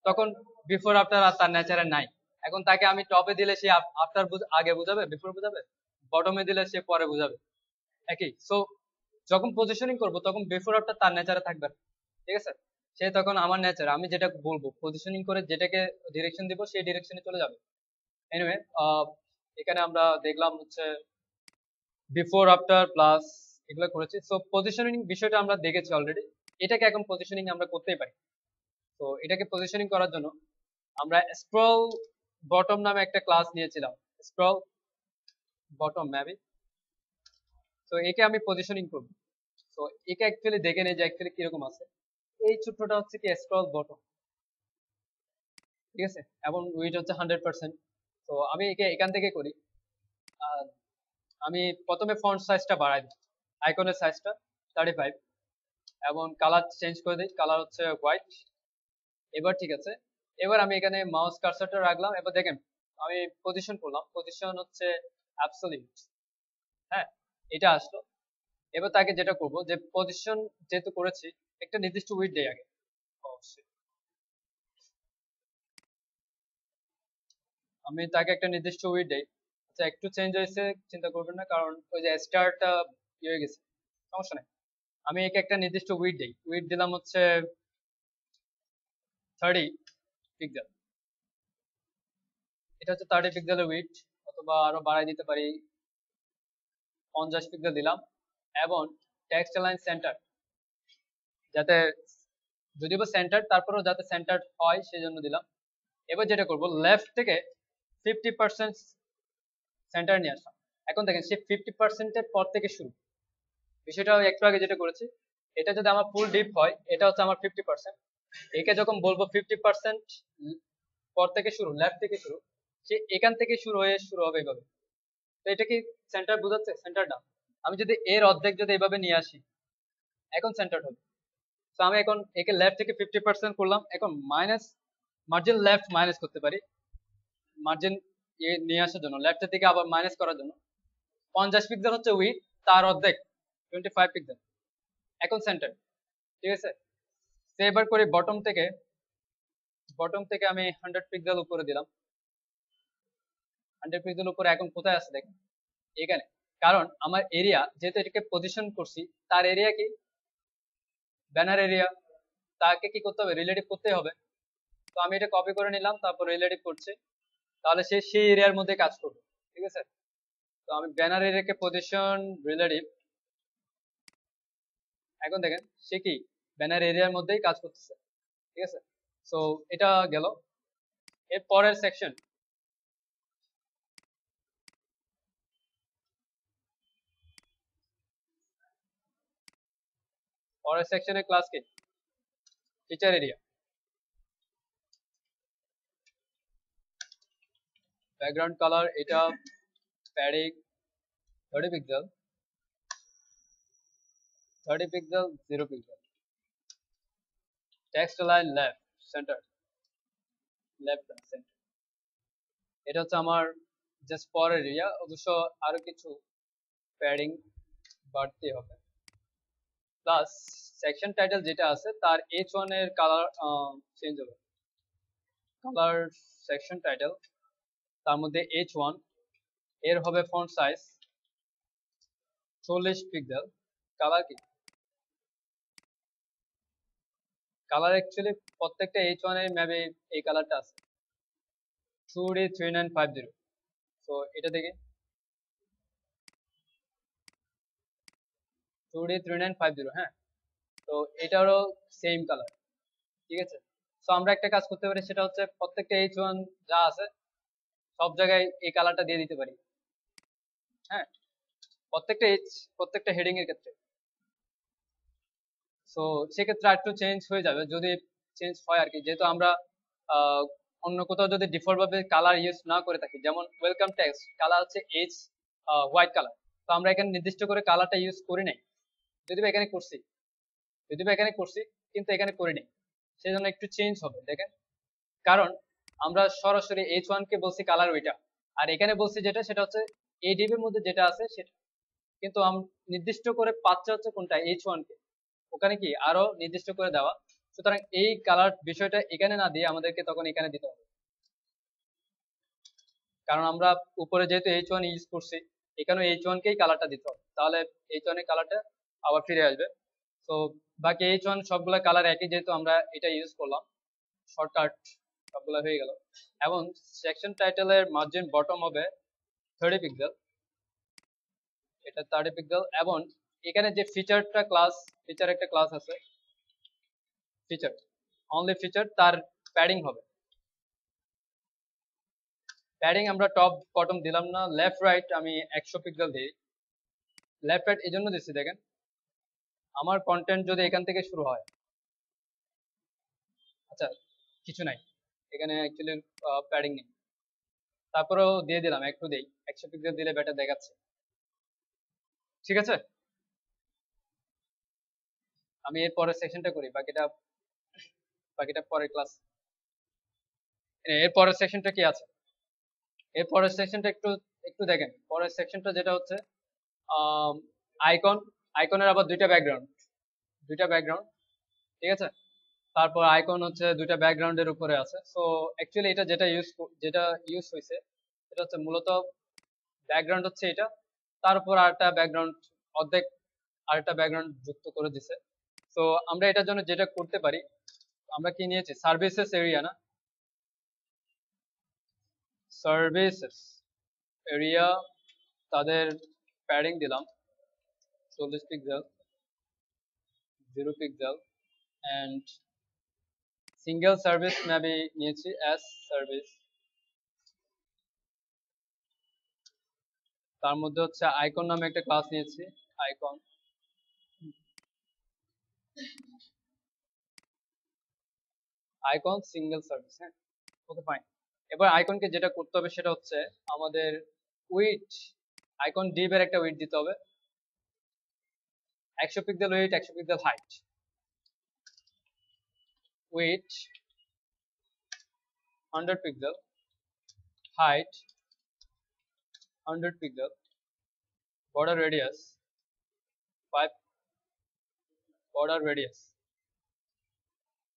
তখন বিফোর আফটার আর তার নেচারে নাই। এখন তাকে আমি টপে দিলে সে আফটার আগে বুঝাবে, বিফোর বুঝাবে, বটমে দিলে সে পরে বুঝাবে, একই। সো যখন পজিশনিং করব তখন বিফোর আফটার তার নেচারে থাকবে না, ঠিক আছে। সে তখন আমার নেচার, আমি যেটা বলবো পজিশনিং করে যেটাকে ডিরেকশন দিব সেই ডিরেকশনে চলে যাবে। এনিওয়ে, এখানে আমরা দেখলাম হচ্ছে বিফোর আফটার প্লাস এগুলো করেছি। সো পজিশনিং বিষয়টা আমরা দেখেছি অলরেডি, এটাকে এখন পজিশনিং আমরা করতেই পারি। তো এটাকে পজিশনিং করার জন্য আমরা স্ক্রল বটম নামে একটা ক্লাস নিয়েছিলাম, স্ক্রল বটম মেবি। তো একে আমি পজিশনিং করব। তো একে অ্যাকচুয়ালি দেখে নেই যে অ্যাকচুয়ালি কিরকম আছে। এই ছোট্টটা হচ্ছে কি স্ক্রল বটম, ঠিক আছে, এবং উইড হচ্ছে 100%। তো আমি একে এখান থেকে করি। আর আমি প্রথমে ফন্ট সাইজটা বাড়াই দিই, আইকনের সাইজটা 35, এবং কালার চেঞ্জ করে দিই, কালার হচ্ছে হোয়াইট। এবার ঠিক আছে, এবার আমি এখানে মাউস কার্সারটা রাখলাম। এবার দেখেন আমি পজিশন করলাম, পজিশন হচ্ছে অ্যাবসলিউট, হ্যাঁ, এটা আসলো। এবার তাকে যেটা করব, যে পজিশন যেহেতু করেছি একটা নির্দিষ্ট উইডথ দেই আগে অবশ্যই। আমি তাকে একটা নির্দিষ্ট উইডথ দেই। আচ্ছা একটু চেঞ্জ হয়েছে, চিন্তা করবেন না, কারণ ওই যে স্টারটা ইয়ে হয়ে গেছে, সমস্যা নাই। আমি একে একটা নির্দিষ্ট উইডথ দেই, উইডথ দিলাম হচ্ছে 30 পিক্সেল। এটা হচ্ছে 30 পিক্সেলের উইডথ, অথবা আরো বাড়াই দিতে পারি, 50 পিক্সেল দিলাম। এবং টেক্সট লাইন সেন্টার, যাতে যদিও বা সেন্টার, তারপরেও যাতে সেন্টার হয় সেজন্য দিলাম। এবার যেটা করব, লেফট থেকে 50% সেন্টার নিয়ে আসলাম। এখন দেখেন সে 50%-এর পর থেকে শুরু, বিষয়টা একটু আগে যেটা করেছি, এটা যদি আমার ফুল ডিপ হয়, এটা হচ্ছে আমার 50%। একে যখন বলবো 50% পর থেকে শুরু, লেফট থেকে শুরু, সে এখান থেকে শুরু হবে এইভাবে। তো এটা কি সেন্টার বোঝাচ্ছে? সেন্টার না। আমি যদি এর অর্ধেক যদি এভাবে নিয়ে আসি, এখন সেন্টার হবে। তো আমি এখন একে লেফট থেকে 50% করলাম, এখন মাইনাস, মার্জিন লেফট মাইনাস করতে পারি, মার্জিন নিয়ে আসার জন্য, লেফটের দিকে আবার মাইনাস করার জন্য। 50 পিক্সেল হচ্ছে উইথ, তার অর্ধেক 25 পিক্সেল, এখন সেন্টার। ঠিক আছে, তো এবার করি বটম থেকে আমি 100 পিক্সেল উপরে দিলাম। 100 পিক্সেল উপরে এখন কোথায় আছে দেখেন, এখানে। কারণ আমার এরিয়া যেহেতু এটাকে পজিশন করছি, তার এরিয়া কি, ব্যানার এরিয়া, তাকে কি করতে হবে, রিলেটিভ করতে হবে। তো আমি এটা কপি করে নিলাম, তারপর রিলেটিভ করছি, তাহলে সে সেই এরিয়ার মধ্যে কাজ করবে। ঠিক আছে, তো আমি ব্যানার এরিয়াকে পজিশন রিলেটিভ, এখন দেখেন সে কি ব্যানার এরিয়ার মধ্যেই কাজ করতেছে। ঠিক আছে, সো এটা গেল। এর পরের সেকশন, পরের সেকশনের ক্লাস কি, ফিচার এরিয়া। ব্যাকগ্রাউন্ড কালার, এটা padding 30 pixel, 30 pixel 0 pixel. Text line left centre, left centre. এটা হচ্ছে আমার জাস্ট পরের এরিয়া, অবশ্য আরো কিছু প্যাডিং বাড়তে হবে। প্লাস সেকশন টাইটেল যেটা আছে তার H1 এর কালার চেঞ্জ হবে। কালার সেকশন টাইটেল, তার মধ্যে H1 এর হবে ফন্ট সাইজ 40 পিক্সেল। কালার কি, কালার অ্যাকচুয়ালি প্রত্যেকটা H1 এর ম্যাপে এই কালারটা আছে, 2D3950। তো এটা দেখি 2D3950, হ্যাঁ, তো এটারও সেম কালার। ঠিক আছে, তো আমরা একটা কাজ করতে পারি, সেটা হচ্ছে প্রত্যেকটা H1 যা আছে সব জায়গায় এই কালারটা দিয়ে দিতে পারি। হ্যাঁ, প্রত্যেকটা হেডিং এর ক্ষেত্রে। সো সেক্ষেত্রে একটু চেঞ্জ হয়ে যাবে যদি চেঞ্জ হয় আর কি, যেহেতু আমরা অন্য কোথাও যদি ডিফল্ট ভাবে কালার ইউজ না করে থাকি, যেমন ওয়েলকাম টেক্সট কালার হচ্ছে এইচ হোয়াইট কালার, তো আমরা এখানে নির্দিষ্ট করে কালারটা ইউজ করি নাই, যদি বা এখানে করছি কিন্তু এখানে করি নাই, সেই জন্য একটু চেঞ্জ হবে দেখেন। কারণ আমরা সরাসরি H1 কে বলছি কালার ওইটা, আর এখানে বলছি যেটা, সেটা হচ্ছে ADB এর মধ্যে যেটা আছে সেটা, কিন্তু নির্দিষ্ট করে পাচ্ছে হচ্ছে কোনটা, H1 কে, ওখানে কি আরো নির্দিষ্ট করে দেওয়া। সুতরাং এই কালার বিষয়টা এখানে না দিয়ে আমাদেরকে তখন এখানে দিতে হবে, কারণ আমরা উপরে যেহেতু H1 ইউজ করছি, এখানেও H1 কেই কালারটা দিতে হবে, তাহলে H1 এর কালারটা আবার ফিরে আসবে। তো বাকি H1 সবগুলা কালার একই, যেহেতু আমরা এটা ইউজ করলাম, শর্টকাট সবগুলা হয়ে গেল। এবং সেকশন টাইটেলের মার্জিন বটম হবে 30 পিক্সেল, এটা 30 পিক্সেল। এবং এখানে যে ফিচার একটা ক্লাস আছে, ফিচার অনলি ফিচার, তার প্যাডিং হবে, প্যাডিং আমরা টপ বটম দিলাম না, লেফট রাইট আমি 100 পিক্সেল দিই। লেফট রাইট এই জন্য দিচ্ছি, দেখেন আমার কন্টেন্ট যদি এখান থেকে শুরু হয়, আচ্ছা কিছু নাই এখানে অ্যাকচুয়ালি, প্যাডিং নেই, তারপরেও দিয়ে দিলাম, একটু দেই, 100 পিক্সেল দিলে বেটার দেখাচ্ছে। ঠিক আছে, আমি এর পরের সেকশনটা করি, বাকিটা পরের ক্লাস। এর পরের সেকশনটা কি আছে, এর পরের সেকশনটা একটু একটু দেখেন, পরের সেকশনটা যেটা হচ্ছে আইকন, আইকনের আবার দুইটা ব্যাকগ্রাউন্ড, ঠিক আছে। তারপর আইকন হচ্ছে দুইটা ব্যাকগ্রাউন্ডের উপরে আছে। সো অ্যাকচুয়ালি এটা যেটা ইউজ হয়েছে এটা হচ্ছে মূলত ব্যাকগ্রাউন্ড হচ্ছে এটা, তার উপর আরেকটা ব্যাকগ্রাউন্ড অর্ধেক আরেকটা ব্যাকগ্রাউন্ড যুক্ত করে দিছে। তো আমরা এটার জন্য যেটা করতে পারি, আমরা কি নিয়েছি সার্ভিসেস এরিয়া না, সার্ভিসেস এরিয়া তাদের প্যাডিং দিলাম 40 pixel, 0 pixel, and single service maybe নিয়েছি এস সার্ভিস, তার মধ্যে হচ্ছে আইকন নামে একটা ক্লাস নিয়েছি, আইকন আইকন সিঙ্গেল সার্ভিস। হ্যাঁ, ওকে ফাইন। এবার আইকনকে যেটা করতে হবে সেটা হচ্ছে আমাদের উইডথ, আইকন ডিভ এর একটা উইডথ দিতে হবে 100 pixel width, 100 pixel height, width 100 pixel, height 100 pixel, border radius 5, border radius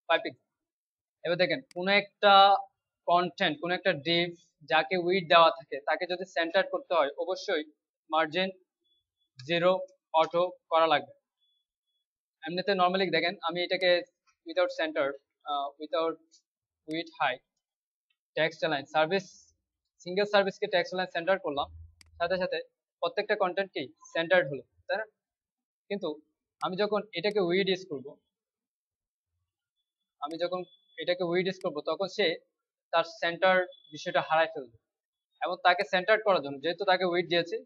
5 pixel. এবার দেখেন কোন একটা কন্টেন্ট, কোন একটা ডিভ যাকে উইডথ দেওয়া থাকে তাকে যদি সেন্টার করতে হয় অবশ্যই মার্জিন 0 অটো করা লাগবে। এমনিতে নর্মালি দেখেন আমি এটাকে without center, without with height text align service, single সার্ভিসকে টেক্সট অ্যালাইন সেন্টার করলাম, সাথে সাথে প্রত্যেকটা কন্টেন্ট কি সেন্টার্ড হলো, তাই না? কিন্তু আমি যখন এটাকে উইডথ করব, আমি যখন এটাকে উইডথ করব তখন সে তার সেন্টার বিষয়টা হারায় ফেলবে। এবং তাকে সেন্টার করার জন্য যেহেতু তাকে উইডথ দিয়েছি,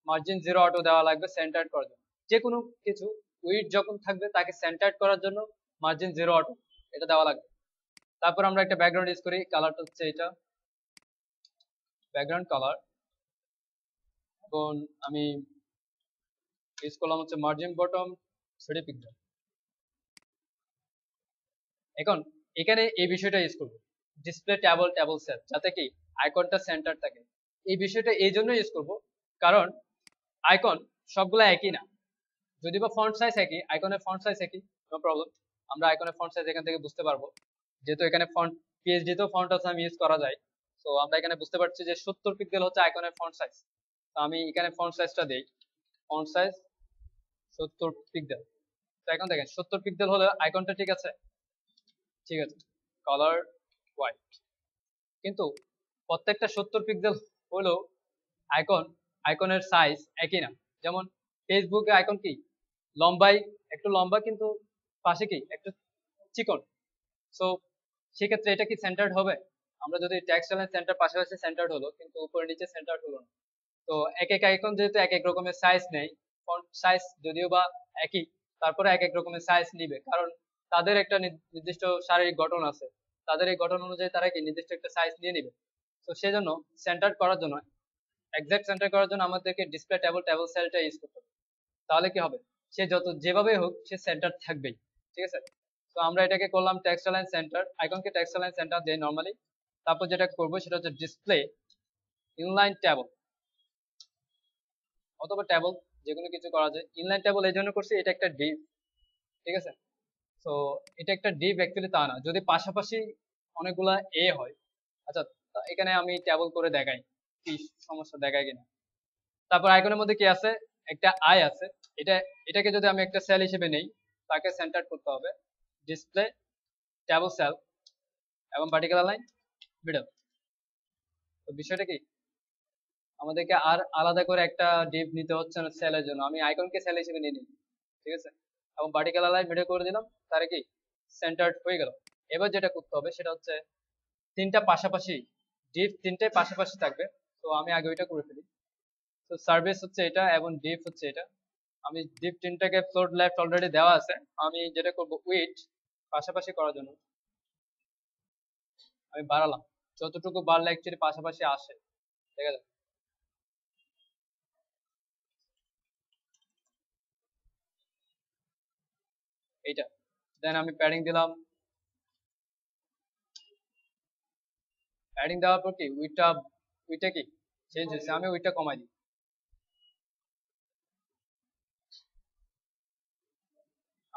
মার্জিন 0 অটো দেওয়া লাগবে সেন্টার করার জন্য। যে কোনো কিছু উইডথ যখন থাকবে তাকে সেন্টার করার জন্য মার্জিন 0 অটো এটা দেওয়া লাগবে। তারপর আমরা একটা ব্যাকগ্রাউন্ড ইউজ করি, কালারটা হচ্ছে এটা ব্যাকগ্রাউন্ড কালার, এবং আমি ইউজ করলাম হচ্ছে মার্জিন বটম 30 পিক্সেল। এখন এখানে এই বিষয়টা ইউজ করবো ডিসপ্লে ট্যাবল সেট, যাতে কি আইকনটা সেন্টার থাকে। এই বিষয়টা এই জন্য ইউজ করব কারণ আইকন সবগুলো একই না, যদি বা ফন্ট সাইজ একই, আইকনের ফন্ট সাইজ একই, নো প্রবলেম। আমরা আইকনের ফন্ট সাইজ এখান থেকে বুঝতে পারবো, যেহেতু এখানে ফন্ট পিএইচডি তেও ফন্ট আছে আমি ইউজ করা যায়। তো আমরা এখানে বুঝতে পারছি যে 70 পিক্সেল হচ্ছে আইকনের ফন্ট সাইজ। তো আমি এখানে ফন্ট সাইজটা দেই, ফন্ট সাইজ 70 পিক্সেল। তো এখন দেখেন 70 পিক্সেল হলে আইকনটা ঠিক আছে, ঠিক আছে, কালার হোয়াইট। কিন্তু প্রত্যেকটা 70 পিক্সেল হলেও আইকনের সাইজ একই না। যেমন ফেসবুকে আইকন কি লম্বাই, একটু লম্বা কিন্তু পাশে কি একটু চিকন। সো সেক্ষেত্রে এটা কি সেন্টার্ড হবে? আমরা যদি টেক্সট অ্যালাইন সেন্টার পাশাপাশি সেন্টার্ড হলো কিন্তু উপরে নিচে সেন্টার্ড হলো না। তো এক এক আইকন যেহেতু এক এক রকমের সাইজ নেই, ফন্ট সাইজ যদিও বা একই, তারপরে এক এক রকমের সাইজ নিবে, কারণ তাদের একটা নির্দিষ্ট শারীরিক গঠন আছে, তাদের এই গঠন অনুযায়ী তারা কি নির্দিষ্ট একটা সাইজ নিয়ে নিবে। তো সেজন্য সেন্টার করার জন্য, এক্সাক্ট সেন্টার করার জন্য আমাদেরকে ডিসপ্লে ট্যাবল সেলটা ইউজ করতে হবে। তাহলে কি হবে, সে যত যেভাবে হোক সে সেন্টার থাকবেই, ঠিক আছে। তো আমরা এটাকে করলাম টেক্সট অ্যালাইন সেন্টার, আইকনকে টেক্সট অ্যালাইন সেন্টার দেই নরমালি। তারপর যেটা করবো সেটা হচ্ছে ডিসপ্লে ইনলাইন ট্যাবল অথবা ট্যাবল, যে কোনো কিছু করা যায়। ইনলাইন ট্যাবল এই জন্য করছি, এটা একটা ডিভ, ঠিক আছে। তো এটা একটা ডিভ অ্যাকচুয়ালি তা না, যদি পাশাপাশি অনেকগুলা এ হয়। আচ্ছা, এখানে আমি ট্যাবল করে দেখাই কি সমস্যা দেখায় কিনা। তারপর আইকনের মধ্যে কি আছে, একটা আই আছে, এটা এটাকে যদি আমি একটা সেল হিসেবে নেই, তাকে সেন্টার করতে হবে ডিসপ্লে ট্যাবল সেল এবং ভার্টিক্যাল লাইন মিডল। তো বিষয়টা কি, আমাদেরকে আর আলাদা করে একটা ডিভ নিতে হচ্ছে না সেলের জন্য, আমি আইকনকে সেল হিসেবে নিয়ে নিই, ঠিক আছে। এবং ভার্টিক্যাল লাইন মিডল করে দিলাম, তার কি সেন্টার্ড হয়ে গেল। এবার যেটা করতে হবে সেটা হচ্ছে তিনটা পাশাপাশি ডিভ, তিনটাই পাশাপাশি থাকবে। তো আমি আগে ওইটা করে ফেলি। তো সার্ভিস হচ্ছে এটা এবং ডিভ হচ্ছে এটা। আমি ডিপ তিনটাকে ফ্লোট লেফট অলরেডি দেওয়া আছে, আমি যেটা করব উইথ পাশাপাশি করার জন্য আমি বাড়ালাম, যতটুকু বাড়লে অ্যাকচুয়ালি পাশাপাশি আসে, ঠিক আছে। এইটা দেন আমি প্যাডিং দিলাম, প্যাডিং দেওয়ার পর কি উইথটা কি চেঞ্জ হয়েছে, আমি উইথটা কমাই দিই।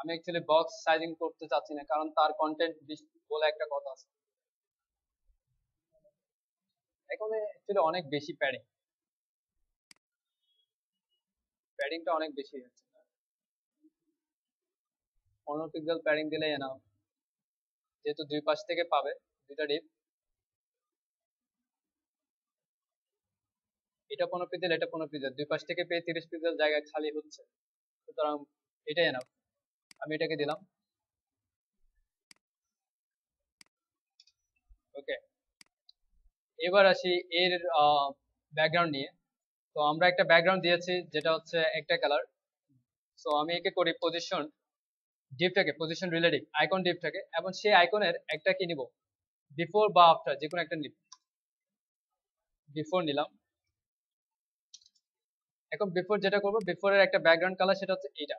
আমি অ্যাকচুয়ালি বক্স সাইজিং করতে চাচ্ছি না, কারণ তার কন্টেন্ট বলে একটা কথা আছে। এখন অ্যাকচুয়ালি অনেক বেশি প্যাডিংটা অনেক বেশি হচ্ছে। 15 পিক্সেল প্যাডিং দিলে এনাফ, যেহেতু দুই পাশ থেকে পাবে দুইটা ডিপ। এটা 15 পিক্সেল, এটা 15 পিক্সেল, দুই পাশ থেকে পেয়ে 30 পিক্সেল জায়গা খালি হচ্ছে, সুতরাং এটাই এনাফ। আমি এটাকে দিলাম। ওকে, এবার আসি এর ব্যাকগ্রাউন্ড নিয়ে। তো আমরা একটা ব্যাকগ্রাউন্ড দিয়েছি যেটা হচ্ছে একটা কালার। সো আমি একে করি পজিশন ডিপটাকে, পজিশন রিলেটিভ আইকন ডিপটাকে, এবং সেই আইকনের একটা কি নিব, বিফোর বা আফটার যে কোনো একটা নিব। বিফোর নিলাম। এখন বিফোর যেটা করব, বিফোরের একটা ব্যাকগ্রাউন্ড কালার, সেটা হচ্ছে এটা।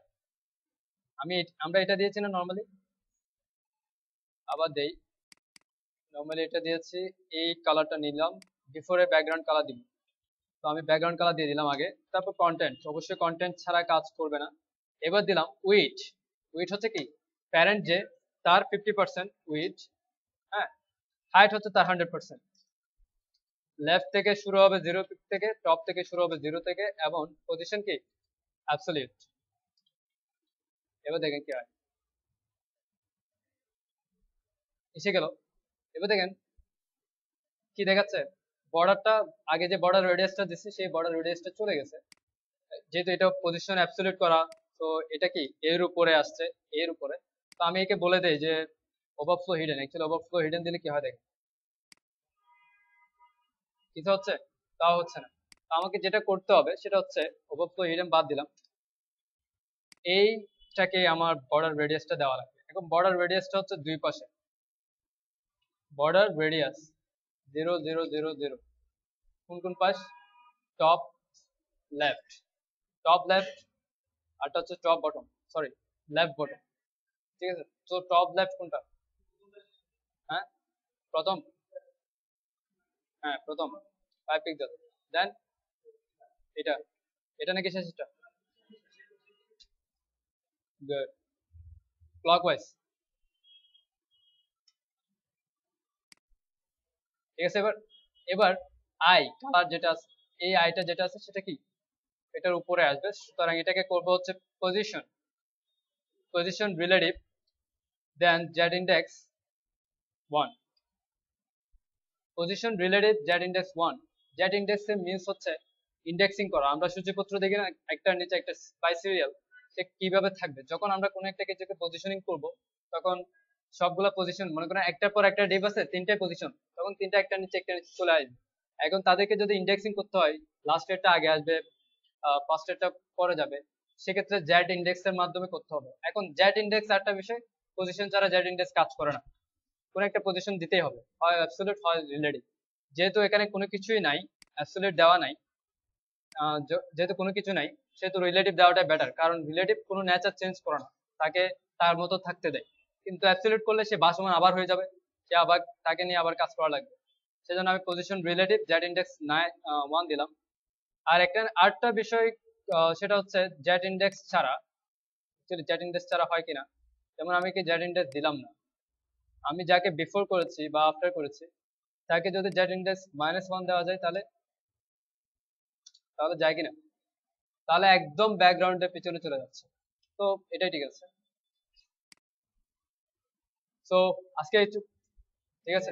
আমরা এটা দিয়েছি না নরমালি, আবার দেই। নরমালি এটা দিয়েছি, এই কালারটা নিলাম, বিফোরের ব্যাকগ্রাউন্ড কালার দিব। তো আমি ব্যাকগ্রাউন্ড কালার দিয়ে দিলাম আগে। তারপর কন্টেন্ট, অবশ্যই কন্টেন্ট ছাড়া কাজ করবে না। এবার দিলাম উইডথ। উইডথ হচ্ছে কি, প্যারেন্ট যে তার 50% উইডথ, হ্যাঁ, হাইট হচ্ছে তার 100%। লেফট থেকে শুরু হবে 0 থেকে, টপ থেকে শুরু হবে 0 থেকে, এবং পজিশন কি অ্যাবসলিউট। এবার দেখেন কি হয়, এসে গেল। এবার দেখেন কি দেখাচ্ছে, বর্ডারটা আগে যে বর্ডার রেডিয়াসটা দিচ্ছি সেই বর্ডার রেডিয়াসটা চলে গেছে, যেহেতু এটা পজিশন অ্যাবসলিউট করা। তো এটা কি এর উপরে আসছে, এর উপরে। তো আমি একে বলে দেই যে overflow hidden. Actually overflow hidden দিলে কি হয় দেখেন, কিছু হচ্ছে, তাও হচ্ছে না। তো আমাকে যেটা করতে হবে সেটা হচ্ছে ওভারফ্লো হিডেন বাদ দিলাম, এইটাকে আমার বর্ডার রেডিয়াসটা দেওয়া লাগবে। এখন বর্ডার রেডিয়াসটা হচ্ছে দুই পাশে, বর্ডার রেডিয়াস 0 0 0 0, কোন কোন পাশ, টপ লেফট, টপ লেফট, আরটা হচ্ছে top bottom, sorry left bottom, ঠিক আছে। তো টপ লেফট কোনটা, হ্যাঁ প্রথম, হ্যাঁ প্রথম 5 পিক্সেল। দেন এটা, এটা নাকি শেষটা, গুড, ক্লকওয়াইজ, ঠিক আছে। এবার এবার আই কালার যেটা আছে, এই আইটা যেটা আছে সেটা কি এটার উপরে আসবে, সুতরাং এটাকে করব হচ্ছে position, position relative then z index 1, position relative z index 1। Z index এর মিনস হচ্ছে ইন্ডেক্সিং করা। আমরা সূচিপত্র দেখি না, একটার নিচে একটা বাই সিরিয়াল, সে কিভাবে থাকবে। যখন আমরা কোনো একটা কিছুকে পজিশনিং করব, তখন সবগুলা পজিশন, মনে করেন একটার পর একটা ডিপ আছে, তিনটে পজিশন, তখন তিনটা একটার নিচে একটা নিচে চলে আসবে। এখন তাদেরকে যদি ইন্ডেক্সিং করতে হয়, লাস্টেরটা আগে আসবে, ফার্স্টেরটা পরে যাবে, সেক্ষেত্রে জেড ইন্ডেক্স এর মাধ্যমে করতে হবে। এখন জেড ইন্ডেক্স একটা বিষয়, পজিশন ছাড়া জেড ইন্ডেক্স কাজ করে না, কোন একটা পজিশন দিতেই হবে, হয় অ্যাবসলিউট হয় রিলেটিভ। যেহেতু এখানে কোনো কিছুই নাই, অ্যাবসলিউট দেওয়া নাই, যেহেতু কোনো কিছু নাই, সেহেতু রিলেটিভ দেওয়াটাই বেটার, কারণ রিলেটিভ কোনো নেচার চেঞ্জ করে না, তাকে তার মতো থাকতে দেয়। কিন্তু অ্যাবসলিউট করলে সে ভাসমান আবার হয়ে যাবে, সে আবার তাকে নিয়ে আবার কাজ করা লাগবে। সেজন্য আমি পজিশন রিলেটিভ জেড ইন্ডেক্স 1 দিলাম। আর আরেকটা বিষয়, সেটা হচ্ছে জেড ইন্ডেক্স ছাড়া, অ্যাকচুয়ালি জেড ইন্ডেক্স ছাড়া হয় কিনা, যেমন আমি কি জেড ইন্ডেক্স দিলাম না, আমি যাকে বিফোর করেছি বা আফটার করেছি তাকে যদি জেড ইন্ডেক্স -1 দেওয়া যায়, তাহলে তাহলে যায় কিনা, তাহলে একদম ব্যাকগ্রাউন্ডের পিছনে চলে যাচ্ছে। তো এটাই ঠিক আছে। তো আজকে ঠিক আছে।